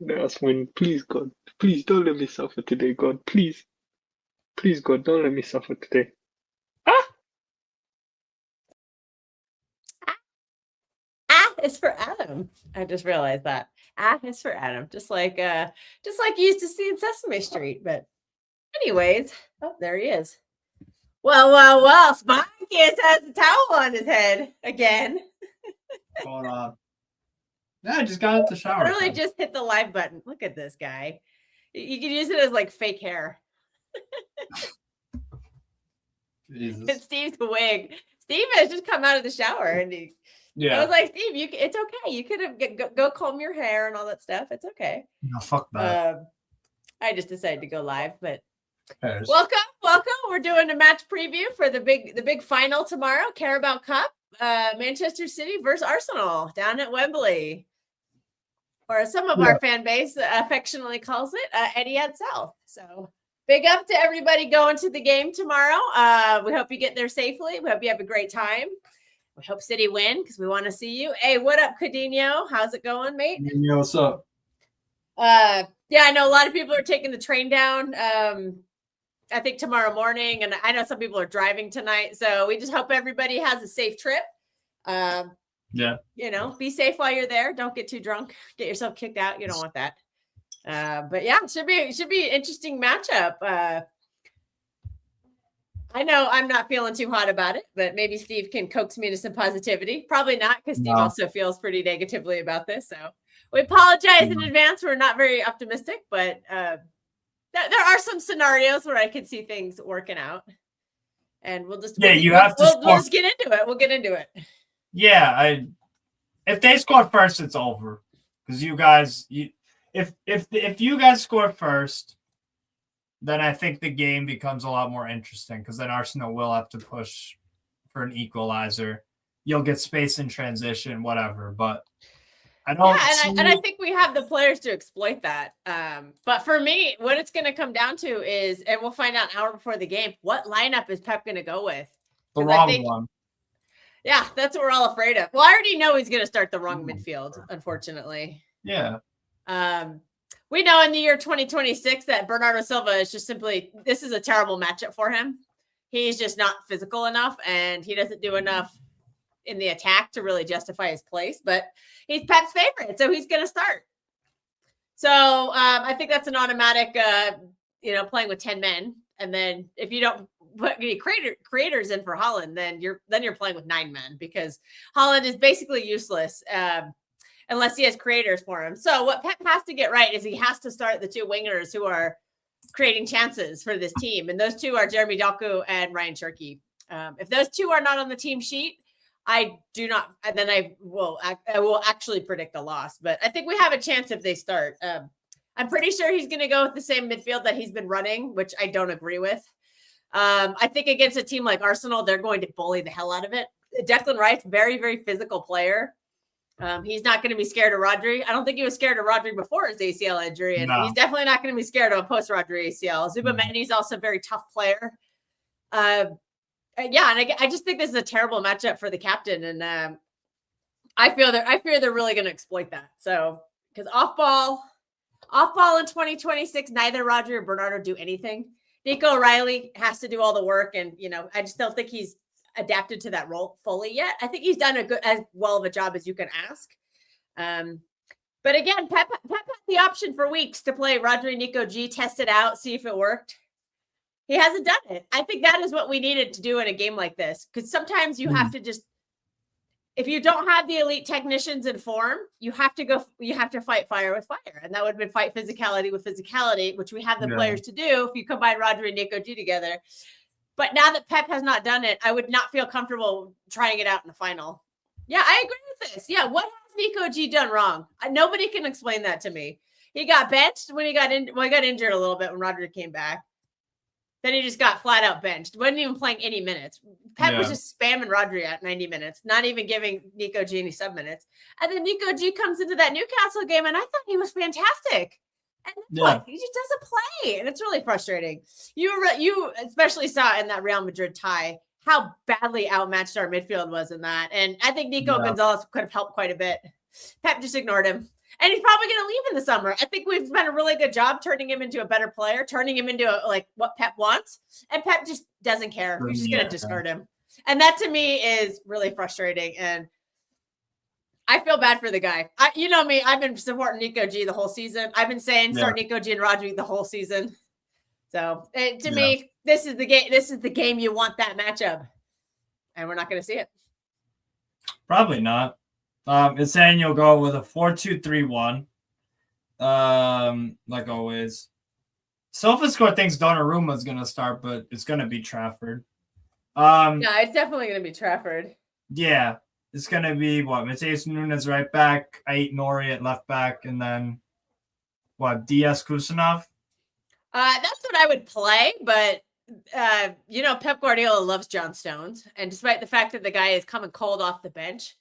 That's when, please, God, please don't let me suffer today, God. Please, please, God, don't let me suffer today. Ah! Is for Adam. I just realized that. Is for Adam. Just like you used to see in Sesame Street. But anyways, oh, there he is. Well, Sparkus has a towel on his head again. Going on. Yeah, I just got out the shower. Literally just hit the live button. Look at this guy. You can use it as like fake hair. It's Steve's wig. Steve has just come out of the shower and I was like, Steve, it's okay. You could have go comb your hair and all that stuff. It's okay. No, fuck that. I just decided to go live, but welcome. We're doing a match preview for the big final tomorrow, Carabao Cup, Manchester City versus Arsenal down at Wembley, or some of our fan base affectionately calls it Etihad South. So big up to everybody going to the game tomorrow. We hope you get there safely. We hope you have a great time. We hope City win because we want to see you. Hey, what up, Cadinho? How's it going, mate? Yo, what's up? Yeah, I know a lot of people are taking the train down. I think tomorrow morning, and I know some people are driving tonight. So we just hope everybody has a safe trip. Yeah. Be safe while you're there. Don't get too drunk. Get yourself kicked out. You don't want that. But yeah, it should be an interesting matchup. I know I'm not feeling too hot about it, but maybe Steve can coax me into some positivity. Probably not, because Steve also feels pretty negatively about this. So we apologize in advance. We're not very optimistic, but there are some scenarios where I can see things working out. And we'll just we'll just get into it. We'll get into it. Yeah, if they score first, it's over. Because you guys, if you guys score first, then I think the game becomes a lot more interesting, because then Arsenal will have to push for an equalizer. You'll get space in transition, whatever. But I don't. Yeah, and I think we have the players to exploit that. But for me, what it's going to come down to is, and we'll find out an hour before the game, what lineup is Pep going to go with? The wrong one. Yeah, that's what we're all afraid of. Well, I already know he's going to start the wrong midfield, unfortunately. Yeah. We know in the year 2026 that Bernardo Silva is just simply, this is a terrible matchup for him. He's just not physical enough, and he doesn't do enough in the attack to really justify his place, but he's Pep's favorite, so he's going to start. So I think that's an automatic, playing with 10 men. And then if you don't put any creators in for Haaland, then you're playing with 9 men, because Haaland is basically useless unless he has creators for him. So what Pep has to get right is he has to start the 2 wingers who are creating chances for this team. And those 2 are Jeremy Doku and Ryan Cherki. If those 2 are not on the team sheet, I will actually predict a loss. But I think we have a chance if they start. I'm pretty sure he's going to go with the same midfield that he's been running, which I don't agree with. I think against a team like Arsenal, they're going to bully the hell out of it. Declan Rice, very, very physical player. He's not going to be scared of Rodri. I don't think he was scared of Rodri before his ACL injury, and he's definitely not going to be scared of a post-Rodri ACL. Zubamendi's also a very tough player. And I just think this is a terrible matchup for the captain, and I fear they're really going to exploit that. So, because off ball in 2026, neither Rodri or Bernardo do anything. Nico O'Reilly has to do all the work, and I just don't think he's adapted to that role fully yet. I think he's done as well of a job as you can ask. But again, Pep had the option for weeks to play Rodri, Nico G, test it out, see if it worked. He hasn't done it. I think that is what we needed to do in a game like this, because sometimes you have to just, if you don't have the elite technicians in form, you have to fight fire with fire. And that would have been fight physicality with physicality, which we have the players to do if you combine Rodri and Nico G together. But now that Pep has not done it, I would not feel comfortable trying it out in the final. Yeah, I agree with this. Yeah, what has Nico G done wrong? Nobody can explain that to me. He got benched when he got injured a little bit when Rodri came back. Then he just got flat out benched. Wasn't even playing any minutes. Pep was just spamming Rodri at 90 minutes, not even giving Nico G any sub minutes. And then Nico G comes into that Newcastle game, and I thought he was fantastic. And what? He just doesn't play, and it's really frustrating. You especially saw in that Real Madrid tie how badly outmatched our midfield was in that. And I think Nico Gonzalez could have helped quite a bit. Pep just ignored him. And he's probably going to leave in the summer. I think we've done a really good job turning him into a better player, turning him into like what Pep wants. And Pep just doesn't care. He's just going to discard him. And that to me is really frustrating. And I feel bad for the guy. You know me, I've been supporting Nico G the whole season. I've been saying start Nico G and Rodri the whole season. So to me, this is the game. This is the game you want that matchup. And we're not going to see it. Probably not. It's saying you'll go with a 4-2-3-1. Like always. SofaScore thinks Donnarumma is going to start, but it's going to be Trafford. No, it's definitely going to be Trafford. Yeah. It's going to be, Mateus Nunes right back, Ait Nori at left back, and then, Diaz Kusanov? That's what I would play, but, Pep Guardiola loves John Stones. And despite the fact that the guy is coming cold off the bench,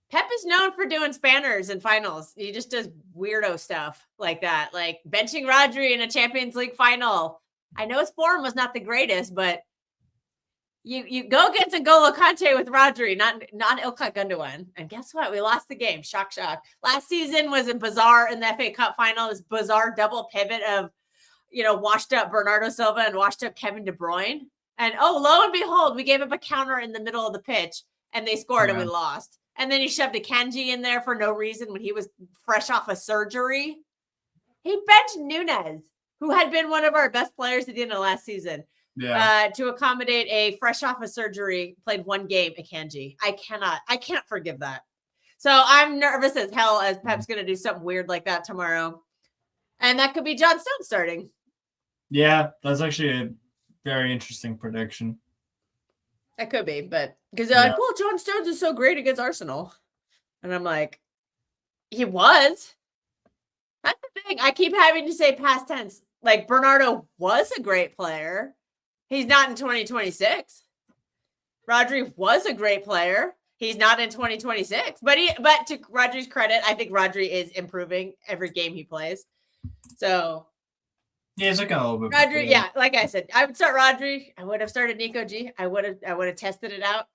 Pep is known for doing spanners in finals. He just does weirdo stuff like that, like benching Rodri in a Champions League final. I know his form was not the greatest, but you go against N'Golo Kante with Rodri, not Ilkay Gundogan. And guess what? We lost the game. Shock. Last season was a bizarre in the FA Cup final, this bizarre double pivot of, washed up Bernardo Silva and washed up Kevin De Bruyne. And lo and behold, we gave up a counter in the middle of the pitch and they scored and we lost. And then he shoved a Kanji in there for no reason when he was fresh off a surgery. He benched Nunes, who had been one of our best players at the end of last season. To accommodate a fresh off a surgery, played one game at Kanji. I can't forgive that. So I'm nervous as hell as Pep's going to do something weird like that tomorrow. And that could be John Stone starting. Yeah, that's actually a very interesting prediction. That could be, but because they're like, well, John Stones is so great against Arsenal. And I'm like, he was. That's the thing. I keep having to say past tense. Like, Bernardo was a great player. He's not in 2026. Rodri was a great player. He's not in 2026. But to Rodri's credit, I think Rodri is improving every game he plays. So yeah, it's looking a little bit Rodri, like I said, I would start Rodri. I would have started Nico G. I would have tested it out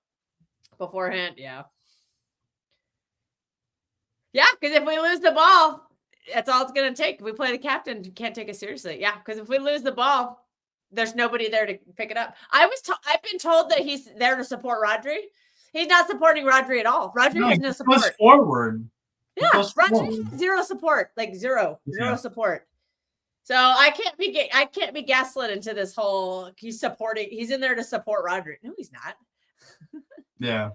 beforehand. Yeah. Yeah, because if we lose the ball, that's all it's going to take. If we play the captain, you can't take it seriously. Yeah, because if we lose the ball, there's nobody there to pick it up. I've been told that he's there to support Rodri. He's not supporting Rodri at all. Rodri has no support. Goes forward. Yeah, Rodri has zero support, like zero support. So I can't be gaslit into this whole he's in there to support Rodri. No, he's not. Yeah.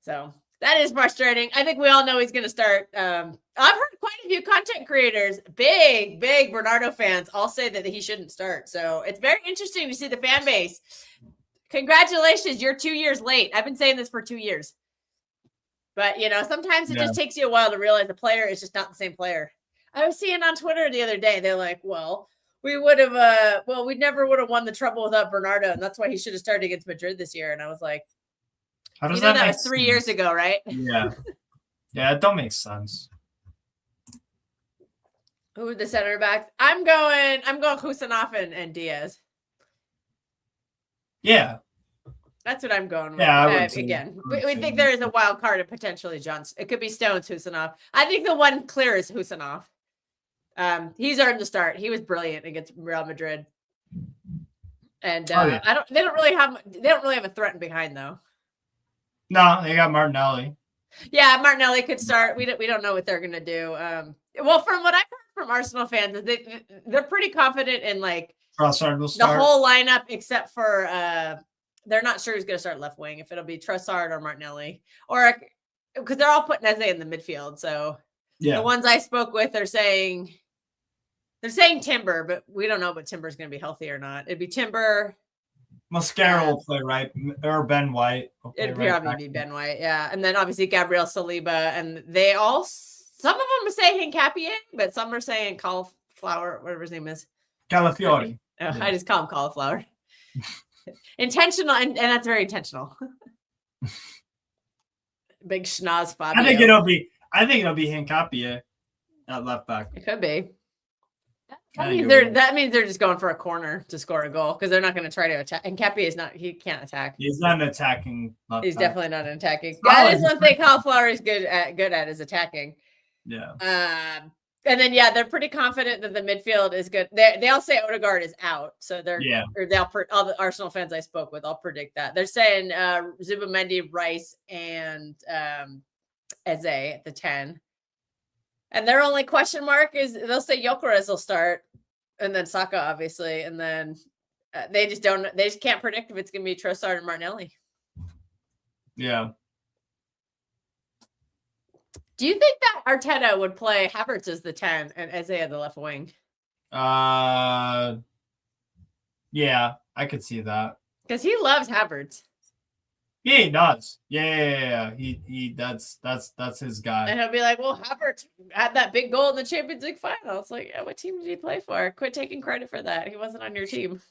So that is frustrating. I think we all know he's going to start. I've heard quite a few content creators, big Bernardo fans, all say that he shouldn't start. So it's very interesting to see the fan base. Congratulations, you're 2 years late. I've been saying this for 2 years. But, sometimes it just takes you a while to realize the player is just not the same player. I was seeing on Twitter the other day, they're like, well, we never would have won the treble without Bernardo, and that's why he should have started against Madrid this year. And I was like, how does that was 3 years ago, right? Yeah. Yeah, it don't make sense. Who are the center backs? I'm going Kusanov and Diaz. Yeah. That's what I'm going with. Yeah, again, we think there is a wild card of potentially Johnson. It could be Stones, Husanov. I think the one clear is Husanov. He's earned the start. He was brilliant against Real Madrid. And they don't really have a threat behind though. No, they got Martinelli. Yeah, Martinelli could start. We don't know what they're gonna do. Well, from what I've heard from Arsenal fans, they're pretty confident in like Trossard will start the whole lineup except for they're not sure who's gonna start left wing, if it'll be Trossard or Martinelli, or because they're all putting Eze in the midfield. So the ones I spoke with are saying Timber, but we don't know what Timber's gonna be healthy or not. It'd be Timber. Mascara will play right, or Ben White. It'd probably be Ben White, yeah. And then obviously Gabriel Saliba, and some of them are saying Hincapié, but some are saying Cauliflower, whatever his name is. Calafiori. I just call him Cauliflower. Intentional, and that's very intentional. Big schnoz Fabio. I think it'll be Hincapié at left back. It could be. That means they're just going for a corner to score a goal because they're not going to try to attack. And Cappy he can't attack. He's not an attacking. He's definitely not an attacking. That is one thing Cauliflower is good at is attacking. Yeah. And then they're pretty confident that the midfield is good. They all say Odegaard is out, so all the Arsenal fans I spoke with, I'll predict that they're saying Zubimendi, Rice, and Eze at the 10. And their only question mark is they'll say Gyökeres will start, and then Saka obviously, and then they just can't predict if it's going to be Trossard or Martinelli. Yeah. Do you think that Arteta would play Havertz as the 10 and Eze at the left wing? Yeah, I could see that. Because he loves Havertz. Yeah, he does. Yeah. He that's his guy. And he'll be like, well, Havertz had that big goal in the Champions League final. It's like, yeah, what team did he play for? Quit taking credit for that. He wasn't on your team.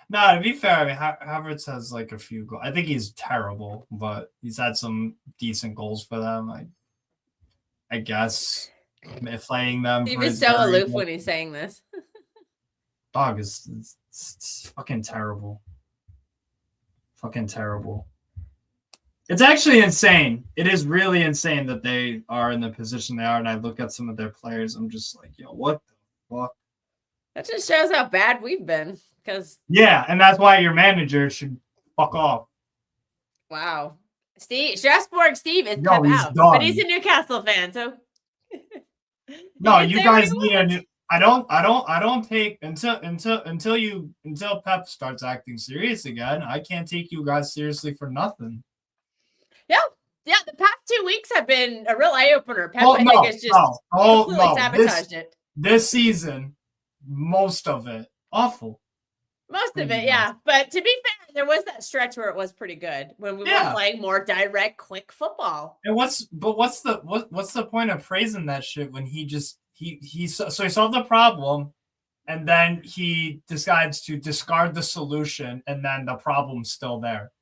No, to be fair, I mean, Havertz has like a few goals. I think he's terrible, but he's had some decent goals for them. I guess playing them. He was so aloof when he's saying this. Dog is it's fucking terrible. Fucking terrible. It's actually insane. It is really insane that they are in the position they are. And I look at some of their players, I'm just like, yo, what the fuck? That just shows how bad we've been. Yeah, and that's why your manager should fuck off. Wow. Strasbourg Steve is out, but he's a Newcastle fan, so no, you guys need a new. I don't take until Pep starts acting serious again. I can't take you guys seriously for nothing. Yeah. The past 2 weeks have been a real eye opener. Pep, I think, has just completely sabotaged it. This season, most of it awful. Most of it, yeah. But to be fair, there was that stretch where it was pretty good when we were playing more direct, quick football. And what's the point of praising that shit when he solved the problem, and then he decides to discard the solution, and then the problem's still there.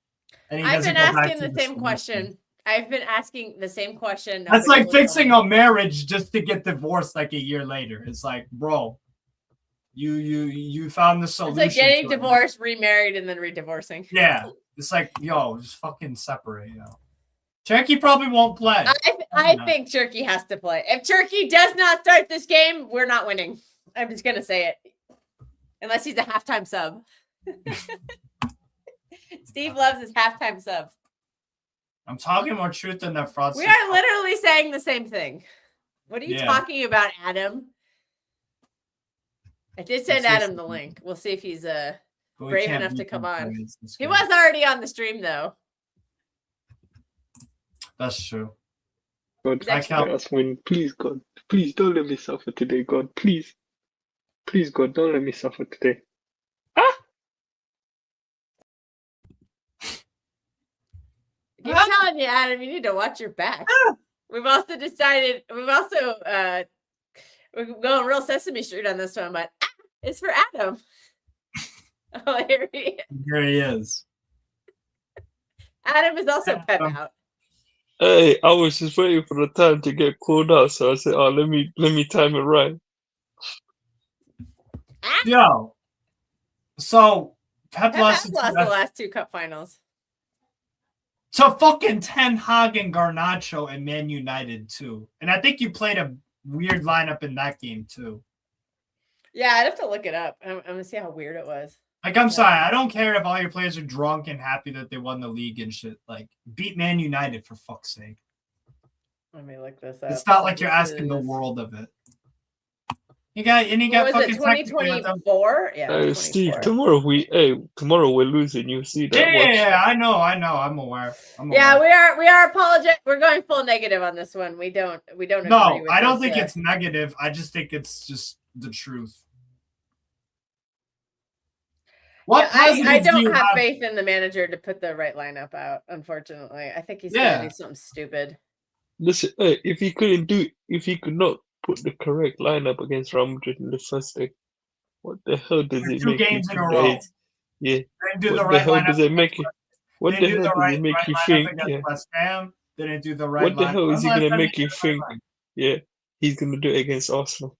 And I've been asking the same question. I've been asking the same question. That's like fixing a marriage just to get divorced like a year later. It's like, bro. You found the solution. It's like getting divorced, remarried, and then redivorcing. Yeah. It's like, yo, just fucking separate, Turkey probably won't play. I think Turkey has to play. If Turkey does not start this game, we're not winning. I'm just gonna say it. Unless he's a halftime sub. Steve loves his halftime sub. I'm talking more truth than that fraud. We are literally saying the same thing. What are you talking about, Adam? I did send Adam the link. We'll see if he's brave enough to come on. He was already on the stream, though. That's true. God, let us win. Please, God. Please, don't let me suffer today, God. Please. Please, God, don't let me suffer today. I keep telling you, Adam, you need to watch your back. We're going real Sesame Street on this one, but it's for Adam. Oh, here he is. Adam is also Pep out. Hey, I was just waiting for the time to get called out, so I said, "Oh, let me time it right." Yo, so Pep lost the last 2 cup finals. So fucking Ten Hag and Garnacho and Man United too, and I think you played a weird lineup in that game too. Yeah, I'd have to look it up. I'm gonna see how weird it was. Like, I'm sorry, I don't care if all your players are drunk and happy that they won the league and shit. Like, beat Man United for fuck's sake. Let me look this up. It's not like you're asking the world of it. You got fucking 2024. Yeah, Steve. Tomorrow we're losing. You see that? Yeah, I know. I'm aware. Yeah, we are apologetic. We're going full negative on this one. We don't. No, I don't think it's negative. I just think it's just the truth. I don't have faith in the manager to put the right lineup out. Unfortunately, I think he's gonna do something stupid. Listen, if he could not put the correct lineup against Real Madrid in the first leg, what the hell does it make games in a row? Yeah. What the hell does it make you? What the hell does it make you think? Yeah. West Ham didn't do the right. What the hell is he gonna make you think? Yeah, he's gonna do it against Arsenal.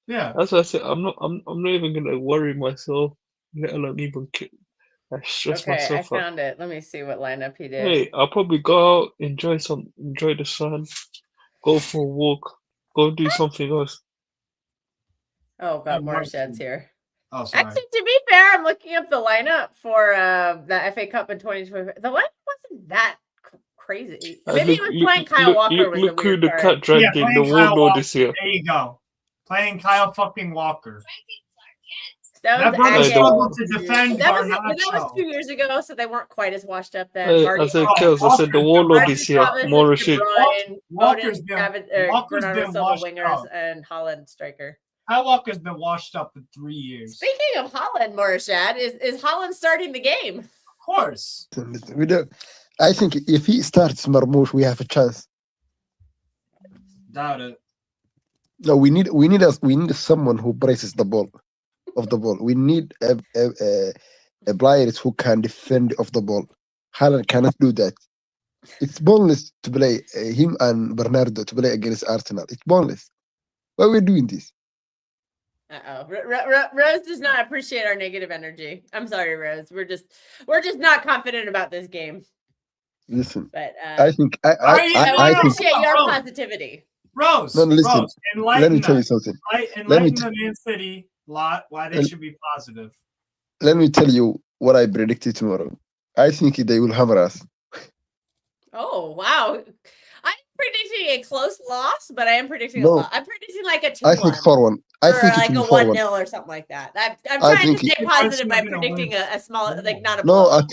Yeah, that's what I said. I'm not even gonna worry myself, let alone even I stress Okay, I myself out. found it. Let me see what lineup he did. Hey, I'll probably go out, enjoy the sun, go for a walk, go do something else. Oh, God, more Mark- sheds here. Oh, sorry. Actually, to be fair, I'm looking up the lineup for the FA Cup in 2020. The lineup wasn't that crazy. Maybe he was playing Kyle Walker was the look who weird the part. cat dragged in, the playing Kyle warlord Walker. this year. There you go. Playing Kyle fucking Walker. That That brother was struggled to defend that was Garnacho. 2 years ago, so they weren't quite as washed up then. Hey, Marty I said, Oh, Kels, I said the warlord Marty this year. Travis, More De Rashid. Bruyne, Walker's Foden, been Bernardo Silva washed wingers, up. and Holland striker. Kyle Walker's been washed up for 3 years. Speaking of Holland, Morishad, is Holland starting the game? Of course. Listen, we don't. I think if he starts Marmoush, we have a chance. Doubt it. No, we need someone who braces the ball, of the ball. We need a players who can defend of the ball. Haaland cannot do that. It's boneless to play him and Bernardo to play against Arsenal. It's boneless. Why are we doing this? Rose does not appreciate our negative energy. I'm sorry, Rose. We're just not confident about this game. Listen, But I think I we think. appreciate your positivity. Rose, No, listen. Rose, enlighten Let me tell you us. something. Enlighten the Man City lot why they should be positive. Let me tell you what I predicted tomorrow. I think they will hammer us. Oh wow! I'm predicting a close loss, but I am predicting No. a lot. I'm predicting like a 2-1. I think 4-1. I or think like it a will be 4-1. 1-0 or something like that. I'm I trying to think stay it- positive by It's gonna predicting win. a small, like not a No, blowout.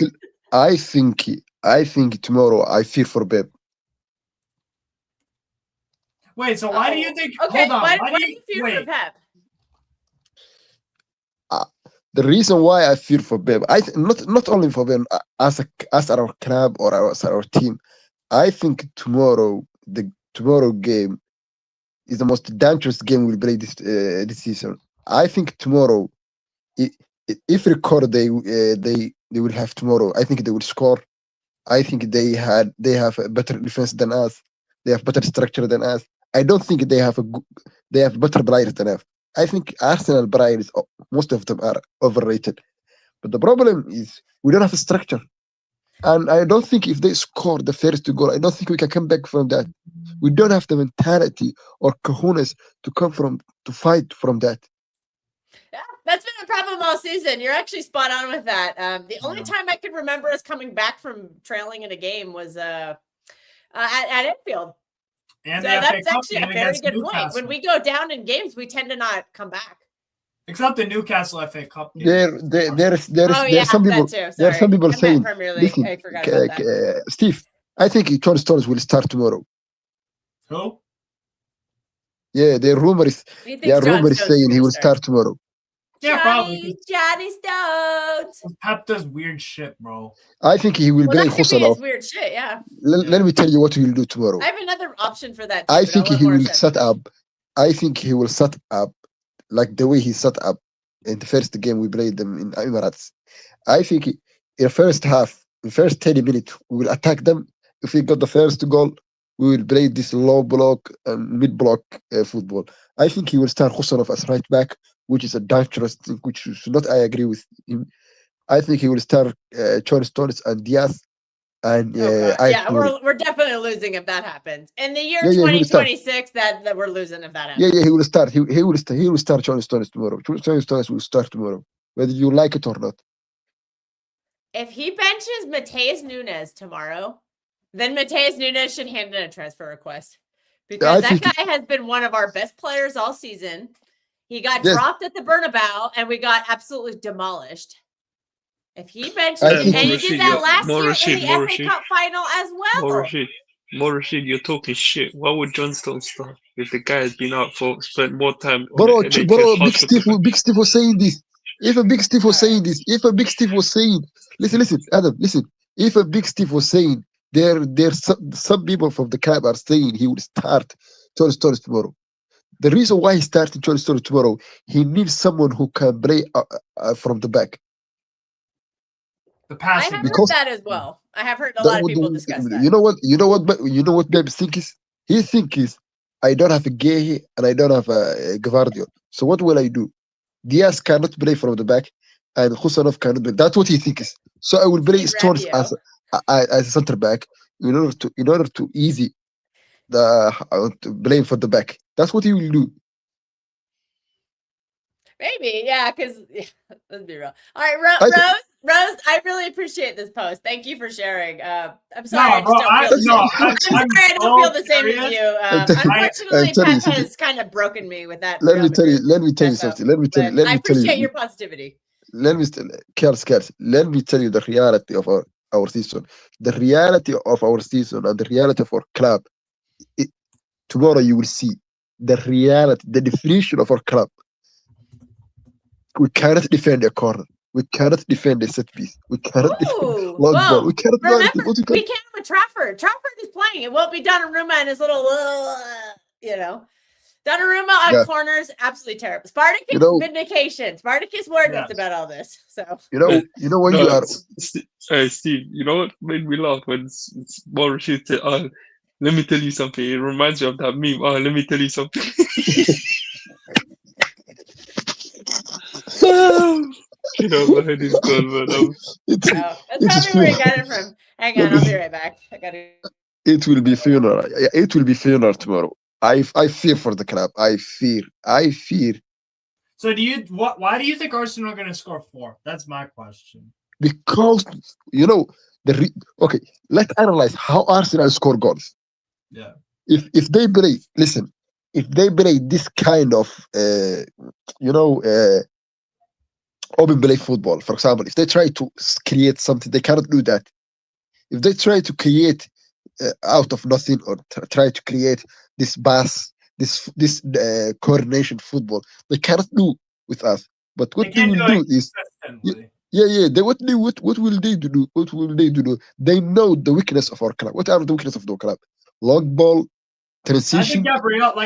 I think tomorrow I fear for Pep. Wait, so why do you think? Okay, Hold on. why Why do do you fear for wait? Pep? The reason why I fear for Pep, not only for Pep, as our club or as our team, I think the tomorrow game is the most dangerous game we'll play this season. I think tomorrow, if record they will have tomorrow, I think they will score. I think they have a better defense than us. They have better structure than us. I don't think they have better players than us. I think Arsenal players, most of them are overrated. But the problem is we don't have a structure. And I don't think if they score the first goal, I don't think we can come back from that. We don't have the mentality or cojones to fight from that. Yeah, that's been a problem all season. You're actually spot on with that. The only Yeah. time I can remember us coming back from trailing in a game was at Anfield. And So the FA that's Cup actually a game very against good point. Newcastle. When we go down in games, we tend to not come back. Except the Newcastle FA Cup game. There's some people. that too. There are some people I meant saying, Premier League. listen, I forgot about that. Steve, I think John Stones will start tomorrow. Who? Yeah, the rumor is Do you think there are John rumors Stones saying is he gonna will start tomorrow. Yeah, probably. Johnny Stones. Pep does weird shit, bro. I think he will Well, play that could be Husanov. his weird shit. Yeah, Let me tell you what he will do tomorrow. I have another option for that. Too, I but think I'll let he will Morris set finish. up. I think he will set up like the way he set up in the first game we played them in Emirates. I think in the first half, the first 30 minutes, we will attack them. If we got the first goal, we will play this low block and mid block football. I think he will start Husanov as right back, which is a dangerous thing, which is not. I agree with him. I think he will start John Stones and Diaz. And Oh, God. Yeah, Tomori. we're definitely losing if that happens. In the year Yeah, he will start. 2026, that we're losing if that happens. Yeah, he will start. He will start John Stones tomorrow. John Stones will start tomorrow, whether you like it or not. If he benches Mateus Nunes tomorrow, then Mateus Nunes should hand in a transfer request because that guy has been one of our best players all season. He got dropped at the Bernabeu, and we got absolutely demolished. If he benches, and he did that last year in the FA Cup final as well. More Rashid, you're talking shit. Why would John Stones start if the guy has been out spent more time? Bro, Big Steve was saying this. If a Big Steve was saying this, listen, Adam, listen. If a Big Steve was saying, there's some people from the club are saying he will start John Stones tomorrow. The reason why he started John Stones tomorrow, he needs someone who can play from the back. The passing. I have heard that as well. I have heard a lot of people discuss that. You know what Pep thinks? He thinks I don't have a Gay and I don't have a Gvardiol. So what will I do? Diaz cannot play from the back, and Husanov cannot do it. That's what he thinks. So I will play Steve Stones Rabiot. as a center back in order to easy to blame for the back. That's what he will do. Maybe, yeah, because let's be real. All right, I- Rose, I really appreciate this post. Thank you for sharing. I'm sorry, No, bro, I just don't feel I'm I'm sorry, I don't so feel the same as serious. you. I'm Unfortunately, telling you Pep something. has kind of broken me with that. Let Real me tell you Madrid stuff, something. Let me tell but you. I appreciate your positivity. Let me tell you the reality of our season. The reality of our season and the reality of our club. Tomorrow you will see the reality, the definition of our club. We cannot defend a corner. We cannot defend a set piece. We cannot defend Ooh, long ball. well, We cannot do anything. remember, we can with Trafford. Trafford is playing. It won't be Donnarumma and his little, Donnarumma on Yeah. corners, absolutely terrible. Spartacus vindication. Spartacus warned us Yes. about all this. So You know when you are. Steve, you know what made me laugh when Rashid said, "Oh, let me tell you something." It reminds me of that meme. Oh, let me tell you something. My head is gone, man. It's, that's probably where you got it from. Hang on, I'll be right back. I gotta. it will be funeral. It will be funeral tomorrow. I fear for the club. I fear. So why do you think Arsenal are going to score 4? That's my question. Because okay, let's analyze how Arsenal score goals. Yeah. If they play, listen, if they play this kind of open play football, for example, if they try to create something, they cannot do that. If they try to create out of nothing or try to create this pass, this coordination football, they cannot do with us. But what they will do is, what will they do? What will they do? They know the weakness of our club. What are the weakness of the club? Long ball, transition. I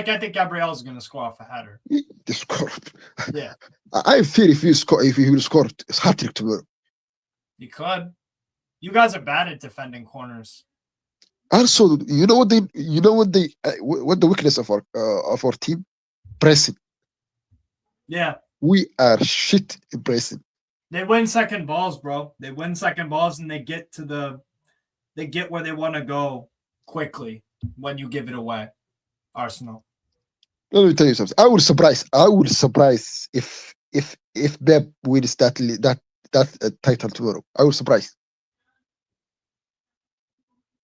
think Gabriel is going to score off a header. The score. Yeah. I fear if he will score a hat-trick tomorrow. You could. You guys are bad at defending corners. Also, what the weakness of our team? Pressing. Yeah. We are shit in pressing. They win second balls, bro. They win second balls and they get where they want to go quickly when you give it away. Arsenal. Let me tell you something. I would surprise if Pep wins that title tomorrow. I would surprise.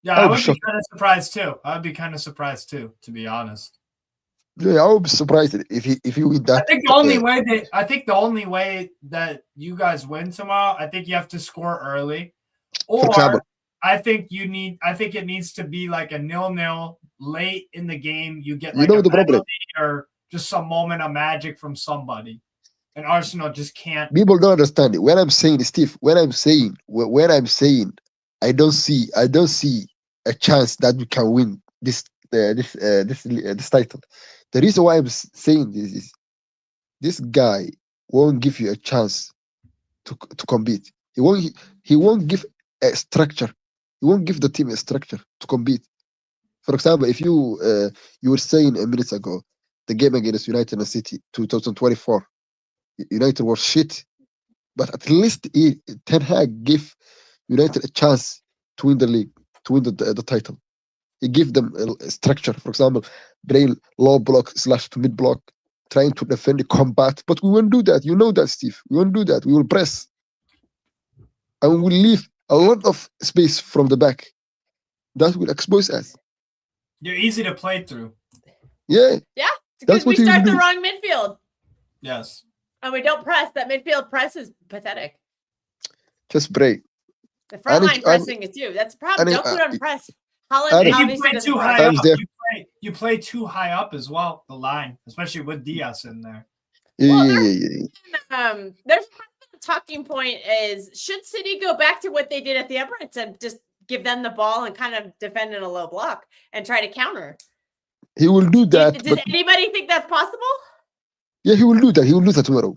Yeah, I would be kind of surprised too. To be honest. Yeah, I would be surprised if he win that. I think the only way that you guys win tomorrow, I think you have to score early, or for example, I think it needs to be like a 0-0 late in the game. You get the problem, or just some moment of magic from somebody, and Arsenal just can't. People don't understand it. When I'm saying, Steve, when I'm saying, I don't see a chance that we can win this title. The reason why I'm saying this is this guy won't give you a chance to compete. He won't give a structure. He won't give the team a structure to compete. For example, if you were saying a minute ago, the game against United and City 2024, United was shit, but at least Ten Hag gave United a chance to win the league, to win the title. He gave them a structure. For example, play low block / to mid block, trying to defend the combat. But we won't do that. You know that, Steve. We won't do that. We will press. And we will leave a lot of space from the back. That will expose us. You're easy to play through. Yeah. Yeah. That's Because we what start do. the wrong midfield. Yes. And we don't press. That midfield press is pathetic. Just pray. The front line pressing is too. That's a problem. Don't put on press. Holland obviously you play too high up. You play too high up as well, the line, especially with Diaz in there. Yeah. There's a talking point is, should City go back to what they did at the Emirates and just give them the ball and kind of defend in a low block and try to counter? He will do that. Does anybody think that's possible? Yeah, he will do that. He will do that tomorrow.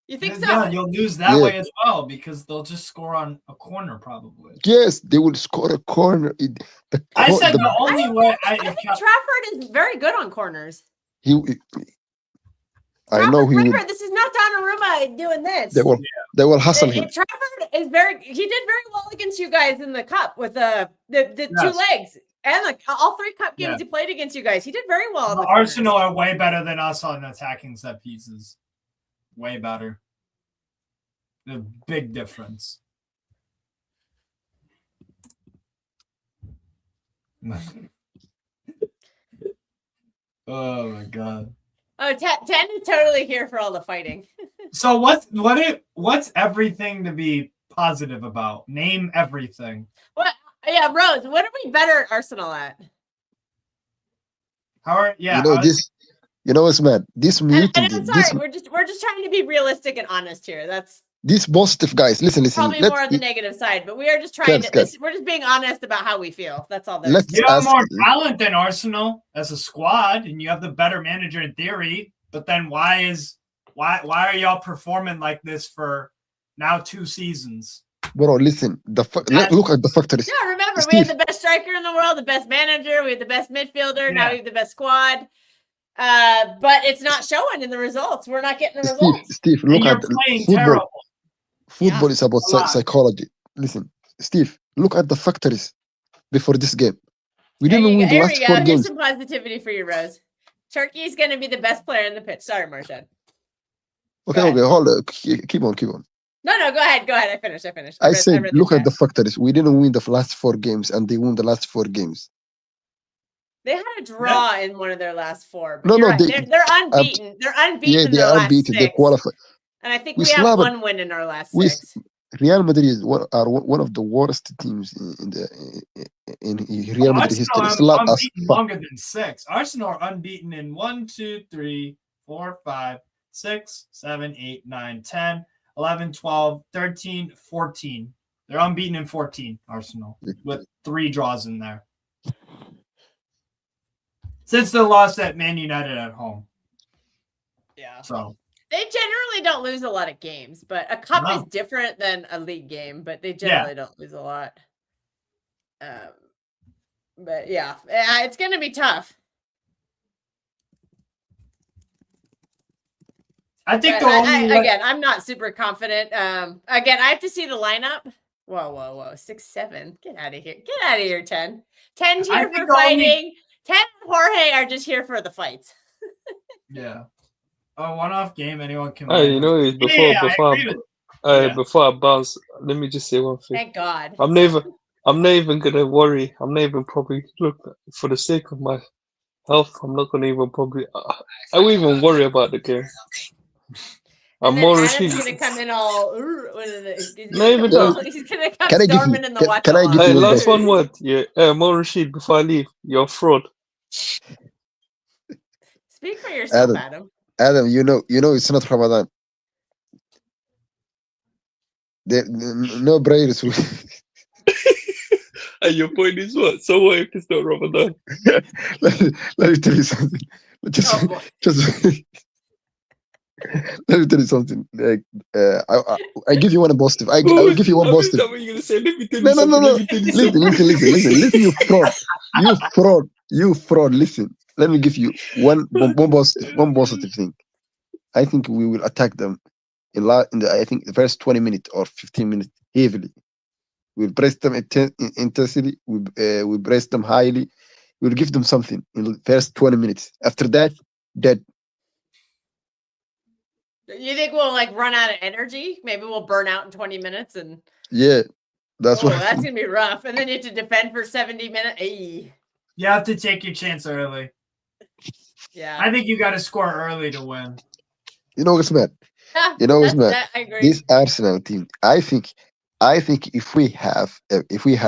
You think so? Yeah, you'll lose that way as well because they'll just score on a corner probably. Yes, they will score a corner. I said the only way. I think Trafford is very good on corners. I know he will. Trafford, this is not Donnarumma doing this. They will hustle him. Trafford is he did very well against you guys in the cup with the two legs and like all 3 cup games he played against you guys. He did very well. The Arsenal are way better than us on attacking set pieces. Way better. The big difference. Oh my god. Oh, 10 is totally here for all the fighting. So what's everything to be positive about? Name everything. What? Yeah, Rose. What are we better at Arsenal at? You know what's mad? This mutant. And I'm sorry, we're just trying to be realistic and honest here. That's these positive guys. Listen. probably more on the negative side, but we are just trying we're just being honest about how we feel. That's all. You have more talent than Arsenal as a squad, and you have the better manager in theory. But then why are y'all performing like this for now 2 seasons? Bro, listen. Look at the factories. Yeah, remember we have the best striker in the world, the best manager, we have the best midfielder. Now we have the best squad. But it's not showing in the results. We're not getting the results. Steve, look at football. Terrible. Football is about psychology. Listen, Steve, look at the factories before this game. We didn't win the last 4 games. Here's some positivity for you, Rose. Turkey's going to be the best player in the pitch. Sorry, Marshad. Okay, hold on. Keep on. No, go ahead. I finished. I said, look at the factories. We didn't win the last 4 games, and they won the last 4 games. They had a draw in one of their last 4. No, they're unbeaten. They're unbeaten. Yeah, they're unbeaten. They qualify. And I think we have 1 win in our last 6. Real Madrid is one of the worst teams in Real Madrid history. Unbeaten longer than 6. Arsenal are unbeaten in 1, 2, 3, 4, 5, 6, 7, 8, 9, 10, 11, 12, 13, 14. They're unbeaten in 14, Arsenal, with 3 draws in there. Since the loss at Man United at home. Yeah. So they generally don't lose a lot of games, but a cup is different than a league game, but they generally don't lose a lot. But yeah, it's going to be tough. I think again, I'm not super confident. Again, I have to see the lineup. Whoa. 6, 7. Get out of here. Get out of here, 10. 10's here for fighting. 10 and Jorge are just here for the fights. Yeah. A one-off game, anyone can win. Before I bounce, let me just say one thing. Thank God. I'm not even gonna worry. I'm not even probably look for the sake of my health. I'm not gonna even probably. I won't even worry about the game. I'm more Rashid. He's gonna come in all. He's gonna come storming in the watch. Can I give you last one word? Yeah, more Rashid. Before I leave, you're a fraud. Speak for yourself, Adam. Adam, you know it's not Ramadan. No prayers. And your point is what? So what if it's not Ramadan? Let me tell you something. Let me tell you something. Like, I give you one positive. I will give you one positive. What you're gonna say? Let me tell you something. Listen. Listen, you fraud. Listen. Let me give you one positive thing. I think we will attack them in the first 20 minutes or 15 minutes heavily. We'll press them intensely. We'll press them highly. We'll give them something in the first 20 minutes. After that, dead. You think we'll run out of energy? Maybe we'll burn out in 20 minutes and that's gonna be rough. And then you have to defend for 70 minutes. Ay. You have to take your chance early. Yeah. I think you got to score early to win. You know what's mad? I agree. This Arsenal team, I think if we had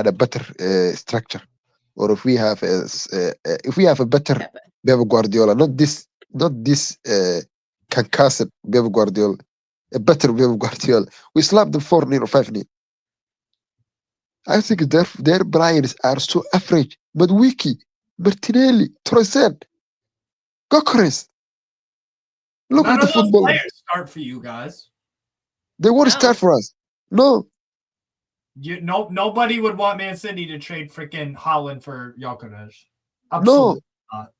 a better structure, or if we have a better Pep Guardiola, not this concussed Pep Guardiola, a better Pep Guardiola, we slapped them 4-0 or 5-0. I think their players are so average, but Wiki, Martinelli, Trossard, Gyökeres. Look None at the of those football. players start for you guys. They won't start for us. No. Nobody would want Man City to trade freaking Haaland for Gyökeres. No.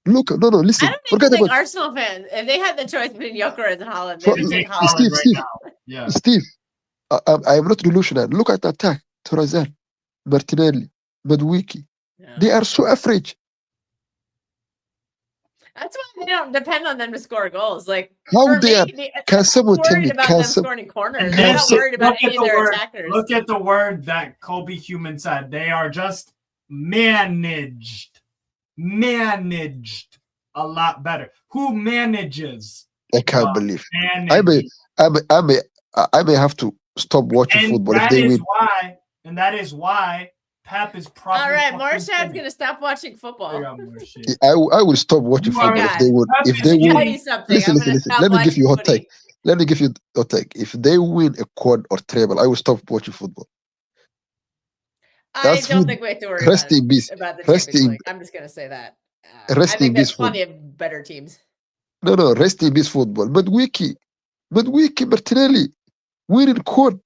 Look, no, listen. I don't even Forget think about Arsenal fans, if they had the choice between Gyökeres and Haaland, they For- would take Take Haaland. Haaland right Steve. now. Yeah. Steve. I am not delusional. Look at the attack. Torres, Martinelli, Madueke. Yeah. They are so average. That's why they don't depend on them to score goals. Like How for they me, are? Can I'm someone tell worried me? about Can them some? scoring corners. And I'm then not worried about look any at of the their word. attackers. Look at the word that Kobe Human said. They are just managed a lot better. Who manages? I can't The believe. managed. I may have to stop watching And football if that they is win. why. And that is why Pep is probably. All right, fucking Morshad's finished. gonna stop watching football. There you go, Morshad. I will stop watching You are- football if God. they win. Pep If is they Let me tell win, you something. listen, I'm gonna listen. stop Let me give you a hot watching take. Let me give you a take. If they win a quad or treble, I will stop watching football. I That's don't good. think we have to worry Rest about, in peace. about the Rest Champions in- League. I'm just gonna say that. Rest I think in there's peace, plenty of better teams. No, rest in peace football. Madueke, Martinelli, winning quad.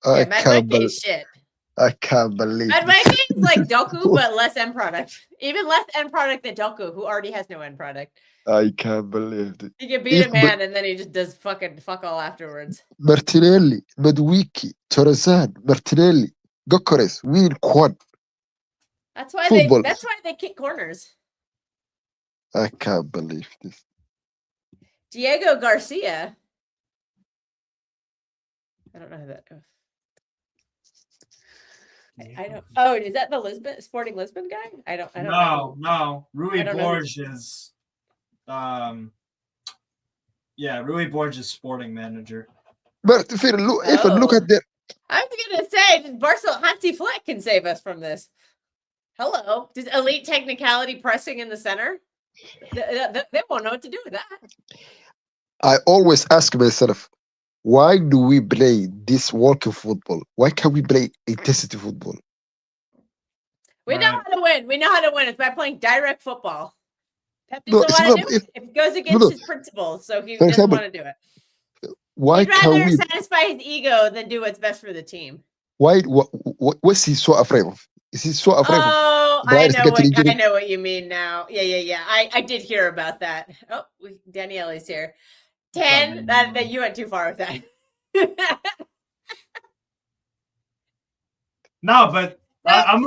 Yeah, Madueke is shit. I can't believe this. Madueke is like Doku, but less end product. Even less end product than Doku, who already has no end product. I can't believe it. He can beat a man and then he just does fuck all afterwards. Martinelli, Madueke, Torres, Martinelli, Gyökeres, winning quad. That's why Football. that's why they kick corners. I can't believe this. Diego Garcia. I don't know who that is. I don't. Oh, is that the Sporting Lisbon guy? I don't know. No. Rui I don't know. Borges. Rui Borges, sporting manager. But if you look at their I was gonna say, Hansi Flick can save us from this. Hello, does elite technicality pressing in the center? They won't know what to do with that. I always ask myself, why do we play this walking football? Why can't we play intensity football? We know Right. how to win. We know how to win. It's by playing direct football. Pep No, doesn't it's want not- to do it. It goes against no. his principles, so he For doesn't example, want to do it. Why He'd can't rather we? satisfy his ego than do what's best for the team. What's he so afraid of? Is he so afraid of? Oh, Brian getting injured? I know what you mean now. Yeah. I did hear about that. Oh, Daniele's here. 10. That you went too far with that. No, but I'm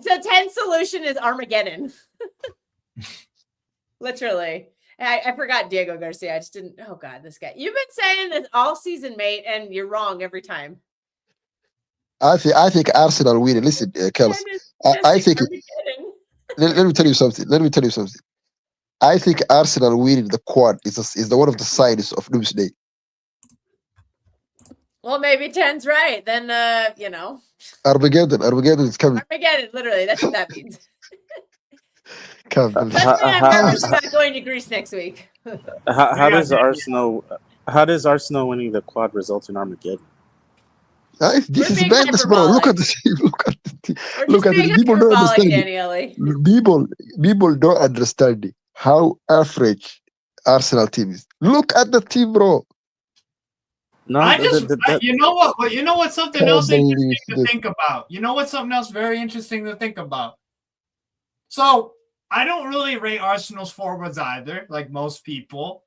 so 10 solution is Armageddon. Literally. I forgot Diego Garcia. I just didn't. Oh God, this guy. You've been saying this all season, mate, and you're wrong every time. I think Arsenal winning. Listen, Kels, 10 is I think Armageddon. let me tell you something. I think Arsenal winning the quad is the one of the signs of doomsday. Well, maybe 10's right. Then Armageddon is coming. Armageddon. Literally, that's what that means. Can't believe it. Especially I'm nervous about going to Greece next week. How does Arsenal winning the quad result in Armageddon? This We're is being madness, bro. Look hyperbolic. at the team. Look We're at the just being people don't hyperbolic, understand. Daniele. People don't understand how average Arsenal team is. Look at the team, bro. No, you know what? You know what? Something Can't else interesting believe to this. think about. You know what? Something else very interesting to think about. So I don't really rate Arsenal's forwards either, like most people.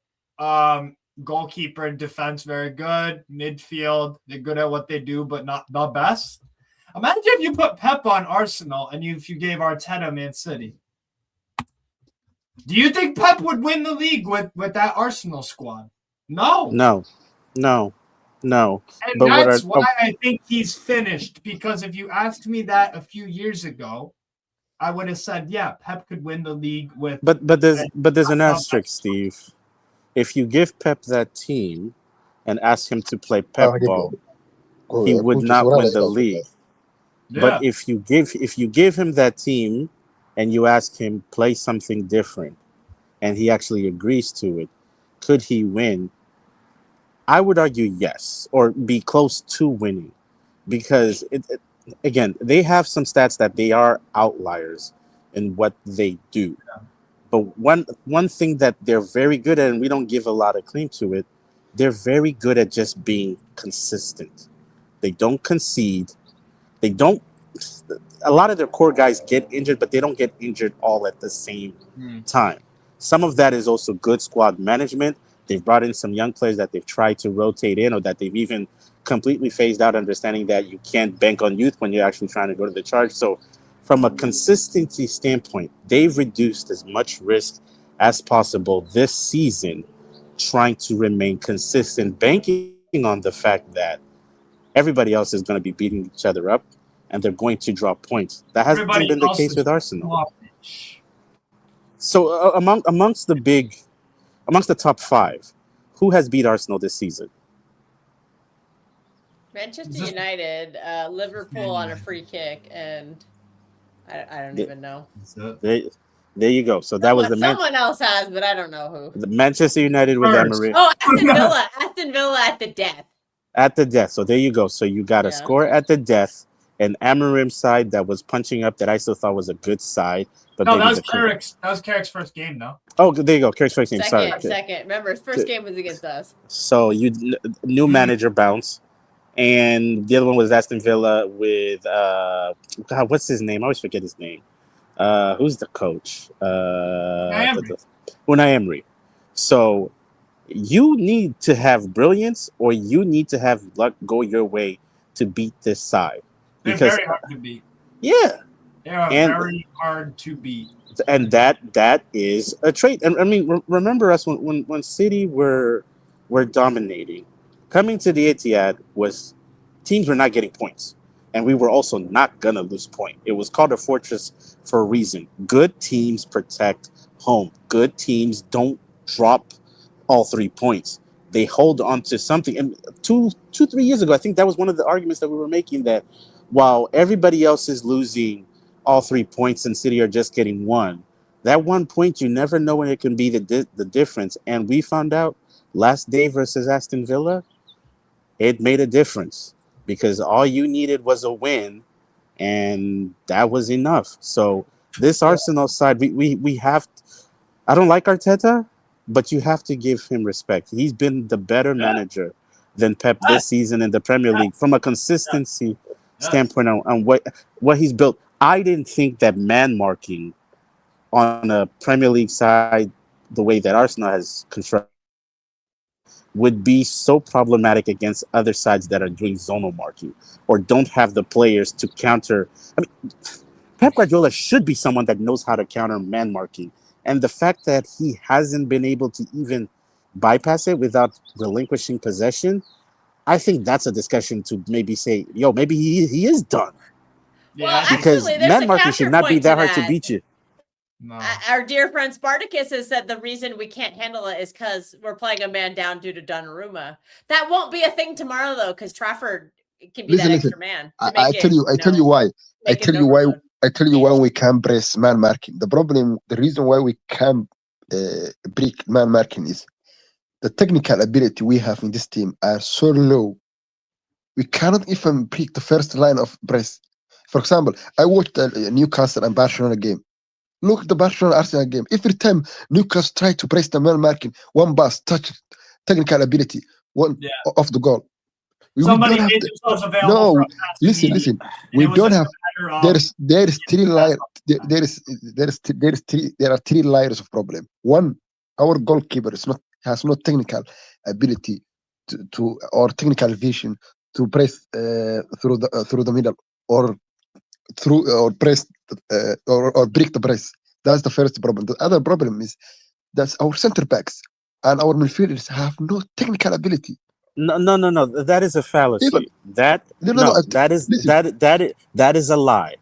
Goalkeeper and defense very good. Midfield, they're good at what they do, but not the best. Imagine if you put Pep on Arsenal and if you gave Arteta Man City. Do you think Pep would win the league with that Arsenal squad? No. No. And But that's why I think he's finished. Because if you asked me that a few years ago, I would have said, yeah, Pep could win the league with. But there's an asterisk, Steve. If you give Pep that team and ask him to play Pep ball, he would not win the league. Yeah. But if you give him that team and you ask him play something different and he actually agrees to it, could he win? I would argue yes, or be close to winning, because again, they have some stats that they are outliers in what they do. But one thing that they're very good at, and we don't give a lot of claim to it, they're very good at just being consistent. They don't concede. They don't. a lot of their core guys get injured, but they don't get injured all at the same time. Some of that is also good squad management. They've brought in some young players that they've tried to rotate in, or that they've even completely phased out, understanding that you can't bank on youth when you're actually trying to go to the charge. So from a consistency standpoint, they've reduced as much risk as possible this season, trying to remain consistent, banking on the fact that everybody else is going to be beating each other up and they're going to drop points. That hasn't Everybody been the else case is with Arsenal. garbage. So amongst the top 5, who has beat Arsenal this season? Manchester Just- United, Liverpool on a free kick, and I don't The- even know. There you go. So that was Someone else has, but I don't know who. the Manchester United with First. Emery Oh, Aston Villa at the death. at the death. So there you go. So you got a Yeah. score at the death, an Amorim side that was punching up that I still thought was a good side. But No, maybe that was the- Carrick's. That was Carrick's first game, though. Oh, there you go. Carrick's first game. Sorry. Second. Remember, his first game was against us. So new manager bounce, and the other one was Aston Villa with God, what's his name? I always forget his name. Who's the coach? Unai Emery. So you need to have brilliance, or you need to have luck go your way to beat this side. They're Because very hard to beat. yeah, They are And- very hard to beat. and that is a trait. And I mean, remember us when City were dominating, coming to the Etihad was teams were not getting points, and we were also not gonna lose point. It was called a fortress for a reason. Good teams protect home. Good teams don't drop all 3 points. They hold on to something. And 3 years ago, I think that was one of the arguments that we were making, that while everybody else is losing all 3 points and City are just getting 1, that 1 point, you never know when it can be the difference. And we found out last day versus Aston Villa, it made a difference, because all you needed was a win, and that was enough. So this Arsenal side, we have, I don't like Arteta, but you have to give him respect. He's been the better manager than Pep this season in the Premier League from a consistency standpoint on what he's built. I didn't think that man marking on a Premier League side, the way that Arsenal has constructed, would be so problematic against other sides that are doing zonal marking or don't have the players to counter. I mean, Pep Guardiola should be someone that knows how to counter man marking. And the fact that he hasn't been able to even bypass it without relinquishing possession, I think that's a discussion to maybe say, yo, maybe he is done. Well, Because actually, there's man a marking should not be counterpoint that to hard to that. beat you. No. Our dear friend Spartacus has said the reason we can't handle it is because we're playing a man down due to Donnarumma. That won't be a thing tomorrow, though, because Trafford can be Listen, that listen. extra man. I tell you why. I make it tell you why. overload. I tell you why we can't press man marking. The reason why we can't break man marking is the technical ability we have in this team are so low. We cannot even break the first line of press. For example, I watched the Newcastle and Barcelona game. Look at the Barcelona Arsenal game. Every time Newcastle try to press the man marking, one pass, touch, technical ability, one off the goal. We Somebody don't have made the- themselves available. no, for a pass listen. immediately, and We it was don't just a have. matter of- There is three layers. There are 3 layers of problem. One, our goalkeeper has no technical ability to or technical vision to press through the middle or press or break the press. That's the first problem. The other problem is that our center backs and our midfielders have no technical ability. No. That is a fallacy. Even- That No, that is listen. that is a lie.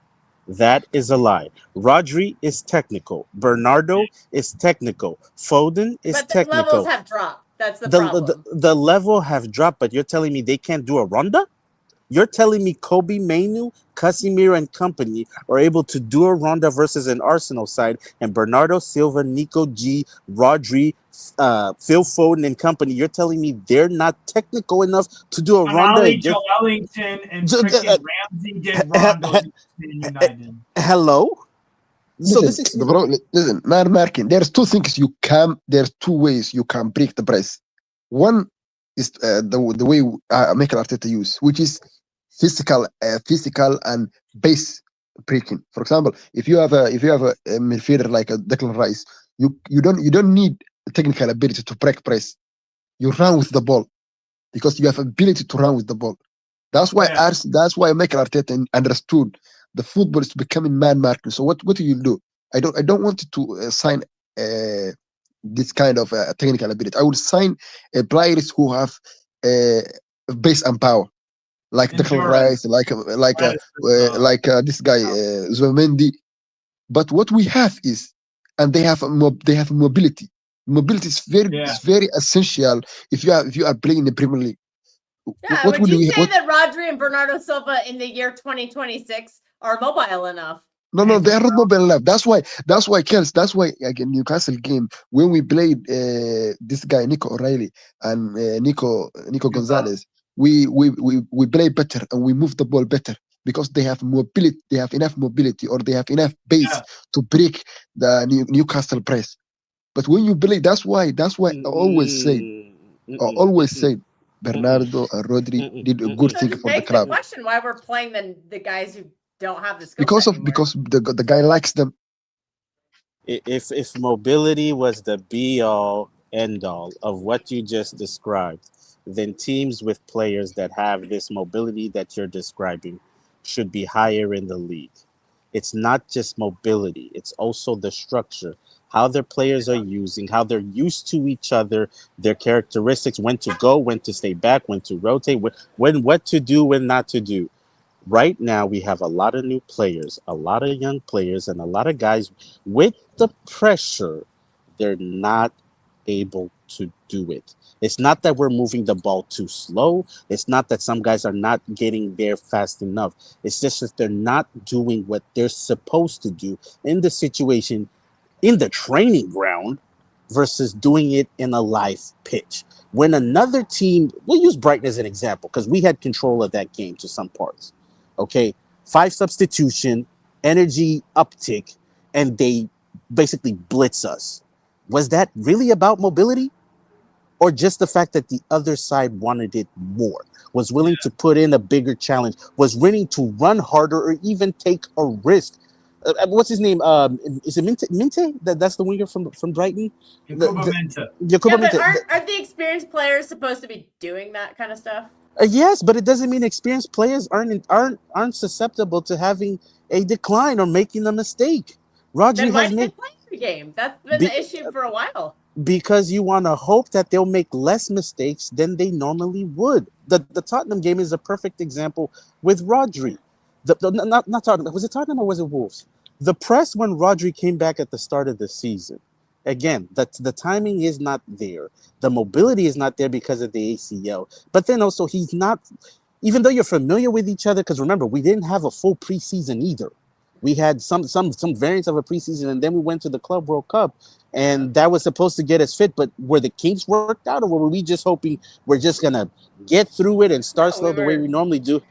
That is a lie. Rodri is technical. Bernardo is technical. Foden is But the technical. levels have dropped. That's the problem. The level have dropped, but you're telling me they can't do a ronda? You're telling me Kobe Mainu, Casemiro, and company are able to do a ronda versus an Arsenal side, and Bernardo Silva, Nico G, Rodri, Phil Foden, and company, you're telling me they're not technical enough to do a ronda? Ali, against- Joe Ellington, and Ju- freaking Ramsey did Rondo against Man United. Hello? So Listen, this is listen, man marking. There's 2 things you can. There's 2 ways you can break the press. One is the way Mikel Arteta use, which is physical and base breaking. For example, if you have a midfielder like a Declan Rice, you don't need technical ability to break press. You run with the ball because you have ability to run with the ball. That's why Yeah. that's why Michael Arteta understood the football is becoming man marking. So what do you do? I don't want to sign uh, this kind of technical ability. I would sign players who have uh, base and power, like Declan Endurance. Rice, That is just, this guy Zubimendi. But what we have is, and they have mobility. Mobility is yeah. very essential if you are playing in the Premier League. Yeah, What would will you we say what that Rodri and Bernardo Silva in the year 2026 are mobile enough? No, they are not mobile enough. That's why Kels, that's why again Newcastle game when we played this guy Nico O'Reilly and Nico Gonzalez, we play better and we move the ball better because they have mobility, they have enough mobility or they have enough base Yeah. to break the Newcastle press. But when you play, that's why I always said Bernardo and Rodri did a good So it thing just for the begs the club question why we're playing the guys who don't have the skill because set of anymore. because the guy likes them. If mobility was the be all end all of what you just described, then teams with players that have this mobility that you're describing should be higher in the league. It's not just mobility, it's also the structure, how their players are using, how they're used to each other, their characteristics, when to go, when to stay back, when to rotate, when what to do, when not to do. Right now we have a lot of new players, a lot of young players, and a lot of guys with the pressure. They're not able to do it. It's not that we're moving the ball too slow. It's not that some guys are not getting there fast enough. It's just that they're not doing what they're supposed to do in the situation, in the training ground, versus doing it in a live pitch. When another team, we'll use Brighton as an example because we had control of that game to some parts. Okay, 5 substitution, energy uptick, and they basically blitz us. Was that really about mobility? Or just the fact that the other side wanted it more, was willing to put in a bigger challenge, was willing to run harder or even take a risk? What's his name? Is it Minte? That's the winger from Brighton. Yakuba Minteh. Yeah, but Minte. aren't the experienced players supposed to be doing that kind of stuff? Yes, but it doesn't mean experienced players aren't susceptible to having a decline or making a mistake. Then Rodri why has did they made play every game? That's been be, the issue for a while. because you want to hope that they'll make less mistakes than they normally would. The Tottenham game is a perfect example with Rodri. Not Tottenham. Was it Tottenham or was it Wolves? The press when Rodri came back at the start of the season. Again, the timing is not there. The mobility is not there because of the ACL. But then also he's not, even though you're familiar with each other, because remember, we didn't have a full preseason either. We had some variants of a preseason, and then we went to the Club World Cup, and that was supposed to get us fit. But were the kinks worked out, or were we just hoping we're just gonna get through it and start slow the way we normally do?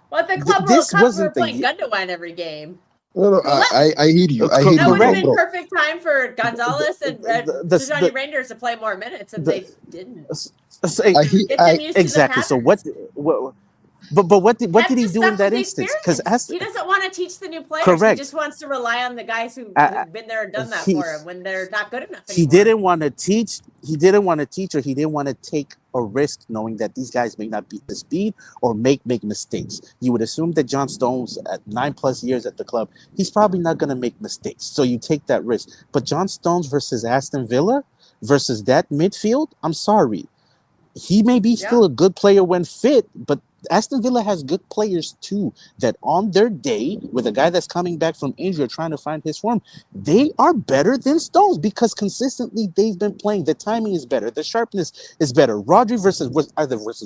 Well, at the Club World This Cup, we were wasn't playing the Gundogan every game. No, I hear you. I hear That you, would have bro. been perfect time for Gonzalez and Tijani Rangers to play more minutes, and they didn't. Get them used exactly. to So the what? But what did That's he the do stuff in that with the instance? Because experience. He doesn't want to teach the new players. Correct. He just wants to rely on the guys who've been there and done that for him when they're not good enough anymore. He didn't want to teach. He didn't want to teach, or he didn't want to take a risk, knowing that these guys may not be the speed or make mistakes. You would assume that John Stones, at 9+ years at the club, he's probably not going to make mistakes. So you take that risk. But John Stones versus Aston Villa versus that midfield, I'm sorry. He may be still a good player when fit, but Aston Villa has good players too that on their day, with a guy that's coming back from injury or trying to find his form, they are better than Stones because consistently they've been playing. The timing is better. The sharpness is better. Rodri versus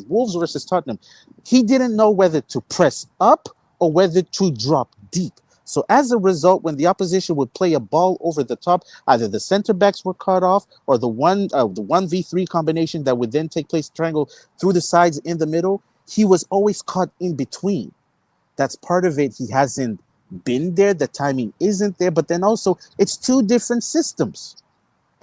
Wolves versus Tottenham, he didn't know whether to press up or whether to drop deep. So as a result, when the opposition would play a ball over the top, either the center backs were cut off or the 1v3 combination that would then take place triangle through the sides in the middle, he was always caught in between. That's part of it. He hasn't been there. The timing isn't there. But then also, it's two different systems.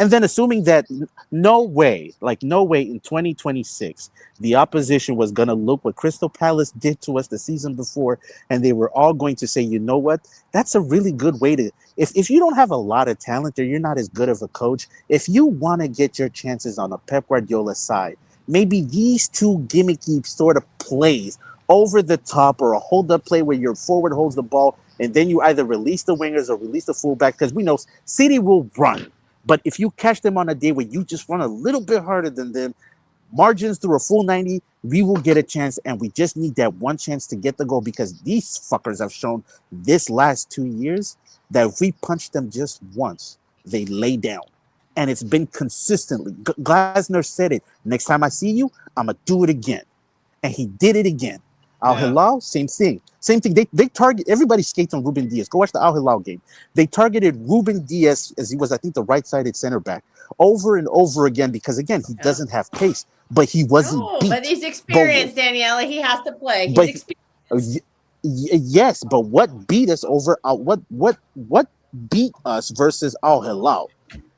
And then assuming that no way in 2026, the opposition was going to look what Crystal Palace did to us the season before, and they were all going to say, you know what, that's a really good way to, if you don't have a lot of talent or you're not as good of a coach, if you want to get your chances on a Pep Guardiola side, maybe these two gimmicky sort of plays over the top or a hold-up play where your forward holds the ball, and then you either release the wingers or release the fullback, because we know City will run. But if you catch them on a day where you just run a little bit harder than them, margins through a full 90, we will get a chance, and we just need that one chance to get the goal, because these fuckers have shown this last 2 years that if we punch them just once, they lay down. And it's been consistently. Glasner said it. Next time I see you, I'm going to do it again. And he did it again. Al Hilal, same thing. Same thing. They target, everybody skates on Ruben Diaz. Go watch the Al Hilal game. They targeted Ruben Diaz as he was, I think, the right-sided center back over and over again because, again, he doesn't have pace, but he wasn't beat. But he's experienced, Daniela. He has to play. He's experienced. Yes, but what beat us over? What beat us versus Al Hilal?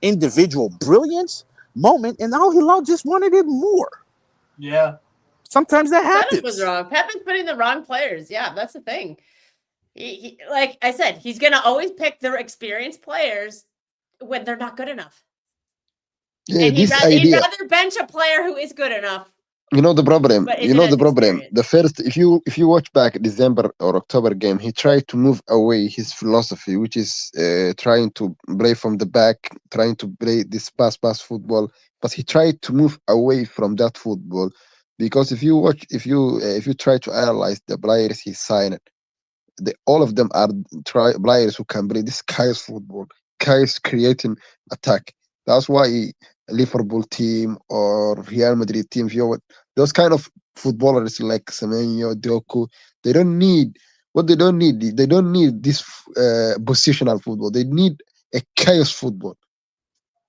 Individual brilliance moment, and Al Hilal just wanted it more. Yeah. Sometimes that happens. Pep was wrong. Pep is putting the wrong players. Yeah, that's the thing. He, like I said, he's going to always pick the experienced players when they're not good enough. Yeah, and this he'd idea. rather bench a player who is good enough. You know the problem. But You isn't know as the problem. experienced. The first, if you watch back December or October game, he tried to move away his philosophy, which is trying to play from the back, trying to play this pass football. But he tried to move away from that football, because if you watch, if you try to analyze the players he signed, all of them are players who can play this chaos football, chaos creating attack. That's why Liverpool team or Real Madrid team, if you those kind of footballers like Semenyo, Doku, they don't need what they don't need. They don't need this positional football. They need a chaos football.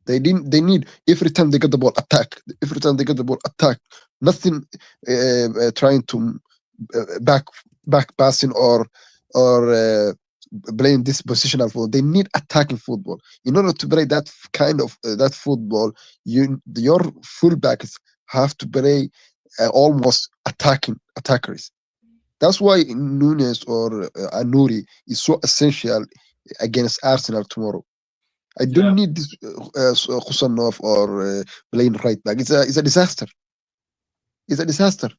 They need every time they get the ball, attack. Every time they get the ball, attack. Nothing trying to back passing or playing this positional football. They need attacking football. In order to play that kind of that football, your fullbacks have to play almost attackers. That's why Nunes or Anouri is so essential against Arsenal tomorrow. I don't need this Khusanov or playing right back. It's a disaster. It's a disaster.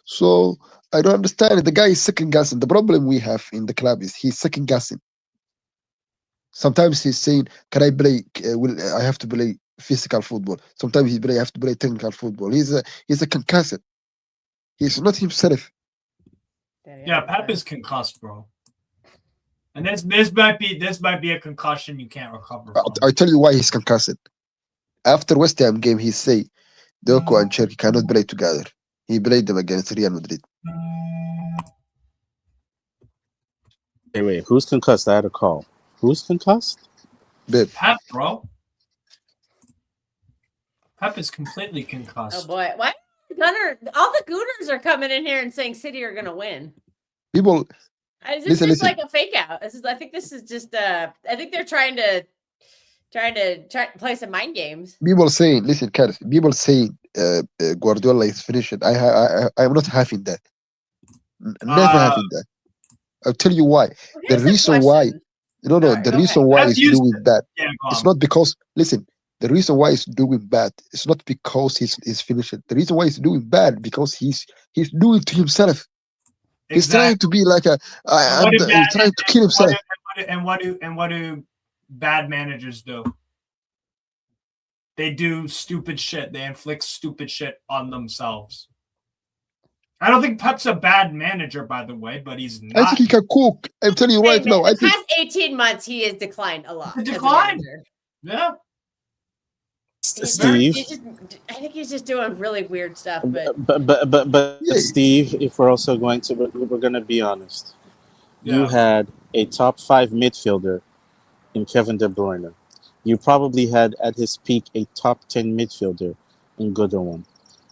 So I don't understand it. The guy is second guessing. The problem we have in the club is he's second guessing. Sometimes he's saying, "Can I play? I have to play physical football." Sometimes I have to play technical football. He's a concussed. He's not himself. Yeah, Pep is concussed, bro. And this might be a concussion you can't recover from. I tell you why he's concussed. After West Ham game, he say, "Doku and Cherki cannot play together." He played them against Real Madrid. Wait, who's concussed? I had a call. Who's concussed? Babe. Pep, bro. Pep is completely concussed. Oh boy, why Gunner? All the Gooners are coming in here and saying City are going to win. People, Is this listen. just like a fake out? I think this is just. I think they're trying to play some mind games. People saying, listen, Karis. People saying Guardiola is finished. I'm not having that. Never having that. I'll tell you why. Here's The reason why. question. No. Alright, The go reason ahead. why That's he's doing that. Yeah, go It's on. not because. Listen. The reason why he's doing bad. It's not because he's finished. The reason why he's doing bad because he's doing to himself. He's trying to be like he's trying to kill himself. And what do bad managers do? They do stupid shit. They inflict stupid shit on themselves. I don't think Pep's a bad manager, by the way, but he's not. I think he can cook. I'm telling you right now. I The think past 18 months, he has declined a lot. He as a declined? manager. Yeah. Steve. I think he's just doing really weird stuff. But But Yeah. Steve, if we're also going to, we're going to be honest. You Yeah. had a top 5 midfielder in Kevin De Bruyne. You probably had at his peak a top 10 midfielder in Goodwin.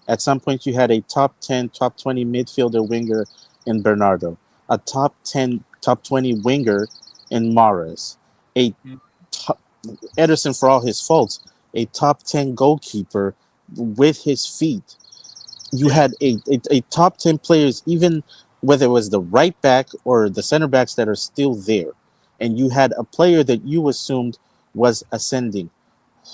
At some point, you had a top 10, top 20 midfielder winger in Bernardo. A top 10, top 20 winger in Mahrez. A top, Ederson, for all his faults, a top 10 goalkeeper with his feet. You had a top 10 players, even whether it was the right back or the center backs that are still there. And you had a player that you assumed was ascending.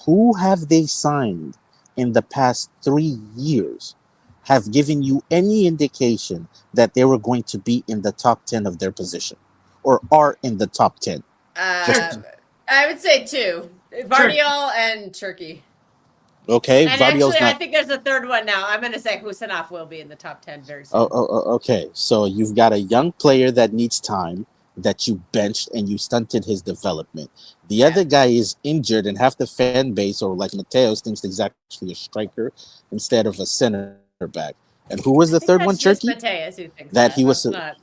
Who have they signed in the past 3 years have given you any indication that they were going to be in the top 10 of their position or are in the top 10? I would say 2. Vardiol and Turkey. Okay, And Vardiol's actually, I not. think there's a third one now. I'm going to say Husanov will be in the top 10 very soon. Okay. So you've got a young player that needs time that you benched and you stunted his development. The other guy is injured, and half the fan base, or like Mateos, thinks he's actually a striker instead of a center back. And who was the third one? Turkey. Turkey. Mateus who thinks That he was. Not...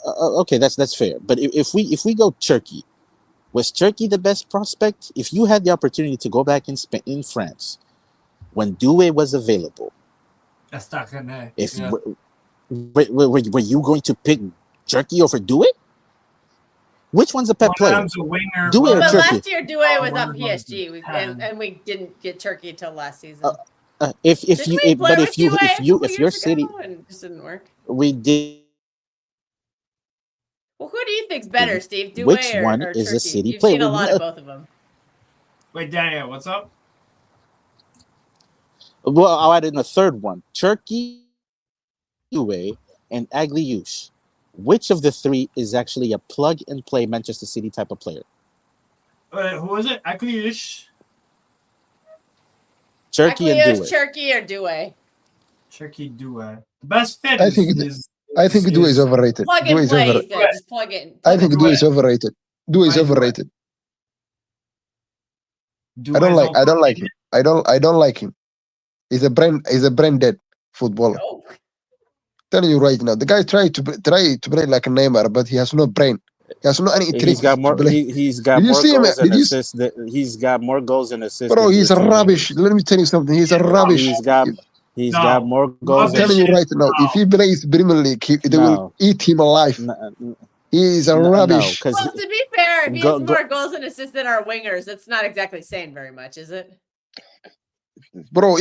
Okay, that's fair. But if we go Turkey, was Turkey the best prospect? If you had the opportunity to go back in France when Doué was available, That's not gonna. were you going to pick Turkey over Doué? Which one's a pet player? A winger. Doué or But Turkey? last year, Doué was one on of them PSG, and we didn't get Turkey until last season. If Didn't you we play but with if you Doué a if couple your years city, ago and it just didn't work. we did. Well, who do you think's better, Steve? Doué Which or, one or is a Turkey? city You've player? seen a lot of both of them. Wait, Daniel, what's up? Well, I'll add in a third one: Turkey, Doué, and Agliouche. Which of the three is actually a plug-and-play Manchester City type of player? Who was it? Agliouche. Turkey and Doué. Turkey or Doué? Turkey Doué. The best fit I think Doué is overrated. Plug Doué and is play. overrated. Just plug in. I think Doué is overrated. Doué is Why Doué? overrated. Doué I don't is like him. I don't like him. He's a brain dead footballer. Oh. Telling you right now, the guy tried to play like a Neymar, but he has no brain. He has no any tricks. He's got more. to play. He's got Did you more see him? goals and Did you assists. He's got more goals and assists. Bro, than he's a European rubbish. members. Let me tell you something. He's a rubbish. He's got more goals. I'm telling you right now, if he plays Premier League, they will eat him alive. He is a rubbish. Well, to be fair, if he has more goals and assists than our wingers, that's not exactly saying very much, is it? Bro,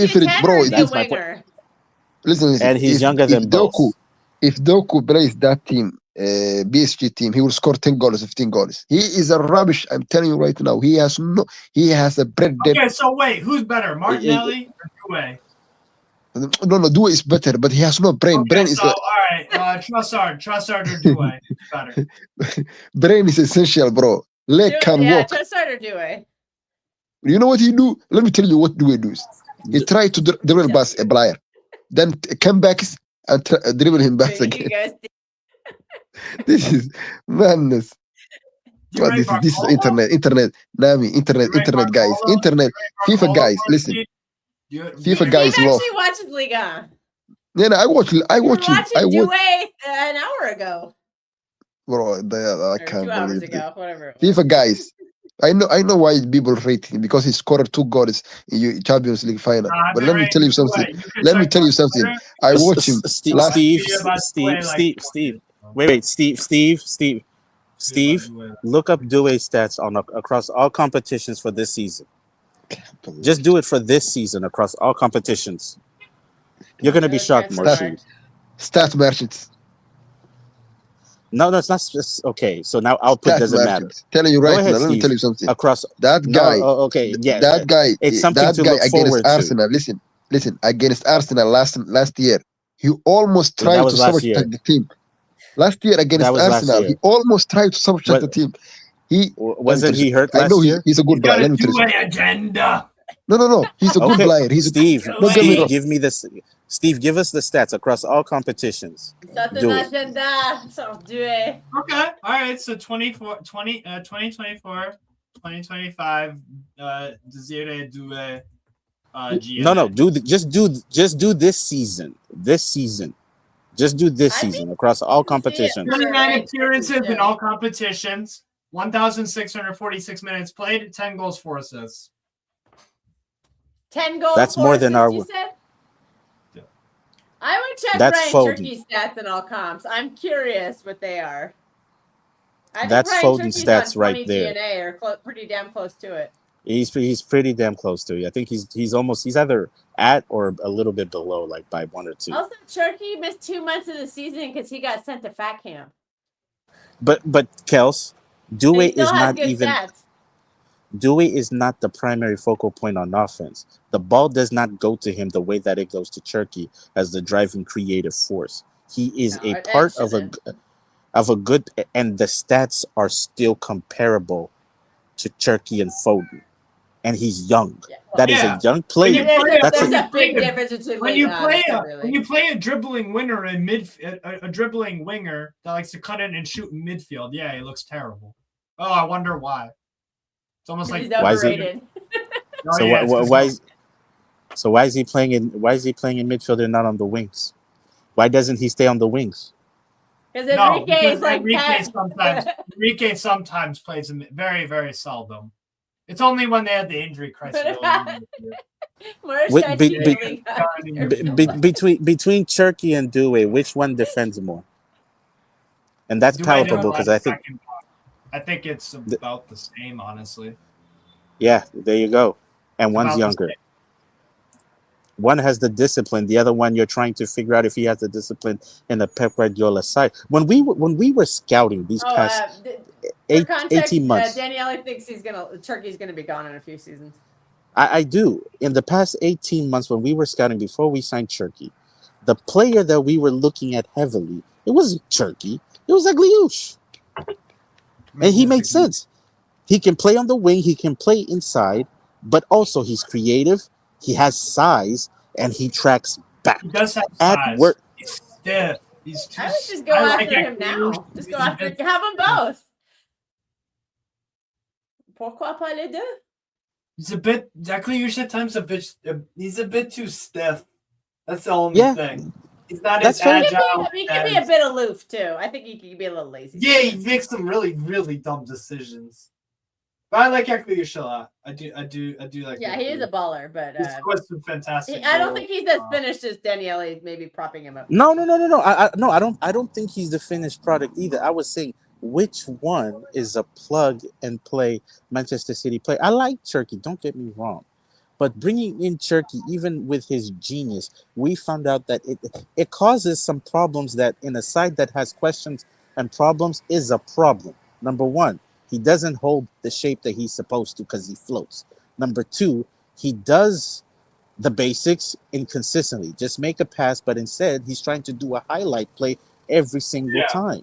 listen, and he's younger than both. If Doku plays that team, PSG team, he will score 10 goals, 15 goals. He is a rubbish. I'm telling you right now. He has a bread dead. Okay, so wait, who's better, Martinelli or Doué? No, Doué is better, but he has no brain. Okay, Brain is all right. Trossard or Doué is better. Brain is essential, bro. Leg can walk. Trossard or Doué. You know what he do? Let me tell you what Doué does. He try to dribble past a player, then come back and dribble him back again. This is madness. What this is internet, Nami, internet guys, internet, FIFA guys. Listen, FIFA guys Steve love. actually watches Liga. Yeah, I watch him. Doué an hour ago. Bro, I can't 2 hours believe ago, whatever. FIFA guys. I know why people rate him, because he scored 2 goals in Champions League final. But let me tell you something. I watch him. Steve, look up Doué's stats across all competitions for this season. Just do it for this season across all competitions. You're gonna be shocked, Marshy. Stat merchants. No, it's not. Okay, so now output doesn't matter. Telling you right now, let me tell you something. Across that guy, that guy, it's something to look forward against Arsenal. Listen, against Arsenal last year, he almost tried to sabotage the team. Last year against Arsenal, he almost tried to sabotage the team. Wasn't he hurt last year? I know he's a good player. Let me tell you something. Agenda. No, he's a good player. He's Steve, give me this. Steve, give us the stats across all competitions. Okay. All right. So 2024, 2025, Desiree Doué. No. Just do this season. Just do this season across all competitions. 29 appearances in all competitions. 1,646 minutes played. 10 goals, 4 assists. 10 goals. That's more than our. I would check Ryan Turkey's stats in all comps. I'm curious what they are. I think That's Ryan Foden Turkey's stats on right 20 there. DNA or pretty damn close to it. He's pretty damn close to it. I think he's either at or a little bit below, like by 1 or 2. Also, Turkey missed 2 months of the season because he got sent to fat camp. But Kels, And Dewey he still is has not good even stats. Dewey is not the primary focal point on offense. The ball does not go to him the way that it goes to Cherky as the driving creative force. He is No, a it part of a shouldn't. good, and the stats are still comparable to Cherky and Foden. And he's young. Yeah, That is Yeah. a young When player. you play, That's There's when a you play big difference between when you play really. when you play a dribbling winner in a dribbling winger that likes to cut in and shoot in midfield. Yeah, he looks terrible. Oh, I wonder why. It's almost like He's Why is it- overrated. Oh, So yeah, it's 'cause why is he playing in midfield and not on the wings? Why doesn't he stay on the wings? Because No, Enrique because is like Enrique sometimes plays him very, very seldom. It's only when they had the injury crisis. Between Cherky and Dewey, which one defends more? And that's palatable because I think it's about the same, honestly. Yeah, there you go. And It's one's about the younger. same. One has the discipline. The other one, you're trying to figure out if he has the discipline in the Pep Guardiola side. When we were scouting these past for 18 months, Daniele thinks Turkey's gonna be gone in a few seasons. I do. In the past 18 months, when we were scouting before we signed Cherky, the player that we were looking at heavily, it wasn't Cherky. It was Agliouche. And he made sense. He can play on the wing. He can play inside. But also, he's creative. He has size. And he tracks back. He does have At size. work. He's stiff. He's too, I would just go after him Agliouche. now. Just go after have them both. Pourquoi pas les deux? He's a bit Agliouche at times he's a bit too stiff. That's the only thing. He's not That's as fair. agile. He can be a bit aloof too. I think he can be a little lazy. Yeah, he makes some really, really dumb decisions. But I like Agliouche a lot. I do like. Yeah, he is a baller, but He's scored some fantastic. I don't think he's as finished as Daniele, maybe propping him up. No. I don't think he's the finished product either. I was saying which one is a plug and play Manchester City play. I like Cherky, don't get me wrong. But bringing in Cherky, even with his genius, we found out that it causes some problems that in a side that has questions and problems is a problem. Number one, he doesn't hold the shape that he's supposed to because he floats. Number two, he does the basics inconsistently. Just make a pass, but instead he's trying to do a highlight play every single time.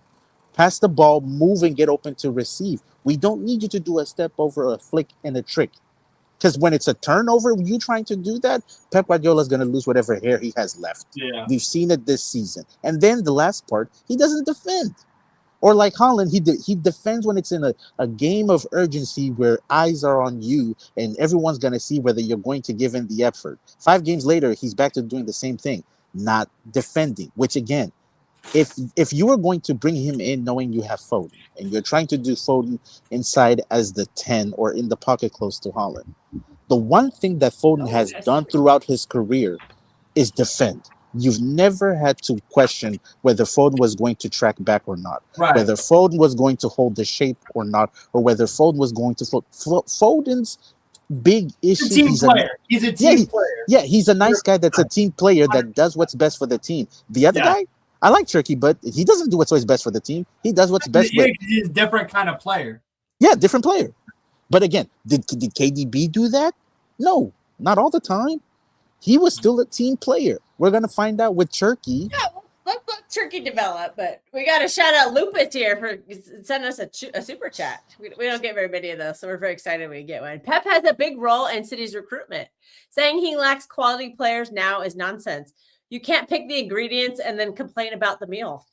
Pass the ball, move, and get open to receive. We don't need you to do a step over, a flick, and a trick. Because when it's a turnover, you trying to do that, Pep Guardiola is going to lose whatever hair he has left. Yeah. We've seen it this season. And then the last part, he doesn't defend. Or like Haaland, he defends when it's in a game of urgency where eyes are on you and everyone's going to see whether you're going to give in the effort. 5 games later, he's back to doing the same thing, not defending, which again, if you are going to bring him in knowing you have Foden and you're trying to do Foden inside as the 10 or in the pocket close to Haaland, the one thing that Foden has done throughout his career is defend. You've never had to question whether Foden was going to track back or not, whether Foden was going to hold the shape or not, or whether Foden was going to float. Foden's big issue. He's a team player. Yeah, he's a nice guy that's a team player that does what's best for the team. The other guy, I like Cherky, but he doesn't do what's always best for the team. He does what's best. He's a different kind of player. Yeah, different player. But again, did KDB do that? No, not all the time. He was still a team player. We're going to find out with Cherky. Yeah, let Turkey develop, but we got to shout out Lupus here for sending us a super chat. We don't get very many of those, so we're very excited when we get one. Pep has a big role in City's recruitment. Saying he lacks quality players now is nonsense. You can't pick the ingredients and then complain about the meal.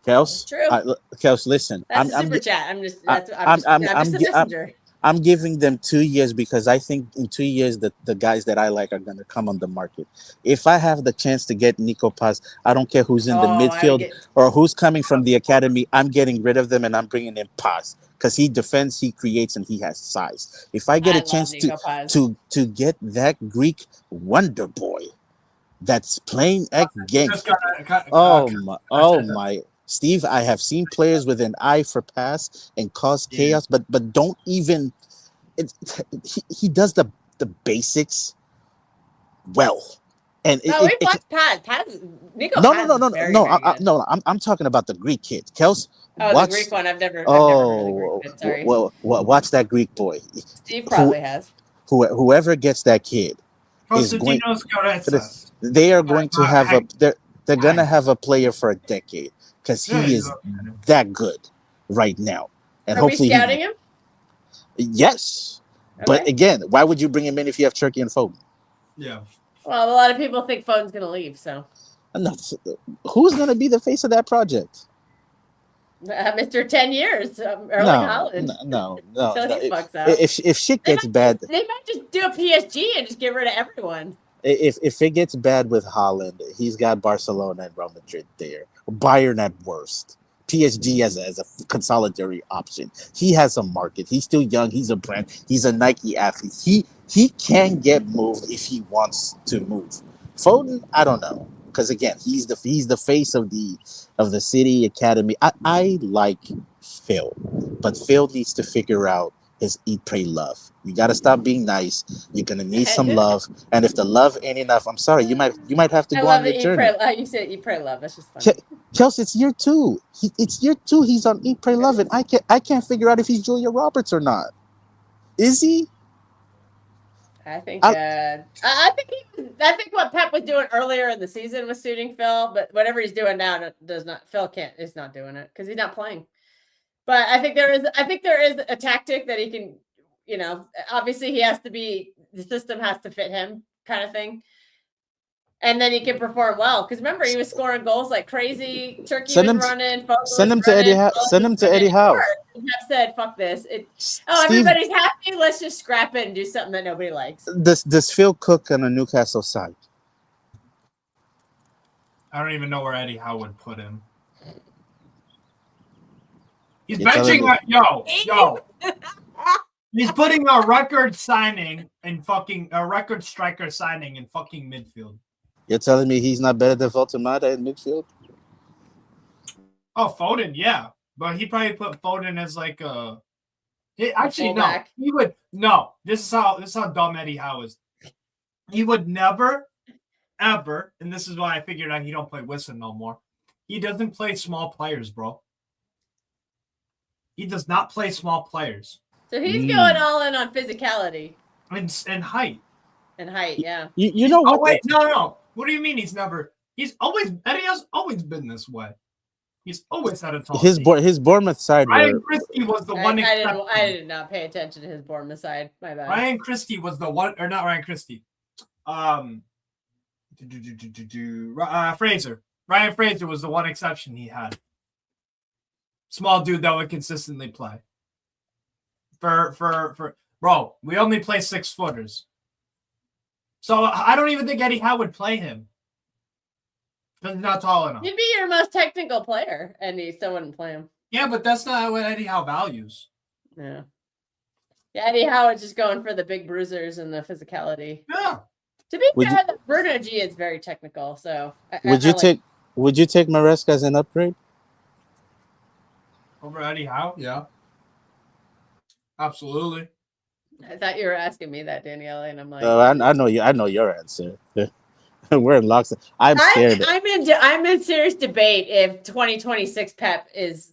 Kels, true. Kels, listen. That's a super chat. I'm just a messenger. I'm giving them 2 years because I think in 2 years the guys that I like are going to come on the market. If I have the chance to get Nico Paz, I don't care who's in the midfield or who's coming from the academy. I'm getting rid of them and I'm bringing in Paz because he defends, he creates, and he has size. If I get a chance to get that Greek wonder boy that's playing game, oh my. Steve, I have seen players with an eye for pass and cause chaos, but don't even. He does the basics well, and No, we watched Pat. Nico. no, Paz is very, no. very good. I'm talking about the Greek kid, Kels. Oh, watch, the Greek one. I've never heard of the Greek kid. Sorry. Well, watch that Greek boy. Steve probably has. Whoever gets that kid is going. They are going to have they're gonna have a player for a decade because he is that good right now, and Are we hopefully scouting him? Yes, Okay. but again, why would you bring him in if you have Turkey and Foden? Yeah. Well, a lot of people think Foden's going to leave, so. No, who's gonna be the face of that project? Mr. 10 years, Erling Haaland. No. Until he fucks out. If shit gets bad, They might just do a PSG and just get rid of everyone. if it gets bad with Haaland, he's got Barcelona and Real Madrid there. Bayern at worst. PSG as a consolidatory option. He has a market. He's still young. He's a brand. He's a Nike athlete. He can get moved if he wants to move. Foden, I don't know, because again, he's the face of the city academy. I like Phil, but Phil needs to figure out his eat, pray, love. You got to stop being nice. You're gonna need some love, and if the love ain't enough, I'm sorry, you might have to go on your journey. You said eat, pray, love. That's just funny. Chelsea, it's year 2. It's year 2. He's on Eat, Pray, Love, and I can't figure out if he's Julia Roberts or not. Is he? I think I think what Pep was doing earlier in the season was suiting Phil, but whatever he's doing now is not doing it because he's not playing. But I think there is a tactic that he can, obviously the system has to fit him kind of thing. And then he can perform well. Because remember, he was scoring goals like crazy. Turkey was running. Send him to Eddie Howe. Send him to Eddie Howe. Pep said, fuck this. Everybody's happy. Let's just scrap it and do something that nobody likes. Does Phil cook on a Newcastle side? I don't even know where Eddie Howe would put him. He's benching yo. He's putting a record signing and fucking a record striker signing in fucking midfield. You're telling me he's not better than Voltemada in midfield? Oh, Foden, yeah. But he probably put Foden as like a fullback. He would no. This is how dumb Eddie Howe is. He would never, ever, and this is why I figured out he don't play Wilson no more. He doesn't play small players, bro. He does not play small players. So he's going all in on physicality. And height. And height, yeah. You know what? Oh, wait, no. What do you mean Eddie has always been this way. He's always had a tall his Bournemouth side. Ryan Christie was the one. I did not pay attention to his Bournemouth side. My bad. Ryan Christie was the one, or not Ryan Christie. Fraser. Ryan Fraser was the one exception he had. Small dude that would consistently play. For bro, we only play 6-footers. So I don't even think Eddie Howe would play him. Because he's not tall enough. He'd be your most technical player, and he still wouldn't play him. Yeah, but that's not what Eddie Howe values. Yeah. Yeah, Eddie Howe is just going for the big bruisers and the physicality. Yeah. To be fair, Bruno G is very technical, so would you take Maresca as an upgrade? Over Eddie Howe? Yeah. Absolutely. I thought you were asking me that, Danielle, and I'm like, I know you. I know your answer. We're in lockstep. I'm scared. I'm in serious debate if 2026 Pep is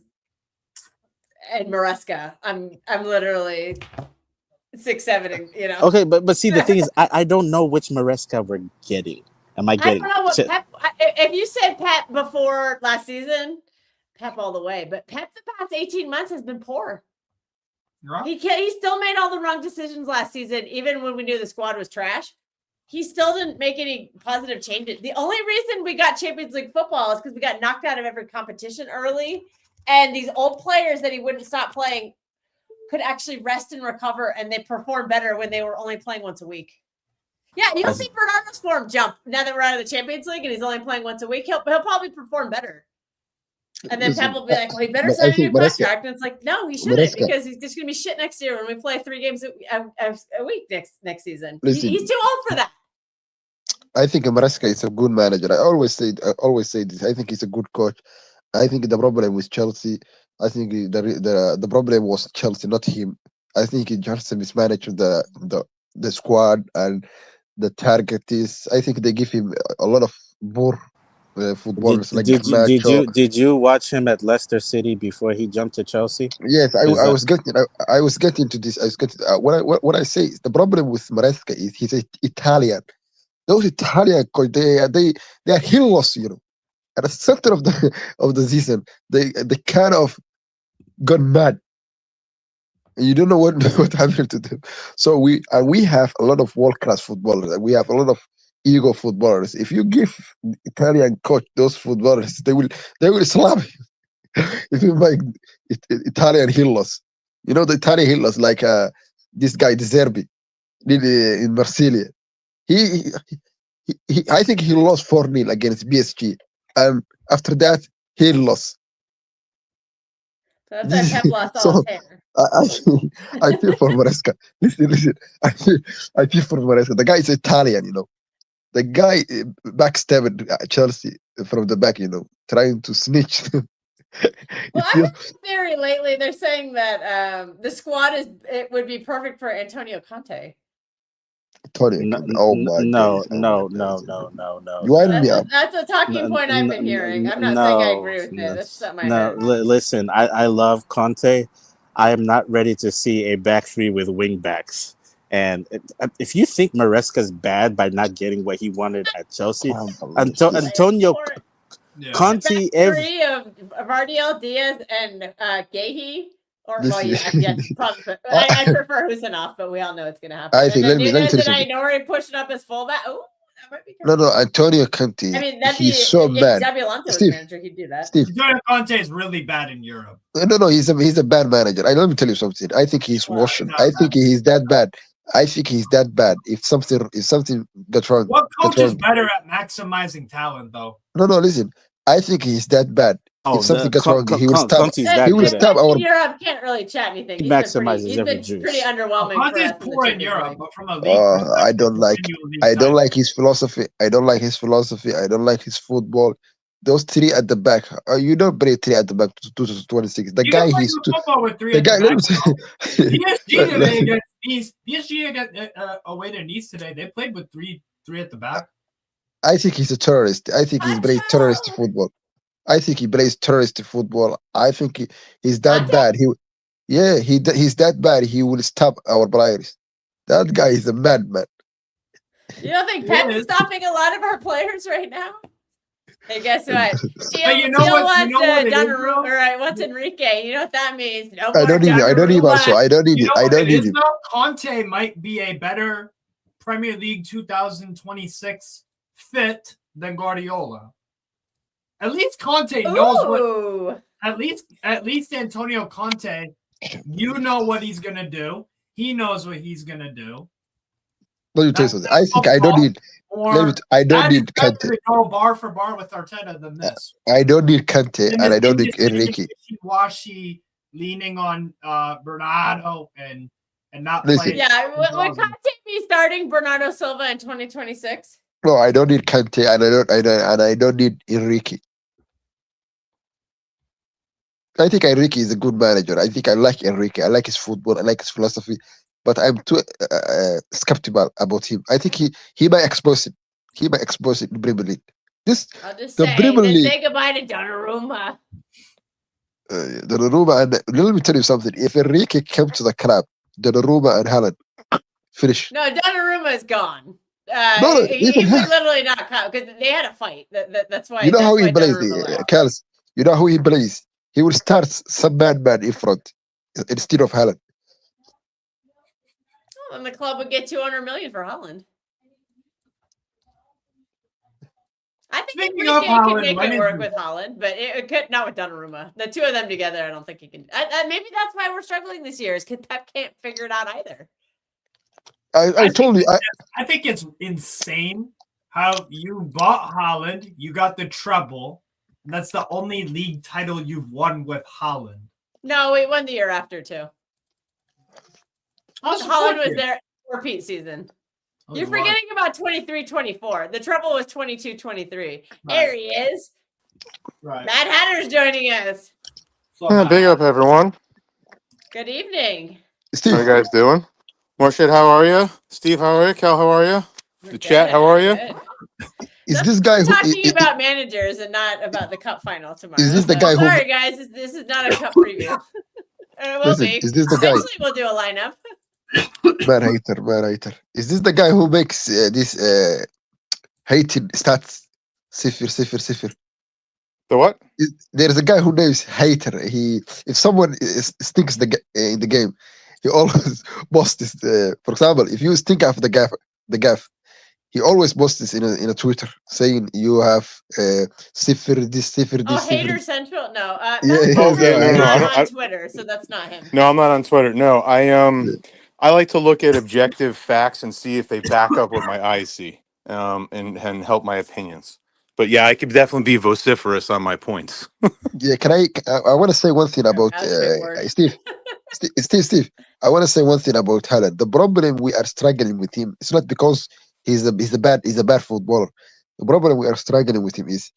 and Maresca. I'm literally 6'7", Okay, but see, the thing is, I don't know which Maresca we're getting. Am I getting? I don't know what Pep. If you said Pep before last season, Pep all the way. But Pep the past 18 months has been poor. Yeah. He still made all the wrong decisions last season, even when we knew the squad was trash. He still didn't make any positive changes. The only reason we got Champions League football is because we got knocked out of every competition early. And these old players that he wouldn't stop playing could actually rest and recover, and they performed better when they were only playing once a week. Yeah, you'll see Bernardo's form jump now that we're out of the Champions League and he's only playing once a week. He'll probably perform better. And then Pep will be like, well, he better sign a new contract. And it's like, no, he shouldn't, because he's just going to be shit next year when we play 3 games a week next season. He's too old for that. I think Maresca is a good manager. I always say this. I think he's a good coach. I think the problem with Chelsea, I think the problem was Chelsea, not him. I think Chelsea mismanaged the squad and the target is. I think they give him a lot of more footballers like Garnacho. Did you watch him at Leicester City before he jumped to Chelsea? Yes, Is I that was getting I was getting to this. I was getting what I say is the problem with Maresca is he's Italian. Those Italian coach, they are heroes, you know. At the center of the of the season, they kind of got mad. You don't know what what happened to them. So we have a lot of world class footballers. And we have a lot of ego footballers. If you give Italian coach those footballers, they will slap you. If you make Italian heroes, you know the Italian heroes like this guy De Zerbi in Marseille. He, I think he lost 4-0 against PSG, and after that he lost. So that's why Pep lost all So his hair. I feel for Maresca. Listen. I feel for Maresca. The guy is Italian, you know. The guy backstabbed Chelsea from the back, you know, trying to snitch. Well, I heard a theory lately. They're saying that the squad would be perfect for Antonio Conte. Tony, oh my no, days, oh no, my no, days. no, no, no. You wind me up. That's a talking point I've been hearing. I'm not saying I agree with it. That's just something I heard. Listen, I love Conte. I am not ready to see a back three with wing backs. And if you think Maresca's bad by not getting what he wanted at Chelsea, Antonio Conte, three of Vardiel, Diaz, and Gahey. Or well, I prefer Husanov, but we all know it's going to happen. I think let me tell you something. Ainori pushing up his fullback. Oh, that might be. No, Antonio Conte. I mean, he's so bad. Zabulante was Steve, manager, he'd do that. Steve, Antonio Conte is really bad in Europe. No, he's a bad manager. Let me tell you something. I think he's washing. I think he's that bad. I think he's that bad. If something got wrong, what coach is better at maximizing talent, though? No, listen. I think he's that bad. If something goes wrong, he will stop. He will stop our. Europe can't really chat anything. He maximizes every juice. Pretty underwhelming. Conte's poor in Europe, but from a league. I don't like his philosophy. I don't like his philosophy. I don't like his football. Those three at the back. You don't play three at the back to 26. The guy he's the guy. PSG against away to Nice today. They played with three at the back. I think he's a terrorist. I think he plays terrorist football. I think he plays terrorist football. I think he's that bad. He's that bad. He will stop our players. That guy is a madman. You don't think Pep is stopping a lot of our players right now? Hey, guess what? Donnarumma, right? What's Enrique? You know what that means? No I don't need him. I don't need him. Conte might be a better Premier League 2026 fit than Guardiola. At least Conte knows what. At least Antonio Conte, you know what he's gonna do. He knows what he's gonna do. Let me tell you something. I think I don't need. I don't need Conte. Go bar for bar with Arteta than this. I don't need Conte, and I don't need Enrique. Wishy-washy, leaning on Bernardo and not Listen. playing. Yeah, would Conte be starting Bernardo Silva in 2026? No, I don't need Conte, and I don't need Enrique. I think Enrique is a good manager. I think I like Enrique. I like his football. I like his philosophy, but I'm too skeptical about him. I think he might expose it. He might expose it in Premier League. Say goodbye to Donnarumma. Donnarumma, and let me tell you something. If Enrique came to the club, Donnarumma and Haaland finish. No, Donnarumma is gone. He would literally not come because they had a fight. That's why. You know how he plays, Carlos. You know how he plays. He will start some man in front instead of Haaland. Well, and the club would get 200 million for Haaland. I think Enrique can make it work with Haaland, but it could not with Donnarumma. The two of them together, I don't think he can. Maybe that's why we're struggling this year. Is because Pep can't figure it out either. I told you. I think it's insane how you bought Haaland, you got the treble. That's the only league title you've won with Haaland. No, we won the year after too. Haaland was there for repeat season. You're forgetting about 23-24. The treble was 22-23. There he is. Right. Mad Hatter's joining us. Big up, everyone. Good evening. Steve, How you guys doing? Marshad, how are you? Steve, how are you? Cal, how are you? We're The chat, how are you? good. is So this guy we're who talking about managers and not about the cup final tomorrow. is this the So guy who sorry, guys. This is not a cup preview. And it will listen? be. Is this the guy? Eventually, we'll do a lineup. Man hater. Is this the guy who makes this hated stats? Sifir. The what? There's a guy who names hater. If someone stinks in the game, he always posts this. For example, if you stink after the gaff, he always posts this in a Twitter saying you have sifir this, sifir Oh, this, sifir. Hater Central? No. Yeah, That's Oh, yeah, no, not I don't- on Twitter, so that's not him. No, I'm not on Twitter. No, I like to look at objective facts and see if they back up what my eyes see, and help my opinions. But yeah, I could definitely be vociferous on my points. Yeah, can I want to say one thing about That's a big word. Steve. Steve. I want to say one thing about Haaland. The problem we are struggling with him, it's not because he's a bad footballer. The problem we are struggling with him is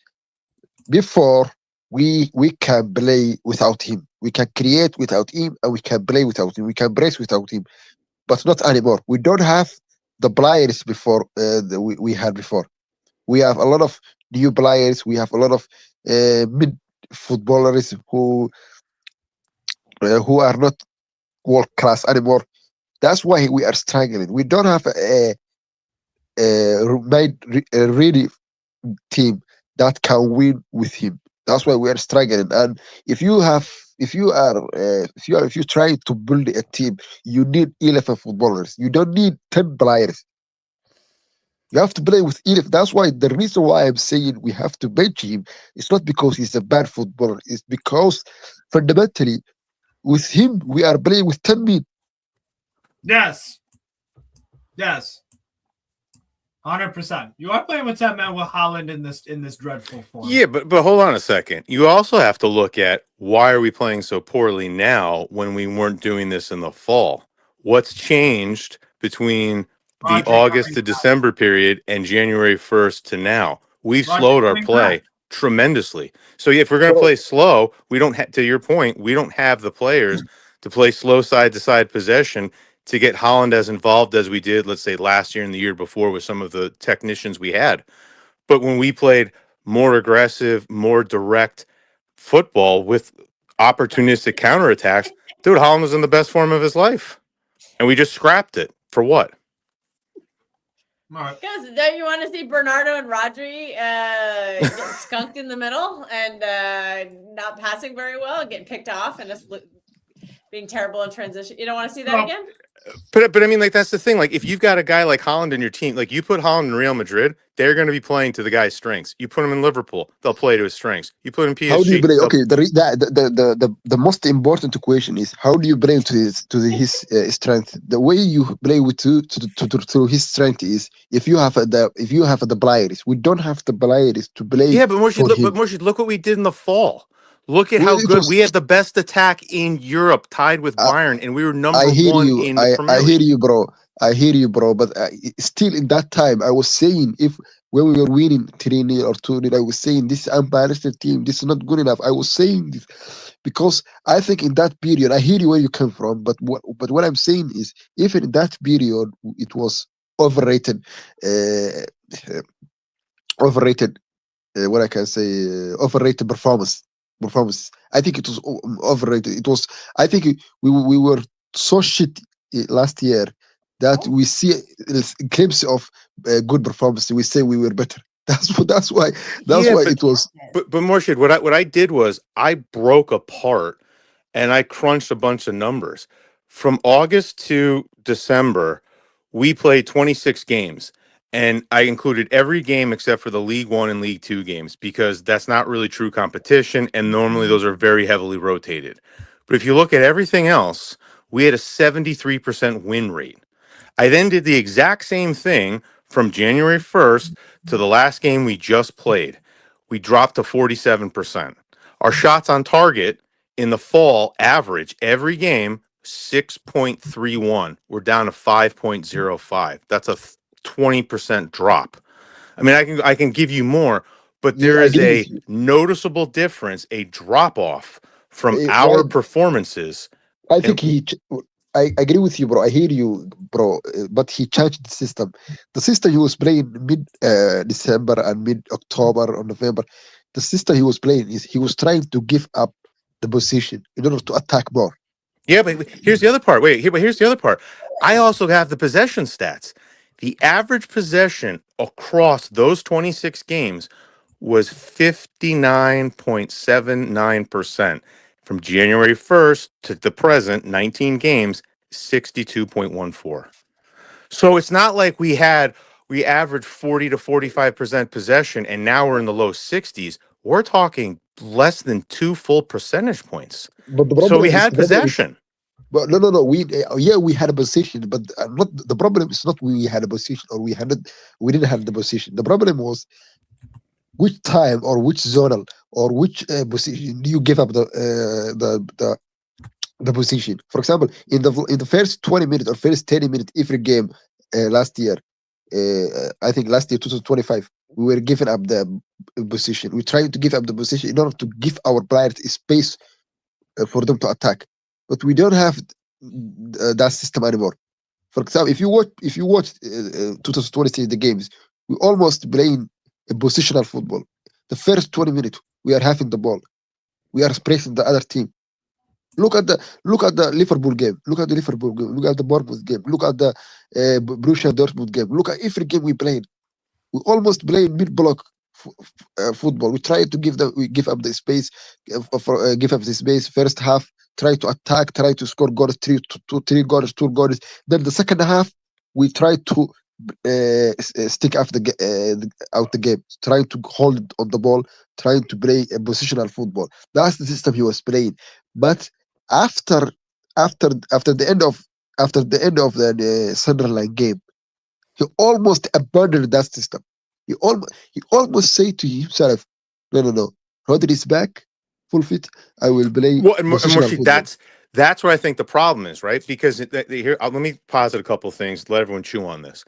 before we can play without him. We can create without him and we can play without him. We can brace without him, but not anymore. We don't have the players before we had before. We have a lot of new players. We have a lot of mid footballers who are not world class anymore. That's why we are struggling. We don't have a really team that can win with him. That's why we are struggling. And if you try to build a team, you need 11 footballers. You don't need 10 players. You have to play with 11. That's why the reason why I'm saying we have to bench him is not because he's a bad footballer. It's because fundamentally, with him, we are playing with 10 men. Yes. 100%. You are playing with 10 men with Haaland in this dreadful form. Yeah, but hold on a second. You also have to look at why are we playing so poorly now when we weren't doing this in the fall? What's changed between the Roger August coming to back. December period and January 1st to now? We've Roger slowed our coming play back. tremendously. So if we're going to So- play slow, we don't to your point, we don't have the players to play slow side to side possession to get Holland as involved as we did, let's say last year and the year before with some of the technicians we had. But when we played more aggressive, more direct football with opportunistic counterattacks, dude, Holland was in the best form of his life. And we just scrapped it. For what? All right. Guys, don't you want to see Bernardo and Rodri get skunked in the middle and not passing very well and getting picked off and just being terrible in transition? You don't want to see that Well, again? But I mean, like, that's the thing. Like, if you've got a guy like Holland in your team, like you put Holland in Real Madrid, they're going to be playing to the guy's strengths. You put him in Liverpool, they'll play to his strengths. You put him in PSG. How do you play? they'll- Okay, the most important question is how do you play to his strength? The way you play with to his strength is if you have the players. We don't have the players to play. Yeah, but Morshid, for him. look what we did in the fall. Look at how Well, it good was- we had the best attack in Europe, tied with I- Bayern, and we were number I hear one you. in the Premier I hear League. you, bro. I hear you, bro. But still, in that time, I was saying when we were winning 3-0 or 2-0, I was saying this unbalanced team. This is not good enough. I was saying this because I think in that period, I hear you where you come from. But what I'm saying is, even in that period, it was overrated. Overrated. What I can say, overrated performance. I think it was overrated. It was. I think we were so shit last year that we see a glimpse of good performance. We say we were better. That's why. That's Yeah, why but- it was. But Morshid, what I did was I broke apart and I crunched a bunch of numbers. From August to December, we played 26 games. And I included every game except for the League One and League Two games because that's not really true competition. And normally those are very heavily rotated. But if you look at everything else, we had a 73% win rate. I then did the exact same thing from January 1st to the last game we just played. We dropped to 47%. Our shots on target in the fall average every game 6.31. We're down to 5.05. That's a 20% drop. I mean, I can give you more, but Yeah, there I is agree a with you. noticeable difference, a drop off from our Right. performances. I think And I agree with you, bro. I hear you, bro. But he changed the system. The system he was playing mid December and mid October or November, the system he was playing is he was trying to give up the position in order to attack more. yeah, but here's the other part. Wait, here, but here's the other part. I also have the possession stats. The average possession across those 26 games was 59.79%. From January 1st to the present, 19 games, 62.14. So it's not like we averaged 40 to 45% possession and now we're in the low 60s. We're talking less than 2 full percentage points. But So we had possession. but no. We yeah, we had a position, but not the problem is not we had a position or we didn't have the position. The problem was which time or which zonal or which position do you give up the position. For example, in the first 20 minutes or first 30 minutes every game last year, I think last year 2025, we were giving up the position. We tried to give up the position in order to give our players space for them to attack, but we don't have that system anymore. For example, if you watch 2023 the games, we almost playing a positional football. The first 20 minutes we are having the ball, we are pressing the other team. Look at the Liverpool game. Look at the Liverpool game. Look at the Bournemouth game. Look at the Borussia Dortmund game. Look at every game we played. We almost played mid block football. We try to we give up the space, give up the space. First half, try to attack, try to score goals, three goals, two goals. Then the second half, we try to stick after out the game, trying to hold on the ball, trying to play a positional football. That's the system he was playing. But after after the end of the Sunderland game, he almost abandoned that system. He almost say to himself, no. Rodri is back, full fit. I will play Well, and positional Murshi, football. that's where I think the problem is, right? Because here, let me posit a couple of things. Let everyone chew on this.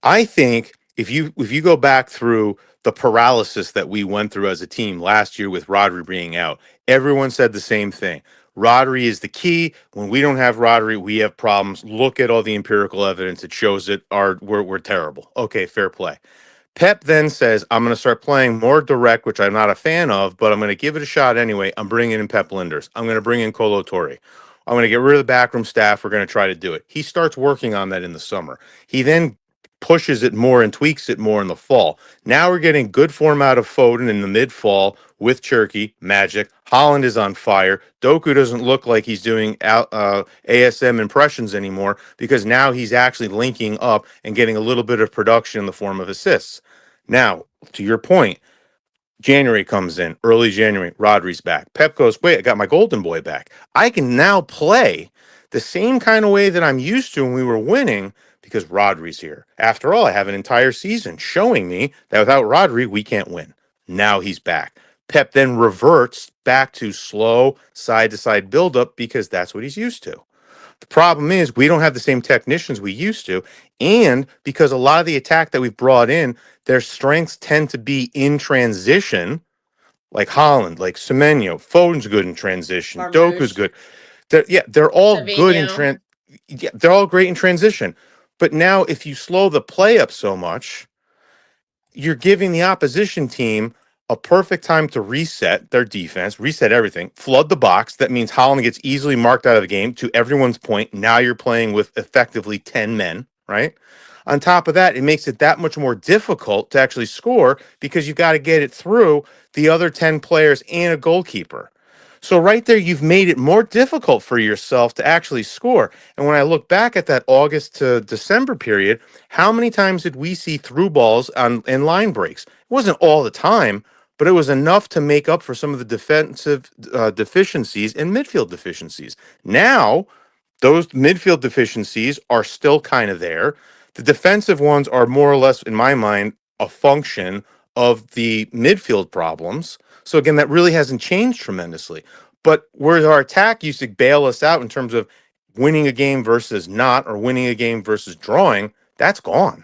I think if you go back through the paralysis that we went through as a team last year with Rodri being out, everyone said the same thing. Rodri is the key. When we don't have Rodri, we have problems. Look at all the empirical evidence that shows that we're terrible. Okay, fair play. Pep then says, I'm going to start playing more direct, which I'm not a fan of, but I'm going to give it a shot anyway. I'm bringing in Pep Linders. I'm going to bring in Colo Torre. I'm going to get rid of the backroom staff. We're going to try to do it. He starts working on that in the summer. He then pushes it more and tweaks it more in the fall. Now we're getting good form out of Foden in the mid-fall with Cherky, Magic. Holland is on fire. Doku doesn't look like he's doing ASM impressions anymore because now he's actually linking up and getting a little bit of production in the form of assists. Now, to your point, January comes in, early January, Rodri's back. Pep goes, wait, I got my golden boy back. I can now play the same kind of way that I'm used to when we were winning because Rodri's here. After all, I have an entire season showing me that without Rodri, we can't win. Now he's back. Pep then reverts back to slow side-to-side buildup because that's what he's used to. The problem is we don't have the same technicians we used to, and because a lot of the attack that we've brought in, their strengths tend to be in transition, like Holland, like Semenyo. Foden's good in transition. Doku's Marmoush, good. They're all good in Savino. they're all great in transition. But now if you slow the play up so much, you're giving the opposition team a perfect time to reset their defense, reset everything, flood the box. That means Holland gets easily marked out of the game. To everyone's point, now you're playing with effectively 10 men, right? On top of that, it makes it that much more difficult to actually score because you got to get it through the other 10 players and a goalkeeper. So right there, you've made it more difficult for yourself to actually score. And when I look back at that August to December period, how many times did we see through balls in line breaks? It wasn't all the time, but it was enough to make up for some of the defensive deficiencies and midfield deficiencies. Now, those midfield deficiencies are still kind of there. The defensive ones are more or less, in my mind, a function of the midfield problems. So again, that really hasn't changed tremendously. But where our attack used to bail us out in terms of winning a game versus not, or winning a game versus drawing, that's gone.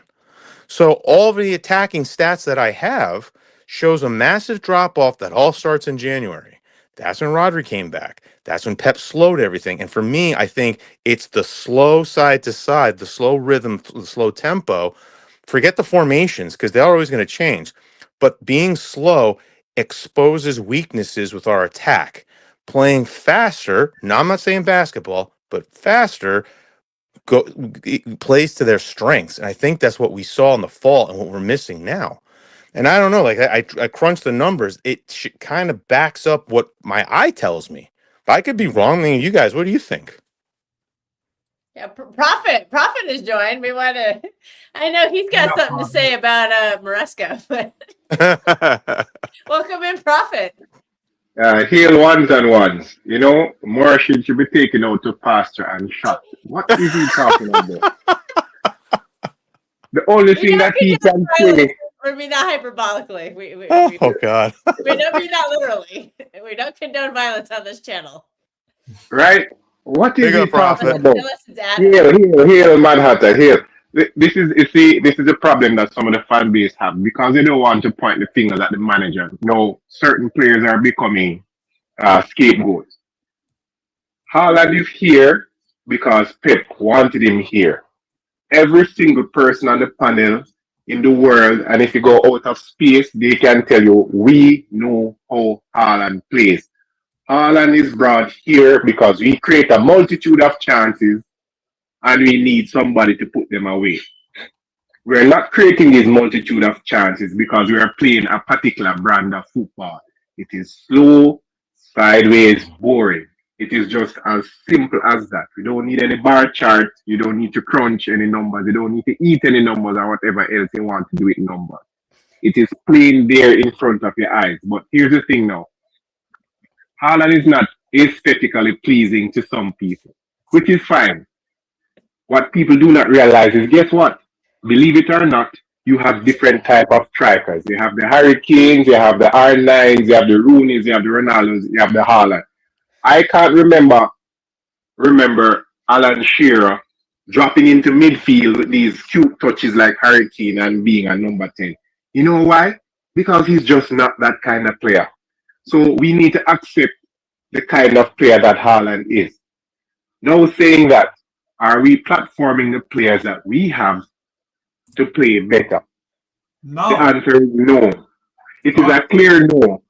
So all of the attacking stats that I have shows a massive drop off that all starts in January. That's when Rodri came back. That's when Pep slowed everything. And for me, I think it's the slow side to side, the slow rhythm, the slow tempo. Forget the formations because they're always going to change. But being slow exposes weaknesses with our attack. Playing faster, now I'm not saying basketball, but faster it plays to their strengths. And I think that's what we saw in the fall and what we're missing now. And I don't know, like I crunched the numbers. It kind of backs up what my eye tells me. But I could be wrong. I mean, you guys, what do you think? Yeah, Prophet has joined. We want to. I know he's got something to say about Maresca, but welcome in, Prophet. Hail ones and ones. You know, Martian should be taken out to pasture and shot. What is he talking about? The only thing that he can say. We mean that hyperbolically. Oh God. We don't mean that literally. We don't condone violence on this channel. Right? What is he talking about? Hail, Manhattan, hail. This is the problem that some of the fan base have because they don't want to point the fingers at the manager. No, certain players are becoming scapegoats. Haaland is here because Pep wanted him here. Every single person on the panel in the world, and if you go out of space, they can tell you, we know how Haaland plays. Haaland is brought here because we create a multitude of chances and we need somebody to put them away. We're not creating this multitude of chances because we are playing a particular brand of football. It is slow, sideways, boring. It is just as simple as that. We don't need any bar chart. You don't need to crunch any numbers. You don't need to eat any numbers or whatever else you want to do with numbers. It is plain there in front of your eyes. But here's the thing now. Haaland is not aesthetically pleasing to some people, which is fine. What people do not realize is, guess what? Believe it or not, you have different type of strikers. You have the Harry Kanes, you have the R9s, you have the Rooneys, you have the Ronaldos, you have the Haaland. I can't remember Alan Shearer dropping into midfield with these cute touches like Harry Kane and being a number 10. You know why? Because he's just not that kind of player. So we need to accept the kind of player that Haaland is. Now saying that, are we platforming the players that we have to play better? No. The answer is no. It is a clear no.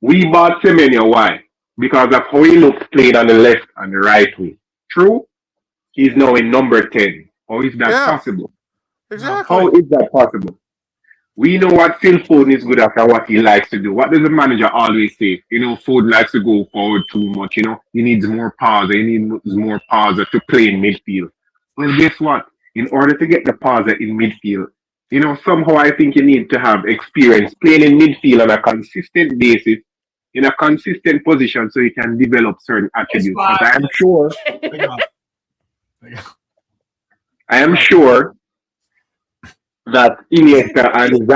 We bought Semenyo. Why? Because of how he looks played on the left and the right wing. True? He's now in number 10. How is that possible? Exactly. How is that possible? We know what Phil Foden is good at and what he likes to do. What does the manager always say? You know, Foden likes to go forward too much. You know, he needs more pauser. He needs more pauser to play in midfield. Well, guess what? In order to get the pauser in midfield, you know, somehow I think you need to have experience playing in midfield on a consistent basis, in a consistent position, so you can develop certain attributes. But I am sure that Iniesta and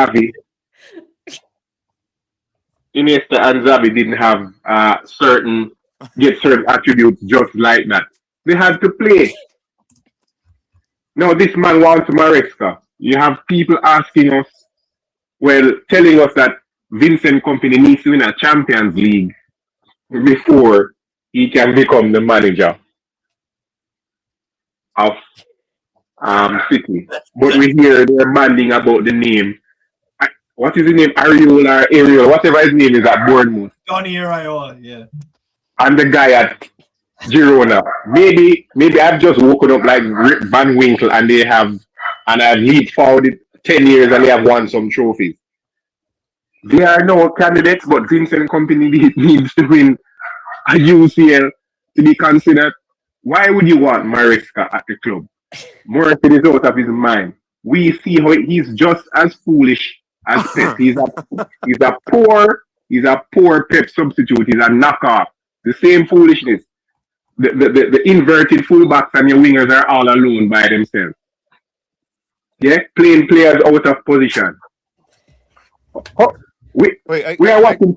Xavi didn't have certain attributes just like that. They had to play. Now this man wants Maresca. You have people asking us, telling us that Vincent Kompany needs to win a Champions League before he can become the manager of City. But we hear they're banding about the name. What is his name? Ariel, whatever his name is at Bournemouth. Johnny Ariola, yeah. And the guy at Girona. Maybe I've just woken up like Rip Van Winkle and I've leaped forward 10 years and they have won some trophies. There are no candidates, but Vincent Kompany needs to win a UCL to be considered. Why would you want Maresca at the club? Morrison is out of his mind. We see how he's just as foolish as Pep. He's a poor Pep substitute. He's a knockoff. The same foolishness. The inverted fullbacks and your wingers are all alone by themselves. Yeah, playing players out of position. We are watching.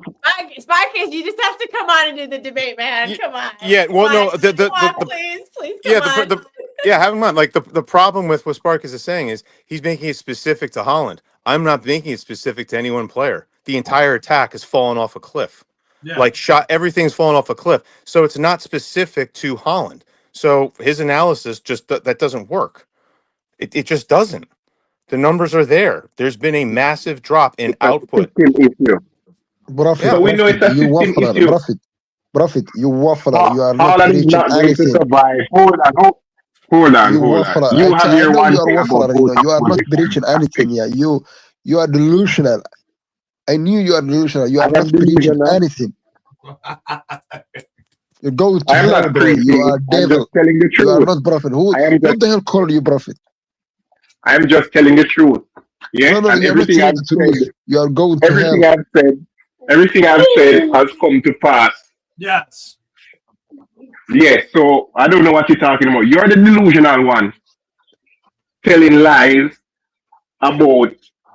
Sparkus, you just have to come on and do the debate, man. Come on. Yeah, well, no, please, come on. Have him on. Like the problem with what Sparkus is saying is he's making it specific to Haaland. I'm not making it specific to any one player. the entire attack is falling off a cliff. Yeah. Like everything's falling off a cliff. So it's not specific to Holland. So his analysis just that doesn't work. It just doesn't. The numbers are there. There's been a massive drop in output. System issue. Prophet, Yeah, So we know it's a you system waffler, issue. Prophet, you waffler. You are not Haaland is preaching not going to anything. survive. Hold on. You waffler. You I have your know one you are thing waffler. about You know, both you are not opposition. preaching anything. Yeah, you are delusional. I knew you are delusional. You I are am not preaching delusional. anything. You're going to I am hell, not bro. You preaching. are I'm devil. just telling the You are truth. not prophet. Who I am just the hell called you prophet? I'm just telling the truth. Yeah, No, and you are not everything telling I've the truth. said, You are going to everything hell. I've said has come to pass. Yes. Yes, so I don't know what you're talking about. You're the delusional one, telling lies about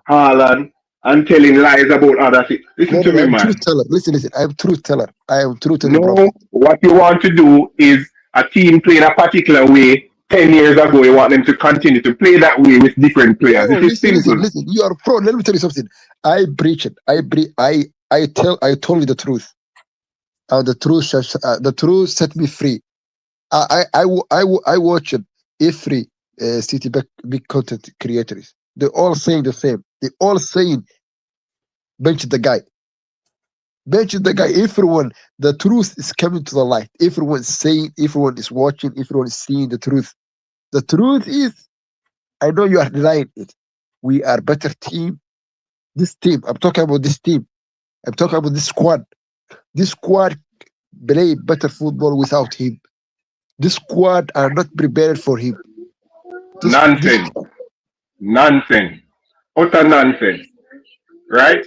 Haaland and telling lies about other things. Listen to me, I'm man. truth teller. Listen. I'm truth teller. I am truth teller, No, prophet. what you want to do is a team played a particular way 10 years ago. You want them to continue to play that way with different players. No, It is simple. listen. You are pro. Let me tell you something. I preach it. I told you the truth. The truth set me free. I watch it every city big content creators. They're all saying the same. They all saying bench the guy. Bench the guy. Everyone, the truth is coming to the light. Everyone's saying, everyone is watching, everyone is seeing the truth. The truth is, I know you are denying it. We are better team. This team, I'm talking about this team. I'm talking about this squad. This squad play better football without him. This squad are not prepared for him. Nonsense. Utter nonsense. Right?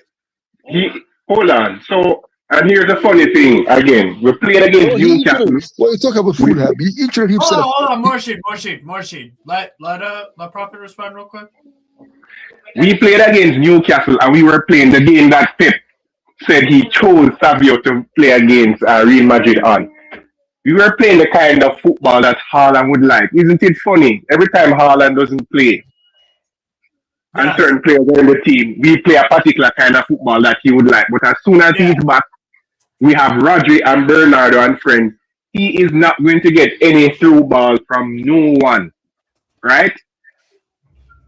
Hold on. So, and here's the funny thing again. We played against Newcastle. Well, you talk about Fulham. He injured himself. Hold on. Morshid. Let Prophet respond real quick. We played against Newcastle and we were playing the game that Pep said he chose Savio to play against Real Madrid on. We were playing the kind of football that Haaland would like. Isn't it funny? Every time Haaland doesn't play and certain players are in the team, we play a particular kind of football that he would like. But as soon as he's back, we have Rodri and Bernardo and friends. He is not going to get any through ball from no one. Right?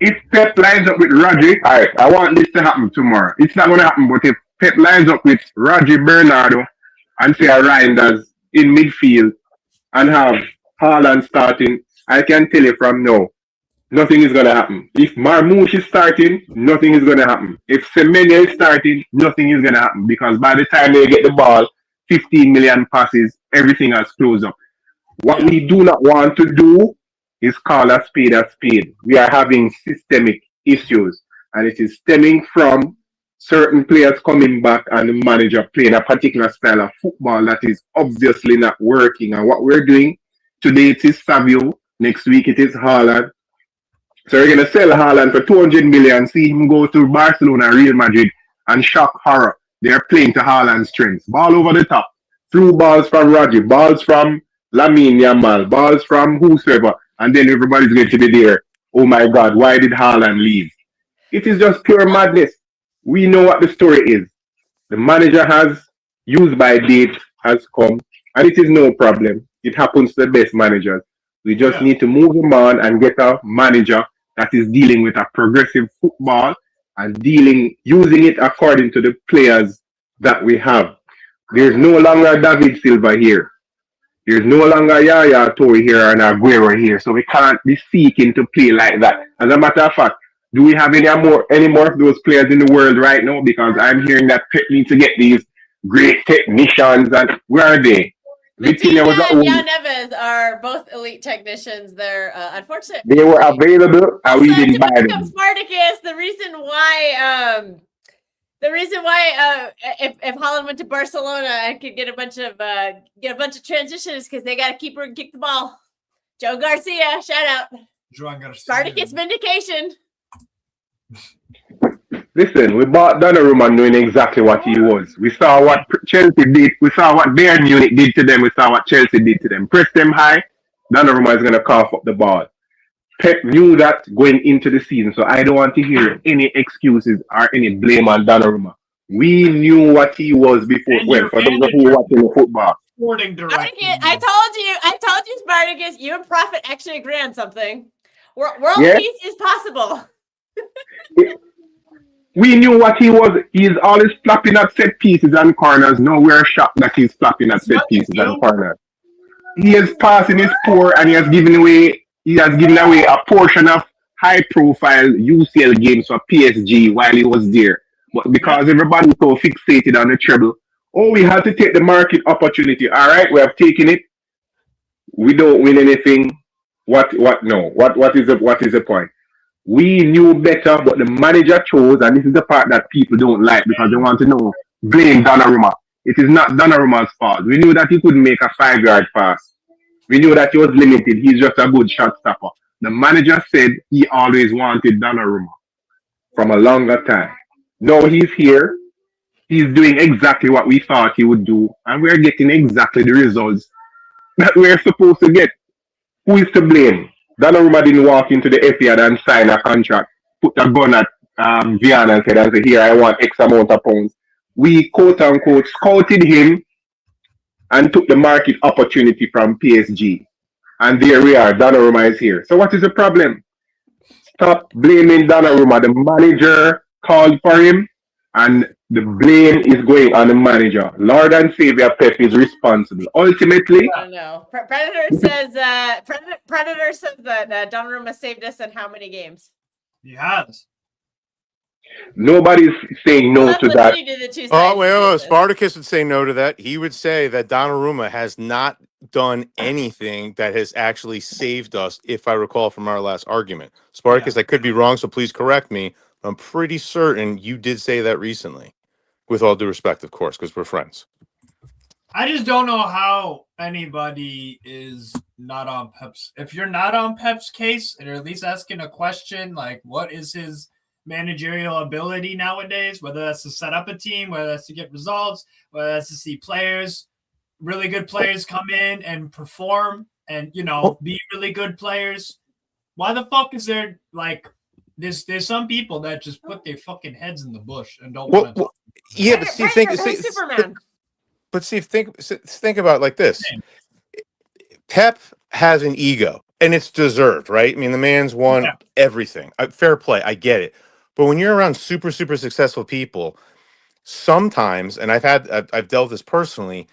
If Pep lines up with Rodri, all right, I want this to happen tomorrow. It's not going to happen, but if Pep lines up with Rodri, Bernardo, and say Reinders in midfield and have Haaland starting, I can tell you from now, nothing is going to happen. If Marmoush is starting, nothing is going to happen. If Semenyo is starting, nothing is going to happen because by the time they get the ball, 15 million passes, everything has closed up. What we do not want to do is call a spade a spade. We are having systemic issues and it is stemming from certain players coming back and the manager playing a particular style of football that is obviously not working. And what we're doing today, it is Savio. Next week, it is Haaland. So we're going to sell Haaland for 200 million, see him go to Barcelona, Real Madrid, and shock horror. They're playing to Haaland's strengths. Ball over the top. Through balls from Rodri, balls from Lamine Yamal, balls from whosoever. And then everybody's going to be there. Oh my God, why did Haaland leave? It is just pure madness. We know what the story is. The manager has used by date has come, and it is no problem. It happens to the best managers. We just need to move him on and get a manager that is dealing with a progressive football and using it according to the players that we have. There's no longer David Silva here. There's no longer Yaya Toure here and Aguero here, so we can't be seeking to play like that. As a matter of fact, do we have any more of those players in the world right now? Because I'm hearing that Pep needs to get these great technicians, and where are they? Vitinha and Jan Neves are both elite technicians. They're unfortunate. They were available, and we didn't buy them. Spartacus, the reason why if Haaland went to Barcelona and could get a bunch of transitions because they got a keeper and kick the ball. Joe Garcia, shout out. Spartacus vindication. Listen, we bought Donnarumma knowing exactly what he was. We saw what Chelsea did. We saw what Bayern Munich did to them. We saw what Chelsea did to them. Press them high, Donnarumma is going to cough up the ball. Pep knew that going into the season, so I don't want to hear any excuses or any blame on Donnarumma. We knew what he was before. And Well, your for those who manager- watching the football. Sporting director. I told you, Spartacus, you and Prophet actually agree on something. World Yeah. peace is possible. We knew what he was. He's always flopping at set pieces and corners. No, we're shocked that he's flopping at set What you pieces do? and corners. He is passing his poor, and he has given away a portion of high profile UCL games for PSG while he was there. But because everybody was so fixated on the treble, oh, we had to take the market opportunity. All right, we have taken it. We don't win anything. What is the point? We knew better, but the manager chose, and this is the part that people don't like because they want to know, blame Donnarumma. It is not Donnarumma's fault. We knew that he couldn't make a 5-yard pass. We knew that he was limited. He's just a good shot stopper. The manager said he always wanted Donnarumma from a longer time. Now he's here. He's doing exactly what we thought he would do, and we're getting exactly the results that we're supposed to get. Who is to blame? Donnarumma didn't walk into the Etihad and sign a contract, put a gun at Viana and say, here, I want X amount of pounds. We, quote unquote, scouted him and took the market opportunity from PSG. And there we are, Donnarumma is here. So what is the problem? Stop blaming Donnarumma. The manager called for him, and the blame is going on the manager. Lord and Savior Pep is responsible. Ultimately, I don't know. Predator says that Donnarumma saved us in how many games? He has. nobody's saying no to that. Oh, wait. Spartacus would say no to that. He would say that Donnarumma has not done anything that has actually saved us, if I recall from our last argument. Spartacus, I could be wrong, so please correct me. I'm pretty certain you did say that recently. With all due respect, of course, because we're friends. I just don't know how anybody is not on Pep's. If you're not on Pep's case, and you're at least asking a question like, what is his managerial ability nowadays? Whether that's to set up a team, whether that's to get results, whether that's to see players, really good players come in and perform, and be really good players. Why the fuck is there like? There's some people that just put their fucking heads in the bush and don't want to talk. Yeah, but see, Superman. But see, think about it like this. Pep has an ego, and it's deserved, right? I mean, the man's won everything. Fair play, I get it. But when you're around super, super successful people, sometimes, and I've dealt with this personally,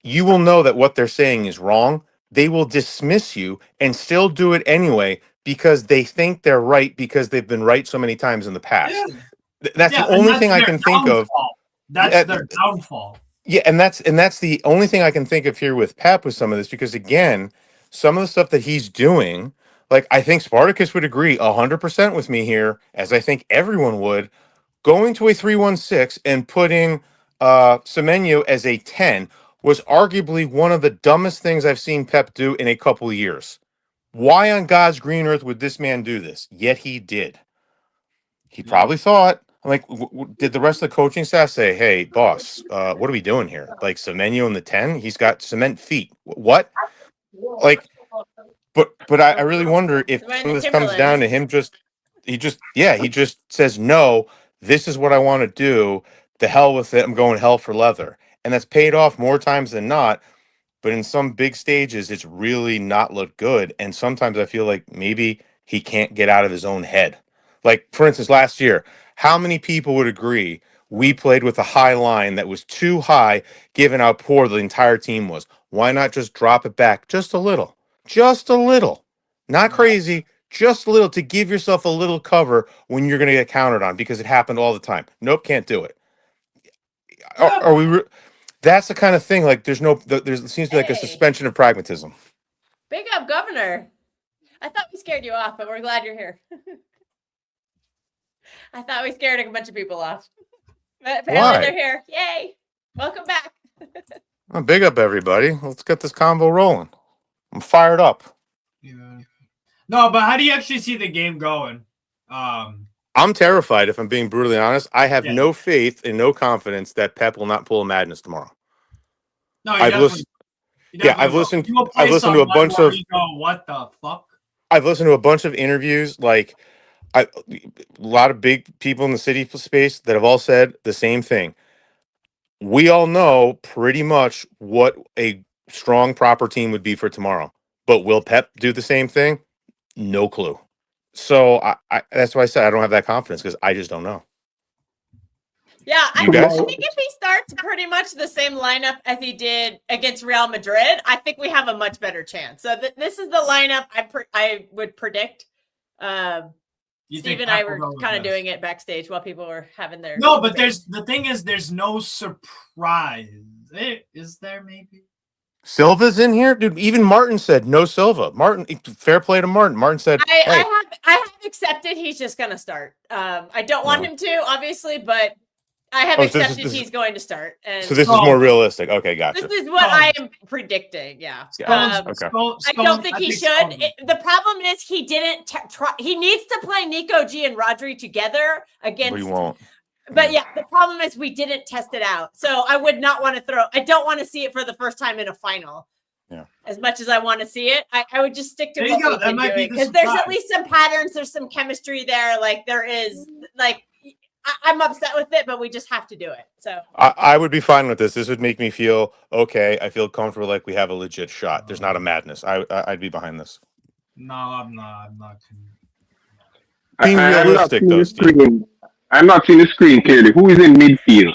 you will know that what they're saying is wrong. They will dismiss you and still do it anyway because they think they're right because they've been right so many times in the past. That's the only thing I can think of. That's their downfall. Yeah, and that's the only thing I can think of here with Pep with some of this, because again, some of the stuff that he's doing, like I think Spartacus would agree 100% with me here, as I think everyone would, going to a 3-1-6 and putting Semenyo as a 10 was arguably one of the dumbest things I've seen Pep do in a couple of years. Why on God's green earth would this man do this? Yet he did. He probably thought, like, did the rest of the coaching staff say, hey, boss, what are we doing here? Like, Semenyo in the 10? He's got cement feet. What? Like, but I really wonder if some of this comes down to him he just says, no, this is what I want to do. The hell with it. I'm going hell for leather. And that's paid off more times than not. But in some big stages, it's really not looked good. And sometimes I feel like maybe he can't get out of his own head. Like, for instance, last year, how many people would agree we played with a high line that was too high given how poor the entire team was? Why not just drop it back just a little? Just a little. Not crazy, just a little, to give yourself a little cover when you're going to get counted on, because it happened all the time. Nope, can't do it. Are we... That's the kind of thing, like, there seems to be like a suspension of pragmatism. Big up, Governor. I thought we scared you off, but we're glad you're here. I thought we scared a bunch of people off. But apparently they're here. Yay. Welcome back. Well, big up, everybody. Let's get this convo rolling. I'm fired up. No, but how do you actually see the game going? I'm terrified, if I'm being brutally honest. I have no faith and no confidence that Pep will not pull a madness tomorrow. No, I've listened to a bunch of what the fuck? I've listened to a bunch of interviews. Like, a lot of big people in the city space that have all said the same thing. We all know pretty much what a strong, proper team would be for tomorrow. But will Pep do the same thing? No clue. So I that's why I said I don't have that confidence because I just don't know. Yeah, I You guys? think if he starts pretty much the same lineup as he did against Real Madrid, I think we have a much better chance. So this is the lineup I would predict. You Steve think and I Pep will were go with kind of this? doing it backstage while people were having their No, but debate. there's no surprise. Is there maybe? Silva's in here, dude. Even Martin said no Silva. Martin, fair play to Martin. Martin said, "Hey, I have accepted he's just going to start. I don't want him to, obviously, but I have Oh, so accepted he's going to start. And so this is more realistic." Okay, gotcha. this is what I am predicting. Yeah. Yeah. Okay. I don't think he should. The problem is he didn't try. He needs to play Nico G and Rodri together against. But he won't. But yeah, the problem is we didn't test it out. So I would not want to I don't want to see it for the first time in a final. Yeah. As much as I want to see it, I would just stick to There you what go. we've That been might be doing. the Because there's at surprise. least some patterns, there's some chemistry there. Like there is, like I'm upset with it, but we just have to do it. So I would be fine with this. This would make me feel okay. I feel comfortable, like we have a legit shot. There's not a madness. I'd be behind this. No, I'm not. I'm not. Being realistic, though, Steve. I'm not seeing the screen clearly. Who is in midfield?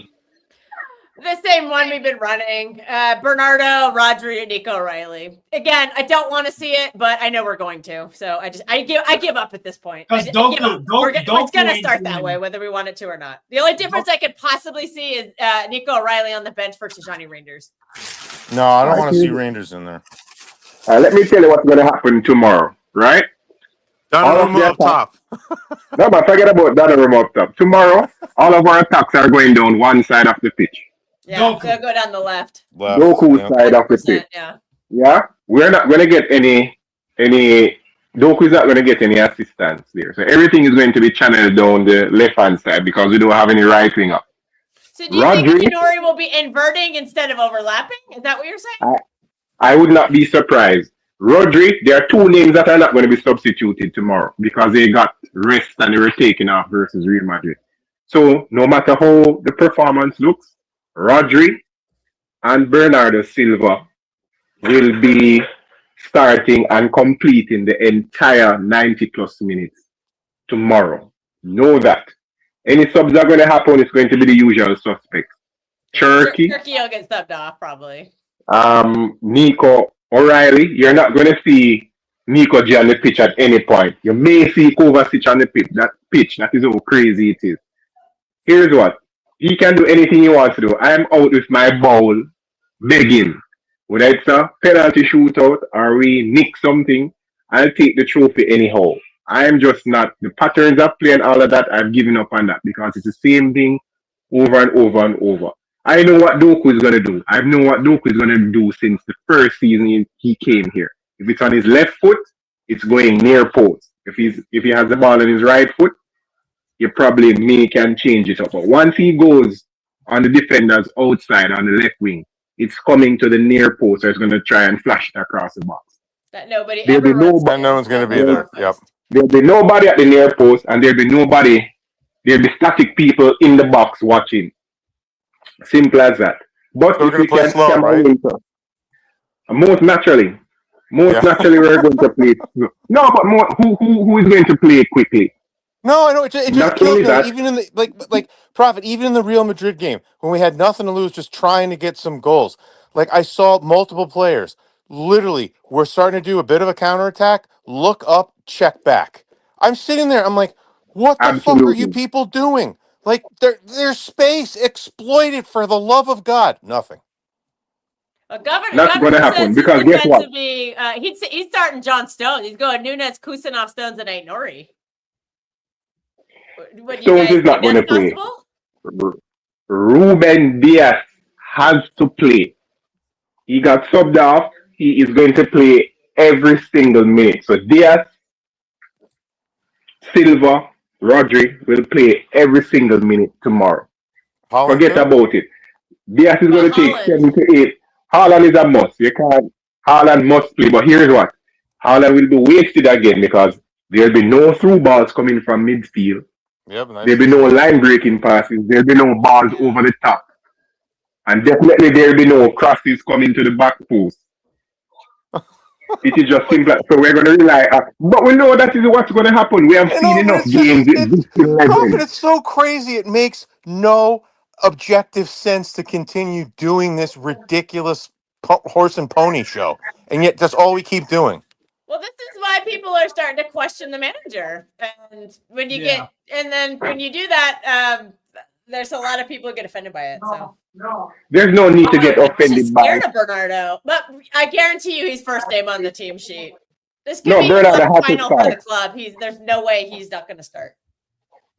the same one we've been running. Bernardo, Rodri, and Nico O'Reilly. Again, I don't want to see it, but I know we're going to. So I give up at this point. Because It's going to start that way, whether we want it to or not. The only difference I could possibly see is Nico O'Reilly on the bench for Tijani Rangers. No, I don't want to see Rangers in there. Let me tell you what's going to happen tomorrow, right? Donnarumma up top. No, but forget about Donnarumma up top. Tomorrow, all of our attacks are going down one side of the pitch. Yeah, Doku. they'll go down the left. Doku's side of the 100%, pitch. yeah. Yeah, we're not going to get any. Doku is not going to get any assistance there. So everything is going to be channeled down the left hand side because we don't have any right wing up. So do you think Inori will be inverting instead of overlapping? Is that what you're saying? I would not be surprised. Rodri, there are two names that are not going to be substituted tomorrow because they got rest and they were taken off versus Real Madrid. So no matter how the performance looks, Rodri and Bernardo Silva will be starting and completing the entire 90 plus minutes tomorrow. Know that. Any subs are going to happen, it's going to be the usual suspects. Turkey will get subbed off probably. Nico O'Reilly, you're not going to see Nico G on the pitch at any point. You may see Kovacic on the pitch. That is how crazy it is. Here's what. He can do anything he wants to do. I am out with my ball begging. Whether it's a penalty shootout or we nick something, I'll take the trophy anyhow. I am just not. The patterns of play and all of that, I've given up on that because it's the same thing over and over and over. I know what Doku is going to do. I know what Doku is going to do since the first season he came here. If it's on his left foot, it's going near post. If he has the ball on his right foot, you probably can change it up. But once he goes on the defender's outside on the left wing, it's coming to the near post, so it's going to try and flash it across the box. That nobody There'll ever be runs nobody- No one's going to be there. Yep. There'll be nobody at the near post, and there'll be static people in the box watching. Simple as that. But So we're if gonna we play can slow, scam right? away most naturally, we're going to play. No, but who is going to play quickly? No, I know it just Not kills only me. that- Even in the Prophet, even in the Real Madrid game when we had nothing to lose, just trying to get some goals. Like I saw multiple players literally we're starting to do a bit of a counterattack, look up, check back. I'm sitting there, I'm like, what the fuck are you Absolutely. people doing? Like there's space, exploit it for the love of God. Nothing. Governor That's gonna happen, says because guess what? defensively, he's starting John Stones. He's going Nunes, Kusanov, Stones, and Ainori. What, you Stones guys is not think that's gonna play. possible? Ruben Diaz has to play. He got subbed off. He is going to play every single minute. So Diaz, Silva, Rodri will play every single minute tomorrow. Holland Forget too? about it. Diaz is going to take Haaland. 7 to 8. Haaland is a must. You can't. Haaland must play. But here's what. Haaland will be wasted again because There'll be no through balls coming from midfield. Yep, nice. There'll be no line breaking passes. There'll be no balls over the top. And definitely there'll be no crosses coming to the back post. It is just simple. So we're going to rely on. But we know that is what's going to happen. We have seen enough games at this level. It's so crazy. It makes no objective sense to continue doing this ridiculous horse and pony show. And yet that's all we keep doing. Well, this is why people are starting to question the manager. And when you when you do that, there's a lot of people who get offended by it. So There's no need to get offended by scared it. of Bernardo, but I guarantee you he's first name on the team sheet. This could No, be Bernardo the has to final for start. the club. There's no way he's not going to start.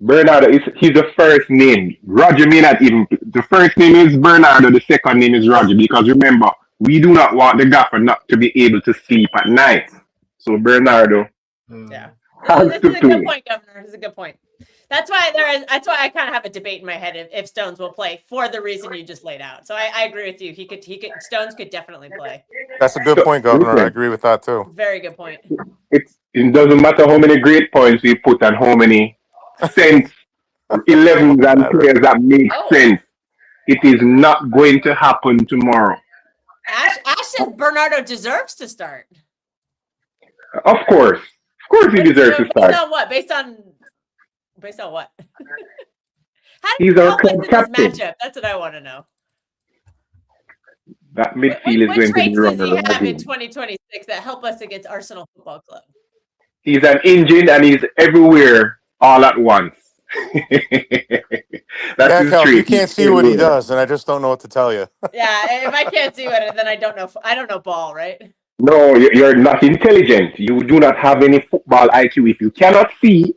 Bernardo, he's the first name. Roger may not even. The first name is Bernardo, the second name is Roger. Because remember, we do not want the gaffer not to be able to sleep at night. So Bernardo Yeah. has This to is a good play. point, Governor. This is a good point. That's why I kind of have a debate in my head if Stones will play for the reason you just laid out. So I agree with you. Stones could definitely play. That's a good point, Governor. I agree with that too. Very good point. It doesn't matter how many great points we put and how many sense 11s and players that make sense. It is not going to happen tomorrow. Ash says Bernardo deserves to start. Of course he deserves to start. Based on what? Based on what? How do He's you our help us club in this captain. matchup? That's what I want to know. That midfield is Which going to be traits does he have in running. 2026 that help us against Arsenal Football Club? He's an engine and he's everywhere all at once. That's his Kel, trait. you can't see what he does, and I just don't know what to tell you. Yeah, if I can't see what, then I don't know. I don't know ball, right? No, you're not intelligent. You do not have any football IQ. If you cannot see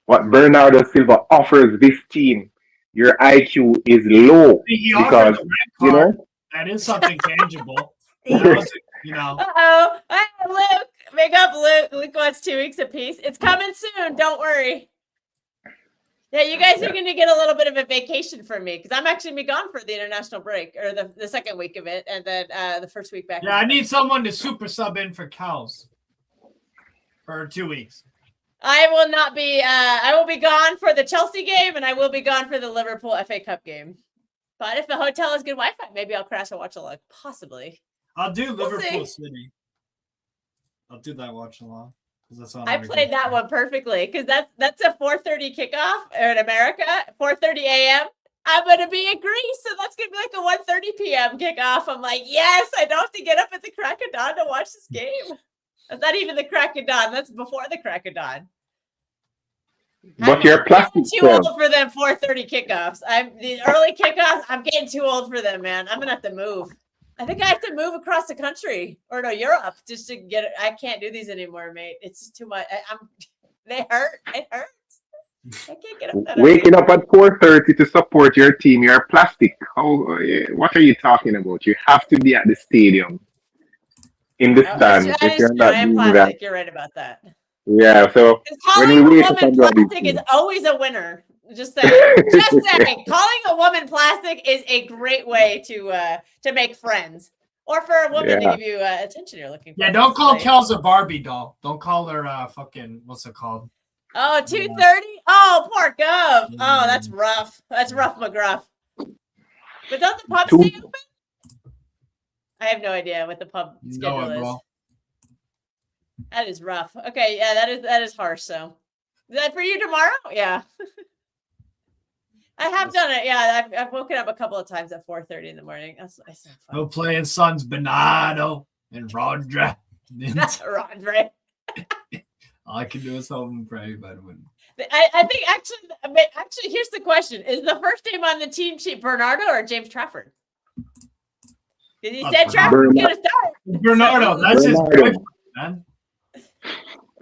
what Bernardo Silva offers this team, your IQ is low. He Because, offered the red you card. know, That is something tangible. That was, you know, Uh-oh. Hey, Luke. Big up, Luke. Luke wants 2 weeks apiece. It's coming soon. Don't worry. Yeah, you guys are going to get a little bit of a vacation from me because I'm actually be gone for the international break or the second week of it and then the first week back. yeah, I need someone to super sub in for Cows for 2 weeks. I will not be. I will be gone for the Chelsea game and I will be gone for the Liverpool FA Cup game. But if the hotel has good Wi-Fi, maybe I'll crash and watch along. Possibly. I'll do We'll Liverpool see. City. I'll do that watch along. That's on I played that one perfectly because that's a 4:30 kickoff in America, 4:30 a.m. I'm gonna be in Greece, so that's gonna be like a 1:30 p.m. kickoff. I'm like, yes, I don't have to get up at the crack of dawn to watch this game. That's not even the crack of dawn. That's before the crack of dawn. but you're plastic. I'm too old for them 4:30 kickoffs. The early kickoffs. I'm getting too old for them, man. I'm gonna have to move. I think I have to move across the country or no Europe just to get it. I can't do these anymore, mate. It's just too much. They hurt. It hurts. I can't get up that Waking up at 4:30 to support your team, you're plastic. What are you talking about? You have to be at the stadium in the stands. If you're not I am doing plastic. that, You're right about that. yeah. So Because when calling we a wake up woman and do all these plastic is things, always a winner. Just saying. Just saying. Calling a woman plastic is a great way to make friends. Or for a woman Yeah. to give you attention you're looking for. Yeah, don't call Right. Kels a Barbie doll. Don't call her fucking what's it called? Oh, 2:30? Oh, poor Gov. Oh, that's rough. That's rough, McGruff. But don't the pubs stay open? I have no idea what the pub schedule is. Bro. That is rough. Okay, yeah, that is harsh. So, is that for you tomorrow? Yeah, I have done it. Yeah, I've woken up a couple of times at 4:30 in the morning. That's not fun. No playing Sons Bernardo and Rodra. Rodri. All I can do is hope and pray, but it wouldn't. I think actually, here's the question: is the first name on the team sheet Bernardo or James Trafford? Because he said Trafford's gonna start. Bernardo, that's his Bernardo. boy, man.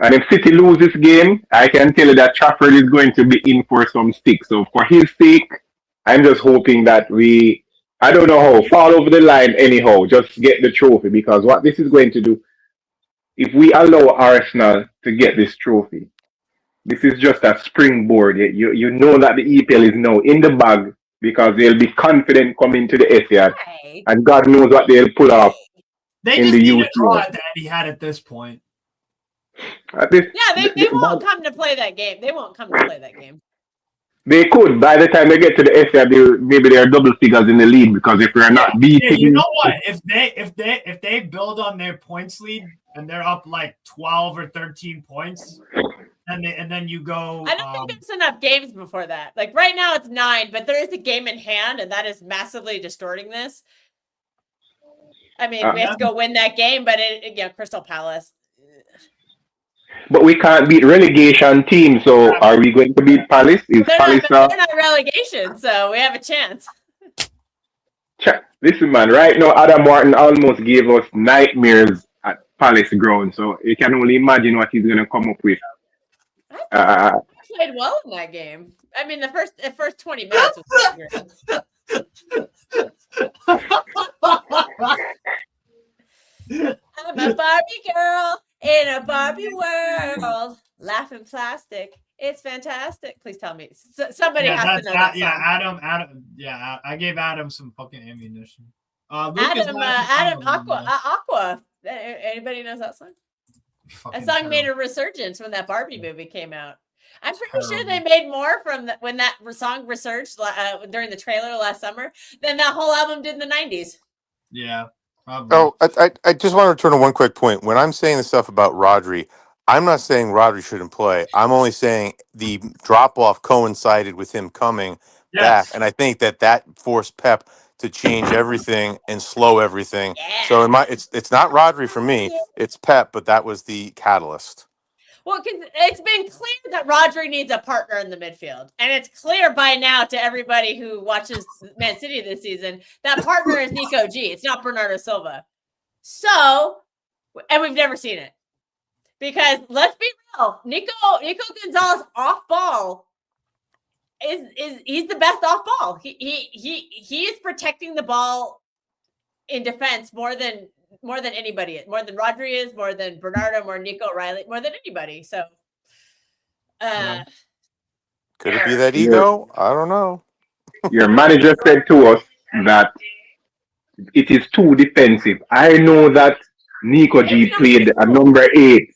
and if City lose this game, I can tell you that Trafford is going to be in for some stick. So for his sake, I'm just hoping that I don't know how, fall over the line anyhow, just get the trophy, because what this is going to do, if we allow Arsenal to get this trophy, this is just a springboard. You know that the EPL is now in the bag because they'll be confident coming to the Etihad, Hey. and God knows what they'll pull off. They In just the need a youth draw league. that he had at this point. At this, Yeah, they won't come to play that game. They won't come to play that game. they could by the time they get to the SR, maybe they're double figures in the lead because if we're not Yeah, you beating, know what? If they build on their points lead and they're up like 12 or 13 points, and then you go. I don't think there's enough games before that. Like right now it's 9, but there is a game in hand, and that is massively distorting this. I mean, we have to go win that game, but Crystal Palace. but we can't beat relegation teams. So are we going to beat Palace? Is Palace? They're not relegation, so we have a chance. Listen, man. Right now, Adam Wharton almost gave us nightmares at Palace ground. So you can only imagine what he's going to come up with. Played well in that game. I mean, the first 20 minutes was I'm a Barbie girl in a Barbie world, laughing plastic. It's fantastic. Please tell me. Somebody has to know that song. Adam. Yeah, I gave Adam some fucking ammunition. Adam Aqua. Anybody knows that song? That song made a resurgence when that Barbie movie came out. I'm pretty sure they made more from when that song resurged during the trailer last summer than that whole album did in the 90s. Yeah. Probably. Oh, I just want to return to one quick point. When I'm saying the stuff about Rodri, I'm not saying Rodri shouldn't play. I'm only saying the drop-off coincided with him coming back. And I think that forced Pep to change everything and slow everything. Yeah. So it's not Rodri for me. It's Pep, but that was the catalyst. Well, it's been clear that Rodri needs a partner in the midfield. And it's clear by now to everybody who watches Man City this season that partner is Nico G. It's not Bernardo Silva. So, and we've never seen it. Because let's be real, Nico Gonzalez off ball he's the best off ball. He is protecting the ball in defense more than anybody, more than Rodri is, more than Bernardo, more than Nico Riley, more than anybody. So, could it be that ego? I don't know. Your manager said to us that it is too defensive. I know that Nico G played a number 8.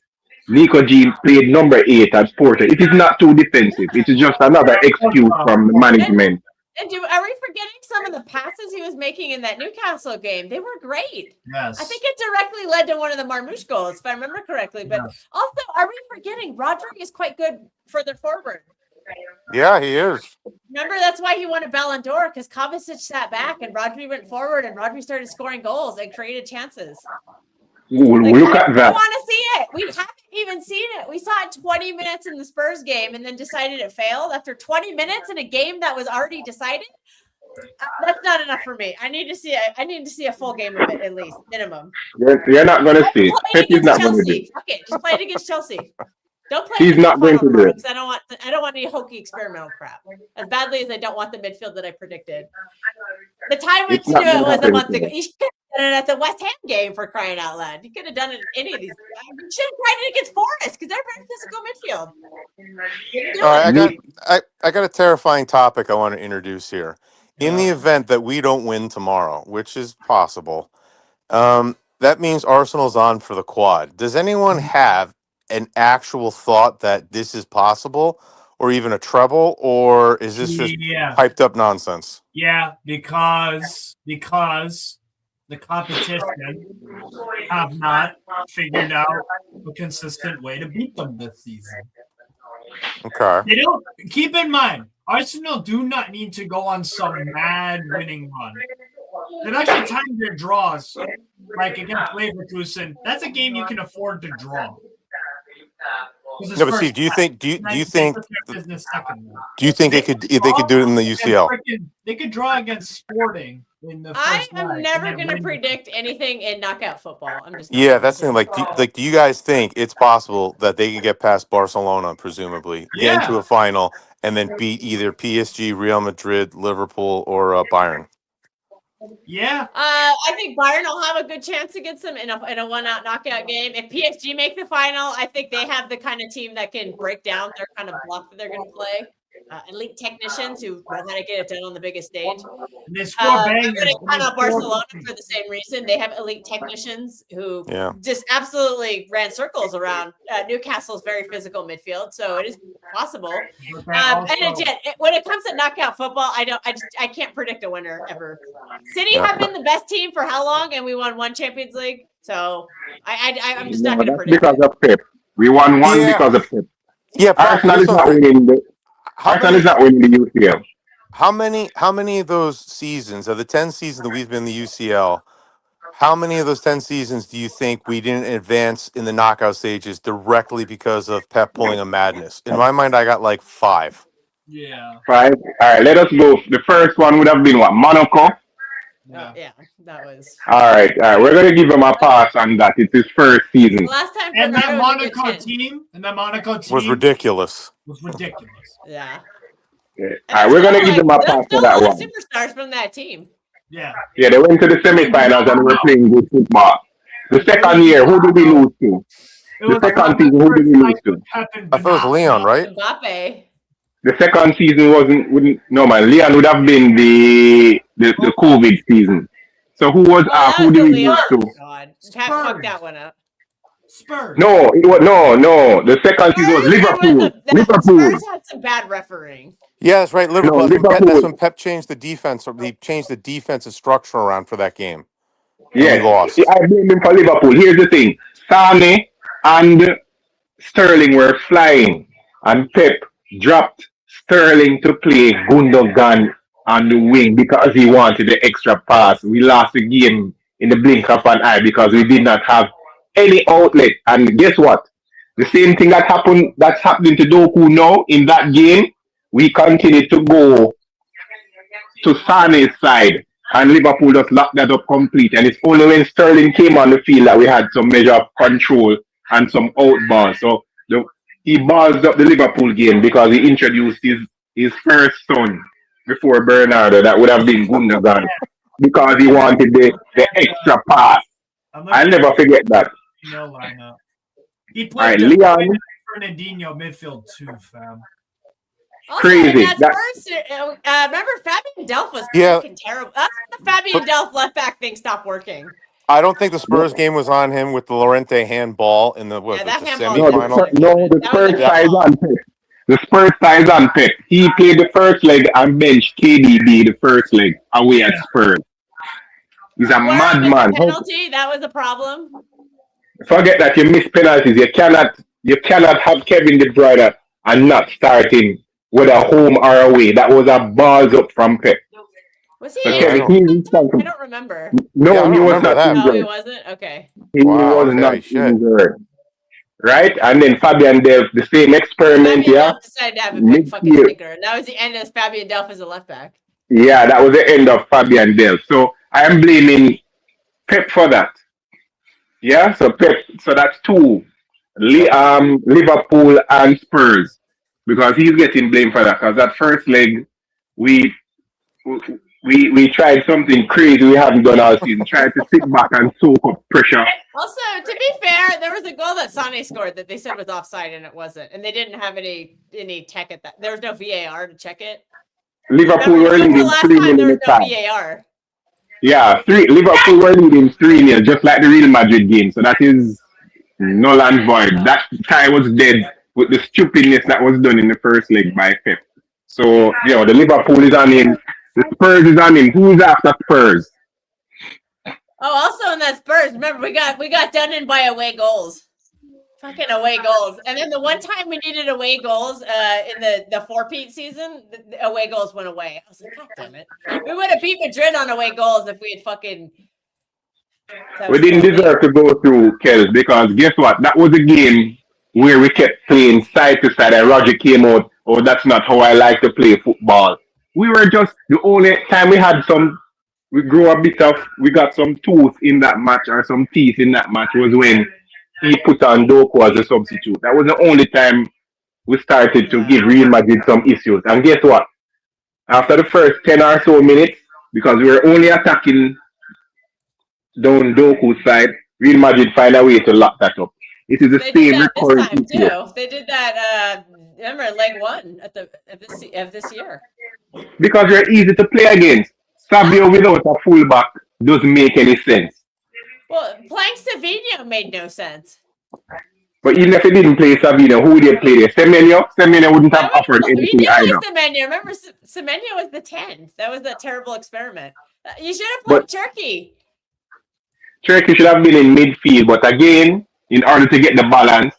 Nico G played number 8 at Porto. It is not too defensive. It is just another excuse from the management. And are we forgetting some of the passes he was making in that Newcastle game? They were great. Yes. I think it directly led to one of the Marmouche goals, if I remember correctly. But also, are we forgetting Rodri is quite good further forward? Yeah, he is. Remember, that's why he won a Ballon d'Or, because Kovacic sat back and Rodri went forward and Rodri started scoring goals and created chances. Ooh, look at that. I want to see it. We haven't even seen it. We saw it 20 minutes in the Spurs game and then decided it failed after 20 minutes in a game that was already decided. That's not enough for me. I need to see a full game of it at least, minimum. You're not going to see it. Pep's not going to do it. Fuck it. Just play it against Chelsea. Don't play. He's not going to do it. I don't want any hokey experimental crap. As badly as I don't want the midfield that I predicted. The time to do it was a month ago. You should have done it at the West Ham game, for crying out loud. You could have done it in any of these. You should have tried it against Forest because they're very physical midfield. All right, I got a terrifying topic I want to introduce here. In the event that we don't win tomorrow, which is possible, that means Arsenal's on for the quad. Does anyone have an actual thought that this is possible, or even a treble, or is this just hyped up nonsense? Yeah, because the competition have not figured out a consistent way to beat them this season. Okay. They don't. Keep in mind, Arsenal do not need to go on some mad winning run. They've actually timed their draws, like against Leverkusen. That's a game you can afford to draw. No, but Steve, do you think they could do it in the UCL? They could draw against Sporting in the first leg. I'm never going to predict anything in knockout football. I'm just that's the thing. Do you guys think it's possible that they could get past Barcelona, presumably, get into a final, and then beat either PSG, Real Madrid, Liverpool, or Bayern? Yeah. I think Bayern will have a good chance against them in a one-out knockout game. If PSG make the final, I think they have the kind of team that can break down their kind of bluff that they're going to play. elite technicians who know how to get it done on the biggest stage. And they score I'm bangers. going to count out Barcelona for the same reason. They have elite technicians who Yeah. just absolutely ran circles around Newcastle's very physical midfield. So it is possible. And again, when it comes to knockout football, I can't predict a winner ever. City have been the best team for how long, and we won one Champions League. So I'm just not going to That's predict. because of Pep. We won one Yeah. because of Pep. Yeah, Arsenal here's is not something. winning the How Arsenal many, is not winning the UCL. how many of those seasons, of the 10 seasons that we've been in the UCL, how many of those 10 seasons do you think we didn't advance in the knockout stages directly because of Pep pulling a madness? In my mind, I got like 5. Yeah. 5. All right, let us go. The first one would have been what? Monaco. Yeah, that was All right. We're gonna give him a pass on that. It's his first season. the last time. And that Bernardo was a good Monaco 10. team, Was ridiculous. was ridiculous. Yeah. Yeah. All right, we're gonna give him a pass for that one. Superstars from that team. Yeah. Yeah, they went to the semifinals and were playing good football. The second year, who did we lose to? The second season, who did we lose to? I thought it was Leon, right? Mbappe. The second season wouldn't. No man, Leon would have been the COVID season. So who was who did we lose to? God, Pat fucked that one up. Spurs. No, it was no. The second season was Liverpool. Liverpool. Spurs had some bad refereeing. Yeah, that's right. Liverpool. No, That's Liverpool. when Pep changed the defense, or he changed the defensive structure around for that game. Yeah, we lost. I blame him for Liverpool. Here's the thing: Sane and Sterling were flying, and Pep dropped Sterling to play Gundogan on the wing because he wanted the extra pass. We lost the game in the blink of an eye because we did not have any outlet. And guess what? The same thing that's happening to Doku now in that game. We continue to go to Sane's side, and Liverpool just locked that up complete. And it's only when Sterling came on the field that we had some measure of control and some outballs. So he ballsed up the Liverpool game because he introduced his first son before Bernardo. That would have been Gundogan because he wanted the extra pass. I'll never forget that. No lineup. He All right, played Leon. Fernandinho midfield too, fam. Also, Crazy. in that first, remember Fabian Delph was fucking terrible. That's when the Fabian Delph left back thing stopped working. I don't think the Spurs game was on him with the Llorente handball in the, Yeah, that the handball- semifinal. The Spurs size on Pep. The Spurs size on Pep. He played the first leg and benched KDB the first leg away at Spurs. He's a Where was the madman. penalty, that was a problem. Forget that you miss penalties. You cannot have Kevin De Bruyne and not starting whether home or away. That was a balls up from Pep. Was he So injured? Kevin, he's responsible. I don't remember. No, Yeah, I he don't was remember not that. No, he injured. wasn't? Okay. He Wow, was okay, not shit. injured. Right? And then Fabian Delph, the same experiment, Fabian yeah? Delph decided to have a big fucking Midfield. stinker. And that was the end of Fabian Delph as a left back. Yeah, that was the end of Fabian Delph. So I am blaming Pep for that. Yeah, so that's 2. Liverpool and Spurs. Because he's getting blamed for that. Because that first leg, we tried something crazy we haven't done all season. Tried to sit back and soak up pressure. Also, to be fair, there was a goal that Sane scored that they said was offside and it wasn't. And they didn't have any tech at that. There was no VAR to check it. Liverpool Remember, were the leading last 3-0 time in there the was no time. VAR. Yeah, Liverpool were leading 3-0, just like the Real Madrid game. So that is null and void. That tie was dead with the stupidness that was done in the first leg by Pep. So, the Liverpool is on him. The Spurs is on him. Who's after Spurs? Oh, also in that Spurs, remember we got done in by away goals. Fucking away goals. And then the one time we needed away goals in the 4-peat season, the away goals went away. I was like, God damn it. We would have beat Madrid on away goals if we had fucking... We didn't deserve to go through, Kels, because guess what? That was a game where we kept playing side to side and Roger came out, oh, that's not how I like to play football. We were just, the only time we got some tooth in that match or some teeth in that match was when he put on Doku as a substitute. That was the only time we started to give Real Madrid some issues. And guess what? After the first 10 or so minutes, because we were only attacking down Doku's side, Real Madrid find a way to lock that up. It is the They same did that this recurring time issue. too. They did that Remember leg one of this year. Because they're easy to play against. Savio without a fullback doesn't make any sense. Well, playing Savinho made no sense. But even if he didn't play Savino, who would they play there? Semenyo? Semenyo wouldn't have offered We anything knew either. it was Semenyo. Remember, Semenyo was the 10. That was a terrible experiment. You should have But- played Turkey. Turkey should have been in midfield, but again, in order to get the balance,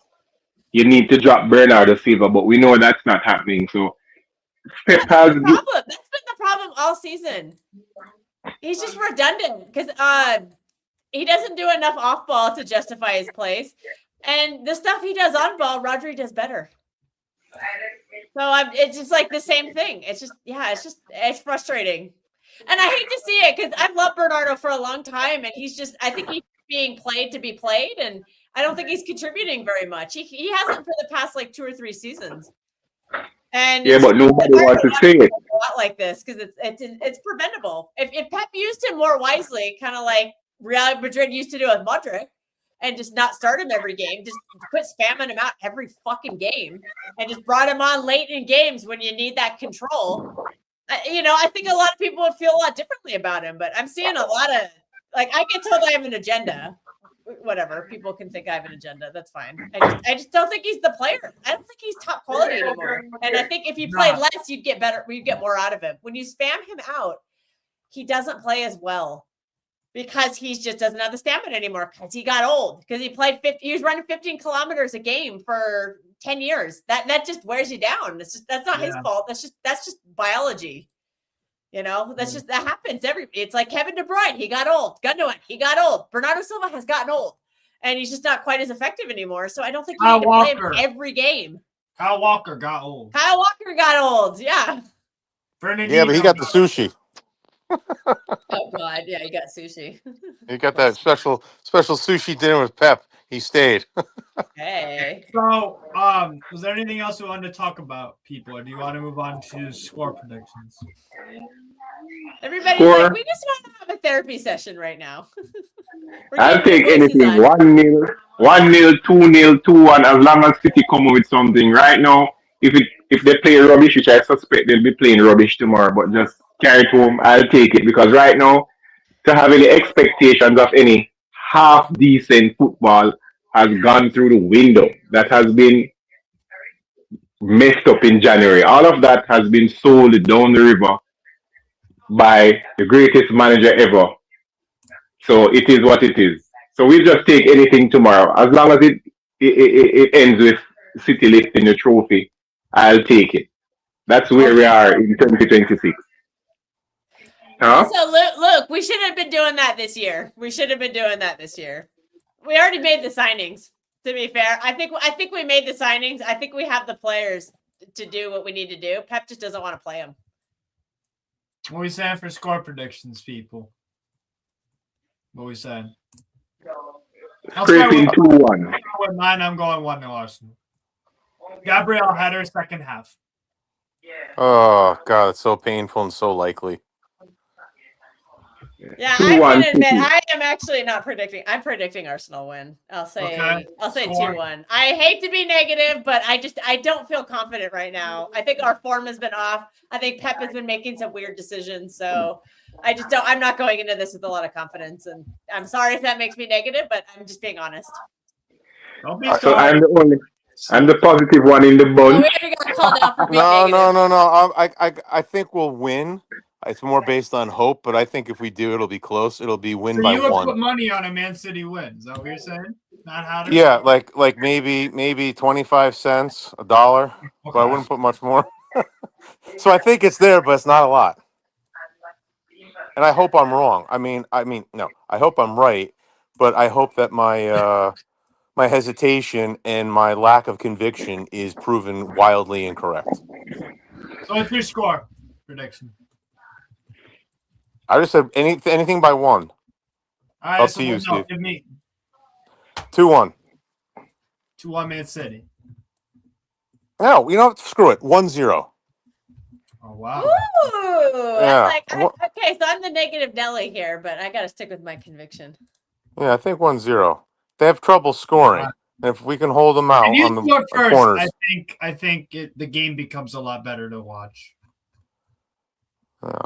you need to drop Bernardo Silva. But we know that's not happening. So Pep has. Problem. That's been the problem all season. He's just redundant because he doesn't do enough off ball to justify his place, and the stuff he does on ball, Rodri does better. So it's just like the same thing. It's frustrating, and I hate to see it because I've loved Bernardo for a long time, and I think he's being played to be played, and I don't think he's contributing very much. He hasn't for the past like 2 or 3 seasons. And Yeah, but nobody wants to say it. A lot like this because it's preventable. If Pep used him more wisely, kind of like Real Madrid used to do with Modric, and just not start him every game, just quit spamming him out every fucking game, and just brought him on late in games when you need that control. I think a lot of people would feel a lot differently about him. But I'm seeing a lot of I get told I have an agenda. Whatever, people can think I have an agenda. That's fine. I just don't think he's the player. I don't think he's top quality anymore. And I think if you played less, you'd get better. You'd get more out of him. When you spam him out, he doesn't play as well because he just doesn't have the stamina anymore because he got old. Because he was running 15 kilometers a game for 10 years. That just wears you down. That's not his fault. That's just biology. That happens. It's like Kevin De Bruyne. He got old. Gundogan, he got old. Bernardo Silva has gotten old, and he's just not quite as effective anymore. So I don't think you need to play him every game. Kyle Walker got old. Kyle Walker got old. Yeah. Yeah, but he got the sushi. Oh God. Yeah, he got sushi. He got that special sushi dinner with Pep. He stayed. Hey. So, was there anything else we wanted to talk about, people, or do you want to move on to score predictions? Everybody's Score. like, we just want to have a therapy session right now. I'll take anything. 1-0, 1-0, 2-0, 2-1, as long as City come up with something. Right now, if they play rubbish, which I suspect they'll be playing rubbish tomorrow, but just carry it home, I'll take it. Because right now, to have any expectations of any half-decent football has gone through the window. That has been messed up in January. All of that has been sold down the river by the greatest manager ever. So it is what it is. So we'll just take anything tomorrow. As long as it ends with City lifting the trophy, I'll take it. That's where we are in 2026. Huh? So look, we should have been doing that this year. We already made the signings. To be fair, I think we made the signings. I think we have the players to do what we need to do. Pep just doesn't want to play them. What are we saying for score predictions, people? What are we saying? Scraping 2-1. With mine, I'm going 1-0 Arsenal. Gabriel header, second half. Oh God, it's so painful and so likely. Yeah, 2-1, I can admit 2-2. I am actually not predicting. I'm predicting Arsenal win. I'll say Score. 2-1. I hate to be negative, but I don't feel confident right now. I think our form has been off. I think Pep has been making some weird decisions. So I'm not going into this with a lot of confidence. And I'm sorry if that makes me negative, but I'm just being honest. Don't be So sorry. I'm the positive one in the So bunch. we already got called out for being No. negative. I think we'll win. It's more based on hope, but I think if we do, it'll be close. It'll be win So by you would 1. put money on a Man City win. Is that what you're saying? Not how to. Yeah, like maybe 25 cents, $1, but I wouldn't put much more. So I think it's there, but it's not a lot. And I hope I'm wrong. I mean, no, I hope I'm right, but I hope that my my hesitation and my lack of conviction is proven wildly incorrect. So what's your score prediction? I just said anything by 1. All right, Up so to you, no, Steve. give me 2-1. 2-1 Man City. No, you know what? Screw it. 1-0. Oh wow. Ooh, Yeah. okay, so I'm the negative Nelly here, but I got to stick with my conviction. Yeah, I think 1-0. They have trouble scoring. If we can hold them out If you on the score first, corners, I think the game becomes a lot better to watch.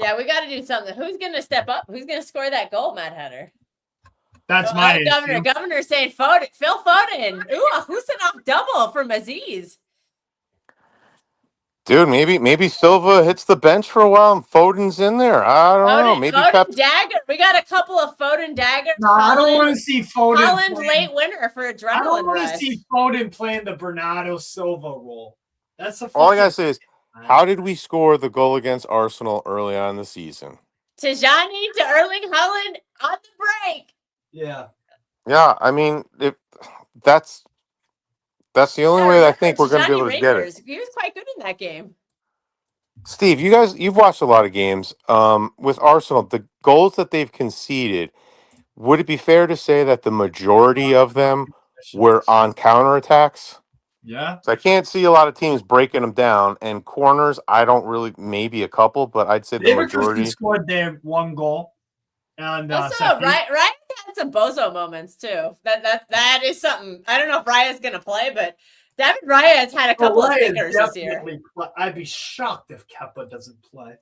Yeah, we got to do something. Who's going to step up? Who's going to score that goal, Matt Hatter? That's my Governor. issue. Governor saying Foden, Phil Foden. Ooh, a Husinov double from Aziz. dude. Maybe Silva hits the bench for a while and Foden's in there. I don't know. Maybe Foden dagger. We got a couple of Foden daggers. No, I don't want to see Foden. Holland late winner for adrenaline. I don't want rush. to see Foden playing the Bernardo Silva role. That's the all I gotta say is, how did we score the goal against Arsenal early on in the season? Tijani to Erling Haaland on the break. Yeah. Yeah, I mean, that's the only way that I think we're going to be able to get it. He was quite good in that game. Steve, you've watched a lot of games. With Arsenal, the goals that they've conceded, would it be fair to say that the majority of them were on counterattacks? Yeah. So I can't see a lot of teams breaking them down, and corners, I don't really, maybe a couple, but I'd say the majority. Leverkusen scored their one goal. And Also, Ryan had some bozo moments too. That is something. I don't know if Raya's gonna play, but David Raya has had a couple of stinkers this year. I'd be shocked if Kepa doesn't play.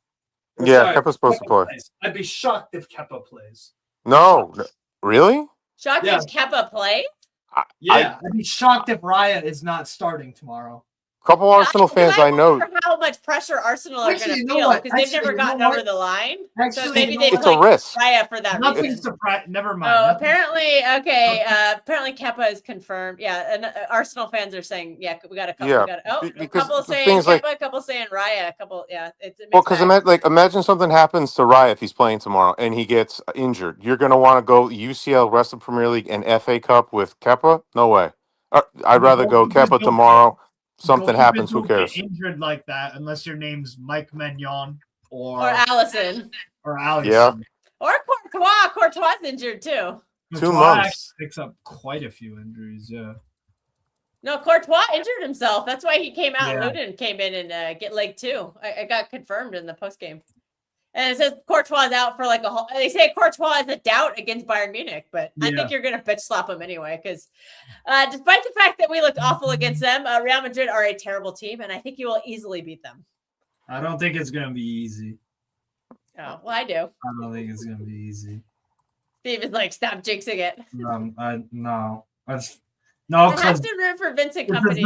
Yeah, Kepa's supposed to play. I'd be shocked if Kepa plays. No, really? Shocked if Kepa plays? Yeah, I'd be shocked if Raya is not starting tomorrow. Couple Arsenal fans I know. How much pressure Arsenal are going to feel because they've never gotten over the line. So maybe they it's a risk. Raya for that Nothing reason. surprised. Never mind. Oh, apparently, okay. Apparently, Kepa is confirmed. Yeah, and Arsenal fans are saying, yeah, we got a couple. Yeah, a couple saying Kepa, a couple saying Raya, a couple. Yeah, it well, because imagine something happens to Raya if he's playing tomorrow and he gets injured. You're going to want to go UCL, rest of Premier League, and FA Cup with Kepa? No way. I'd rather go Kepa tomorrow. Something happens, who cares? Injured like that, unless your name's Mike Maignan or Allison. Or Allison. Yeah. Or Courtois. Courtois injured too. 2 months. Picks up quite a few injuries, yeah. No, Courtois injured himself. That's why he came out. Yeah. Luton came in and get leg 2. I got confirmed in the post game. And it says Courtois is out for like a whole. They say Courtois is a doubt against Bayern Munich, but I think you're going to bitch slap him anyway because despite the fact that we looked awful against them, Real Madrid are a terrible team, and I think you will easily beat them. I don't think it's going to be easy. Oh, well, I do. I don't think it's going to be easy. Steve is like, stop jinxing it. No. I have to root for Vincent Kompany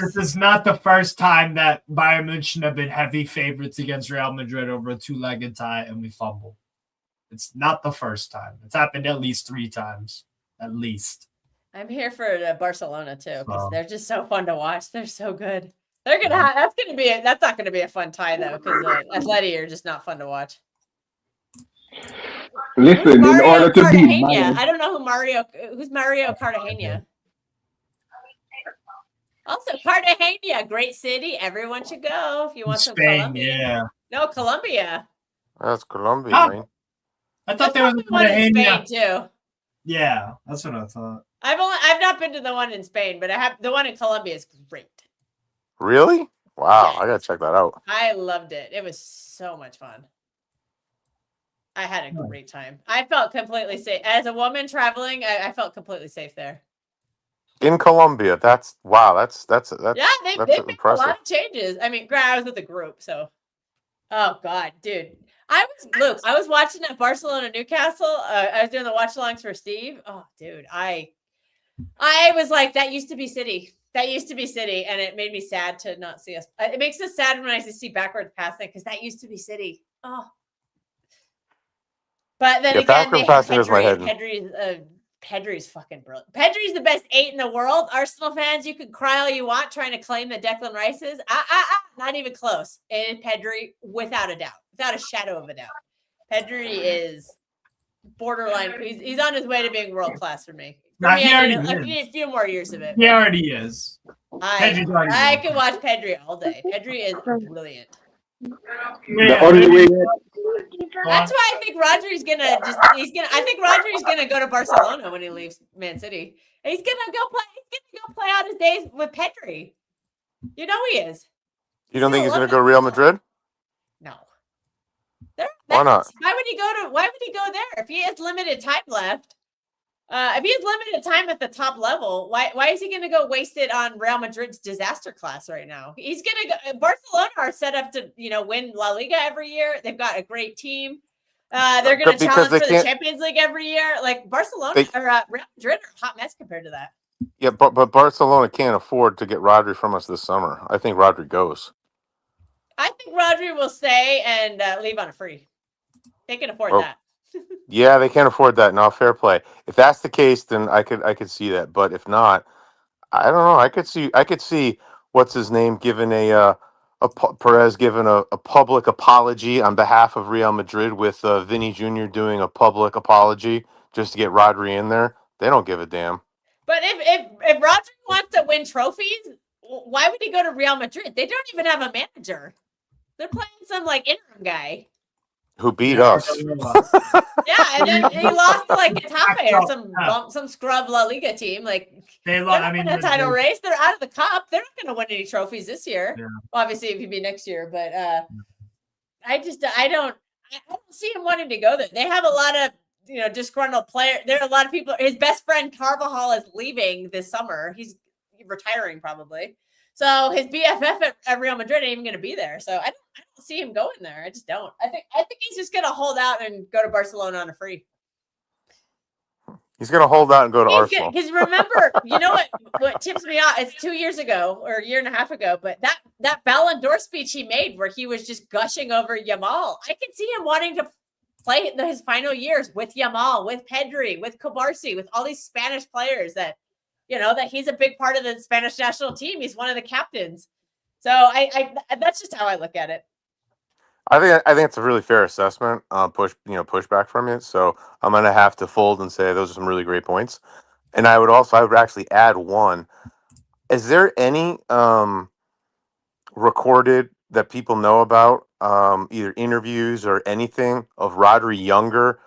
This is not the first time that Bayern München have been heavy favorites against Real Madrid over a 2-legged tie and we fumble. It's not the first time. It's happened at least 3 times. At least. I'm here for Barcelona too because they're just so fun to watch. They're so good. They're gonna have, that's not gonna be a fun tie though because Atleti are just not fun to watch. Listen, in order to beat I don't know who's Mario Cartagena. Also, Cartagena, great city. Everyone should go if you want some Colombia. Yeah. No, Colombia. That's Colombia, man. I thought there was one in Spain too. Yeah, that's what I thought. I've not been to the one in Spain, but I have the one in Colombia is great. Really? Wow, I gotta check that out. I loved it. It was so much fun. I had a great time. I felt completely safe as a woman traveling. I felt completely safe there. In Colombia, that's yeah. They made impressive. A lot of changes. I mean, I was with a group, so. Oh God, dude! I was watching at Barcelona Newcastle. I was doing the watch alongs for Steve. Oh, dude, I was like, that used to be City. That used to be City, and it made me sad to not see us. It makes us sad when I see backwards passing because that used to be City. Oh. But then again, they have Pedri's fucking brilliant. Pedri's the best 8 in the world. Arsenal fans, you can cry all you want trying to claim that Declan Rice is. Not even close. It is Pedri without a doubt, without a shadow of a doubt. Pedri is borderline. He's on his way to being world class for me. I need a few more years of it. He already is. I can watch Pedri all day. Pedri is brilliant. The only way. That's why I think Rodri's gonna I think Rodri's gonna go to Barcelona when he leaves Man City. He's gonna go play out his days with Pedri. You know he is. You don't think he's gonna go to Real Madrid? No. Why not? Why would he go there if he has limited time left? If he has limited time at the top level, why is he going to go waste it on Real Madrid's disaster class right now? He's going to go. Barcelona are set up to win La Liga every year. They've got a great team. They're going to Because challenge they for the can't- Champions League every year. Like Barcelona or Real Madrid are a hot mess compared to that. Yeah, but Barcelona can't afford to get Rodri from us this summer. I think Rodri goes. I think Rodri will stay and leave on a free. They can afford Oh. that. Yeah, they can't afford that. No, fair play. If that's the case, then I could see that. But if not, I don't know. I could see what's his name giving Perez giving a public apology on behalf of Real Madrid with Vinny Jr. doing a public apology just to get Rodri in there. They don't give a damn. But if Rodri wants to win trophies, why would he go to Real Madrid? They don't even have a manager. They're playing some interim guy. Who beat us? Yeah, and then he lost to Getafe or some scrub La Liga team. They're not in a title race. They're out of the cup. They're not going to win any trophies this year. Yeah. Obviously, it could be next year, but I don't see him wanting to go there. They have a lot of disgruntled players. There are a lot of people. His best friend Carvajal is leaving this summer. He's retiring probably. So his BFF at Real Madrid ain't even going to be there. So I don't see him going there. I just don't. I think he's just going to hold out and go to Barcelona on a free. He's going to hold out and go to Arsenal. Because remember, you know what tips me off? It's 2 years ago or a year and a half ago, but that Ballon d'Or speech he made where he was just gushing over Yamal, I can see him wanting to play his final years with Yamal, with Pedri, with Kubarsi, with all these Spanish players that he's a big part of the Spanish national team. He's one of the captains. So I that's just how I look at it. I think it's a really fair assessment. Pushback from you. So I'm gonna have to fold and say those are some really great points. And I would actually add one. Is there any recorded that people know about, either interviews or anything of Rodri younger,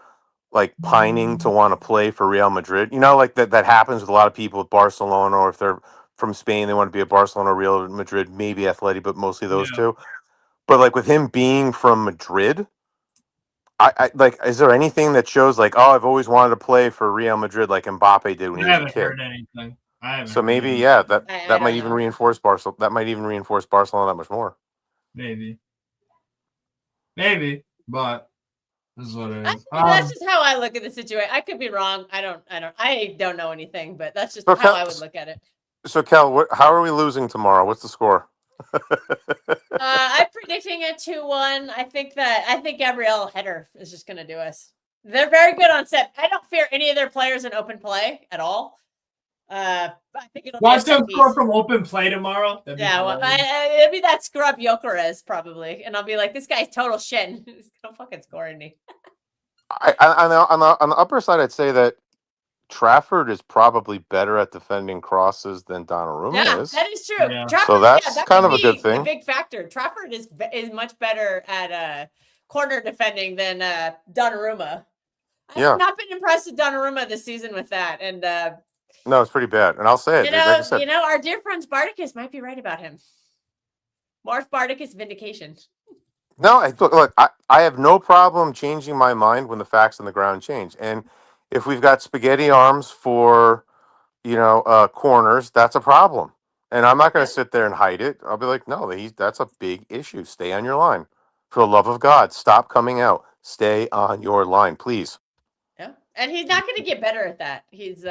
pining to want to play for Real Madrid? That happens with a lot of people with Barcelona, or if they're from Spain, they want to be at Barcelona, Real Madrid, maybe Atleti, but mostly those two. But with him being from Madrid, I is there anything that shows I've always wanted to play for Real Madrid like Mbappe did when he was a kid? Heard anything. So maybe that might even reinforce Barcelona. That might even reinforce Barcelona that much more. Maybe, but this is what it is. That's just how I look at the situation. I could be wrong. I don't know anything, but that's just how I would look at it. So Kel, how are we losing tomorrow? What's the score? I'm predicting a 2-1. I think Gabriel Header is just going to do us. They're very good on set. I don't fear any of their players in open play at all. I think it'll watch them score from open play tomorrow. It'll be that scrub Gyökeres probably, and I'll be like, this guy's total shit. And he's gonna fucking score me. On the upper side, I'd say that Trafford is probably better at defending crosses than Donnarumma is. That is true. Yeah. Trafford, So that's that kind could of a good thing. A big factor. Trafford is much better at corner defending than Donnarumma. I've not been impressed with Donnarumma this season with that, and no, it's pretty bad. And I'll say it. Our dear friend Spartacus might be right about him. More Spartacus vindication. No, look, I have no problem changing my mind when the facts on the ground change. And if we've got spaghetti arms for, corners, that's a problem. And I'm not going to sit there and hide it. I'll be like, no, that's a big issue. Stay on your line. For the love of God, stop coming out. Stay on your line, please. Yeah, and he's not going to get better at that. He's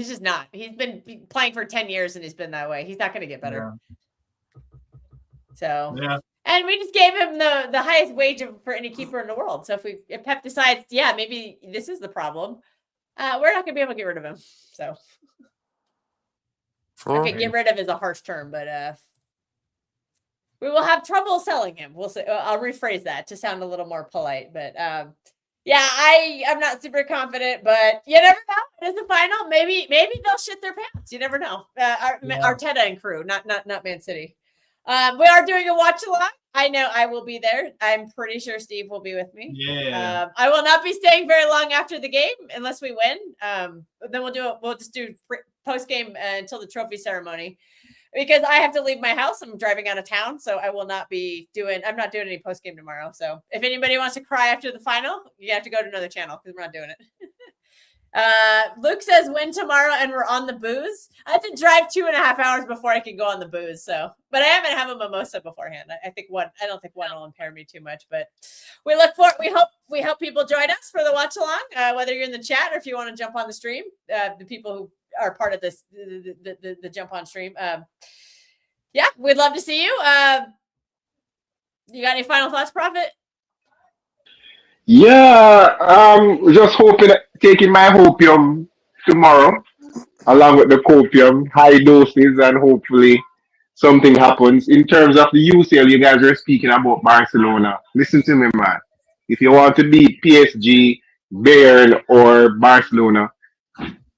just not. He's been playing for 10 years and he's been that way. He's not going to get better. Yeah. So, and we just gave him the highest wage for any keeper in the world. So if Pep decides, maybe this is the problem, we're not going to be able to get rid of him. So, okay, get rid of is a harsh term, but we will have trouble selling him. We'll say. I'll rephrase that to sound a little more polite, but I'm not super confident, but you never know. It is the final. Maybe they'll shit their pants. You never know. Arteta and crew, not Man City. We are doing a watch along. I know I will be there. I'm pretty sure Steve will be with me. Yeah. I will not be staying very long after the game unless we win. Then we'll just do post game until the trophy ceremony. Because I have to leave my house. I'm driving out of town, so I'm not doing any post game tomorrow. So if anybody wants to cry after the final, you have to go to another channel because we're not doing it. Luke says win tomorrow and we're on the booze. I have to drive 2.5 hours before I can go on the booze. So, but I haven't had a mimosa beforehand. I don't think one will impair me too much, but we hope people join us for the watch along, whether you're in the chat or if you want to jump on the stream, the people who are part of this, the jump on stream. Yeah, we'd love to see you. You got any final thoughts, Prophet? Yeah, just hoping, taking my hopium tomorrow, along with the copium, high doses, and hopefully something happens. In terms of the UCL, you guys are speaking about Barcelona. Listen to me, man. If you want to beat PSG, Bayern, or Barcelona,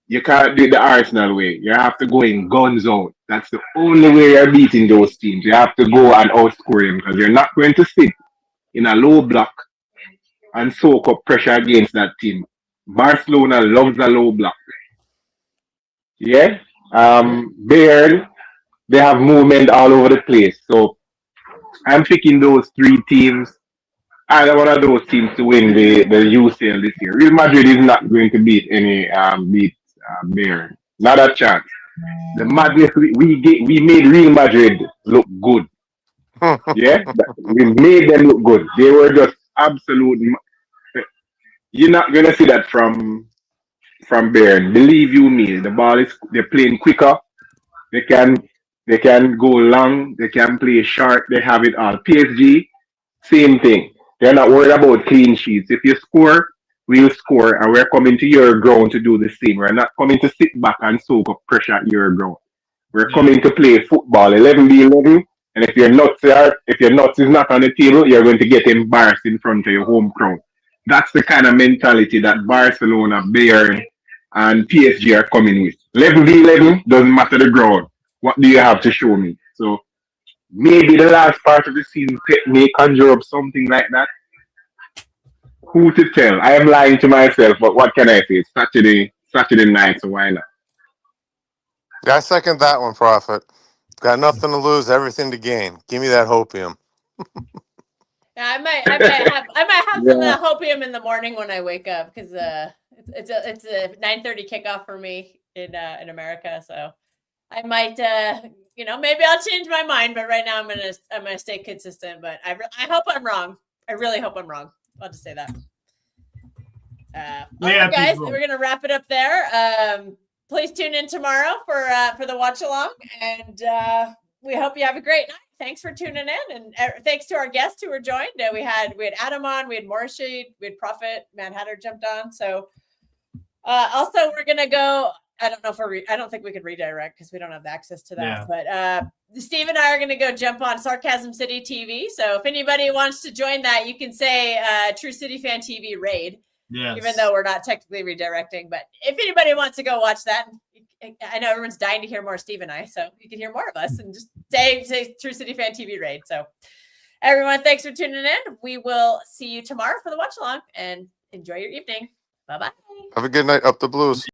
you can't do it the Arsenal way. You have to go in guns out. That's the only way you're beating those teams. You have to go and outscore them because you're not going to sit in a low block and soak up pressure against that team. Barcelona loves a low block. Yeah. Bayern, they have movement all over the place. So I'm picking those three teams. Either one of those teams to win the UCL this year. Real Madrid is not going to beat Bayern. Not a chance. The Madrid we made Real Madrid look good. Yeah, we made them look good. They were just absolute. You're not gonna see that from Bayern. Believe you me, they're playing quicker. They can go long. They can play short. They have it all. PSG, same thing. They're not worried about clean sheets. If you score, we'll score, and we're coming to your ground to do the same. We're not coming to sit back and soak up pressure at your ground. We're coming to play football, 11v11. And if your nuts is not on the table, you're going to get embarrassed in front of your home crowd. That's the kind of mentality that Barcelona, Bayern, and PSG are coming with. 11v11 doesn't matter the ground. What do you have to show me? So maybe the last part of the season may conjure up something like that. Who to tell? I am lying to myself, but what can I say? It's Saturday night, so why not? Yeah, I second that one, Prophet. Got nothing to lose, everything to gain. Give me that hopium. Yeah, I might have some of that hopium in the morning when I wake up because it's a 9:30 kickoff for me in America, so I might maybe I'll change my mind, but right now I'm gonna stay consistent. But I hope I'm wrong. I really hope I'm wrong. I'll just say that. Okay, guys, we're gonna wrap it up there. Please tune in tomorrow for the watch along, and we hope you have a great night. Thanks for tuning in, and thanks to our guests who were joined. We had Adam on, we had Morrissey, we had Prophet, Mad Hatter jumped on. So also we're gonna go. I don't know if I don't think we could redirect because we don't have access to that. Yeah. But Steve and I are gonna go jump on Sarcasm City TV. So if anybody wants to join that, you can say True City Fan TV raid. Yes. Even though we're not technically redirecting, but if anybody wants to go watch that, I know everyone's dying to hear more Steve and I, so you can hear more of us and just say True City Fan TV raid. So everyone, thanks for tuning in. We will see you tomorrow for the watch along and enjoy your evening. Bye-bye. Have a good night. Up the Blues.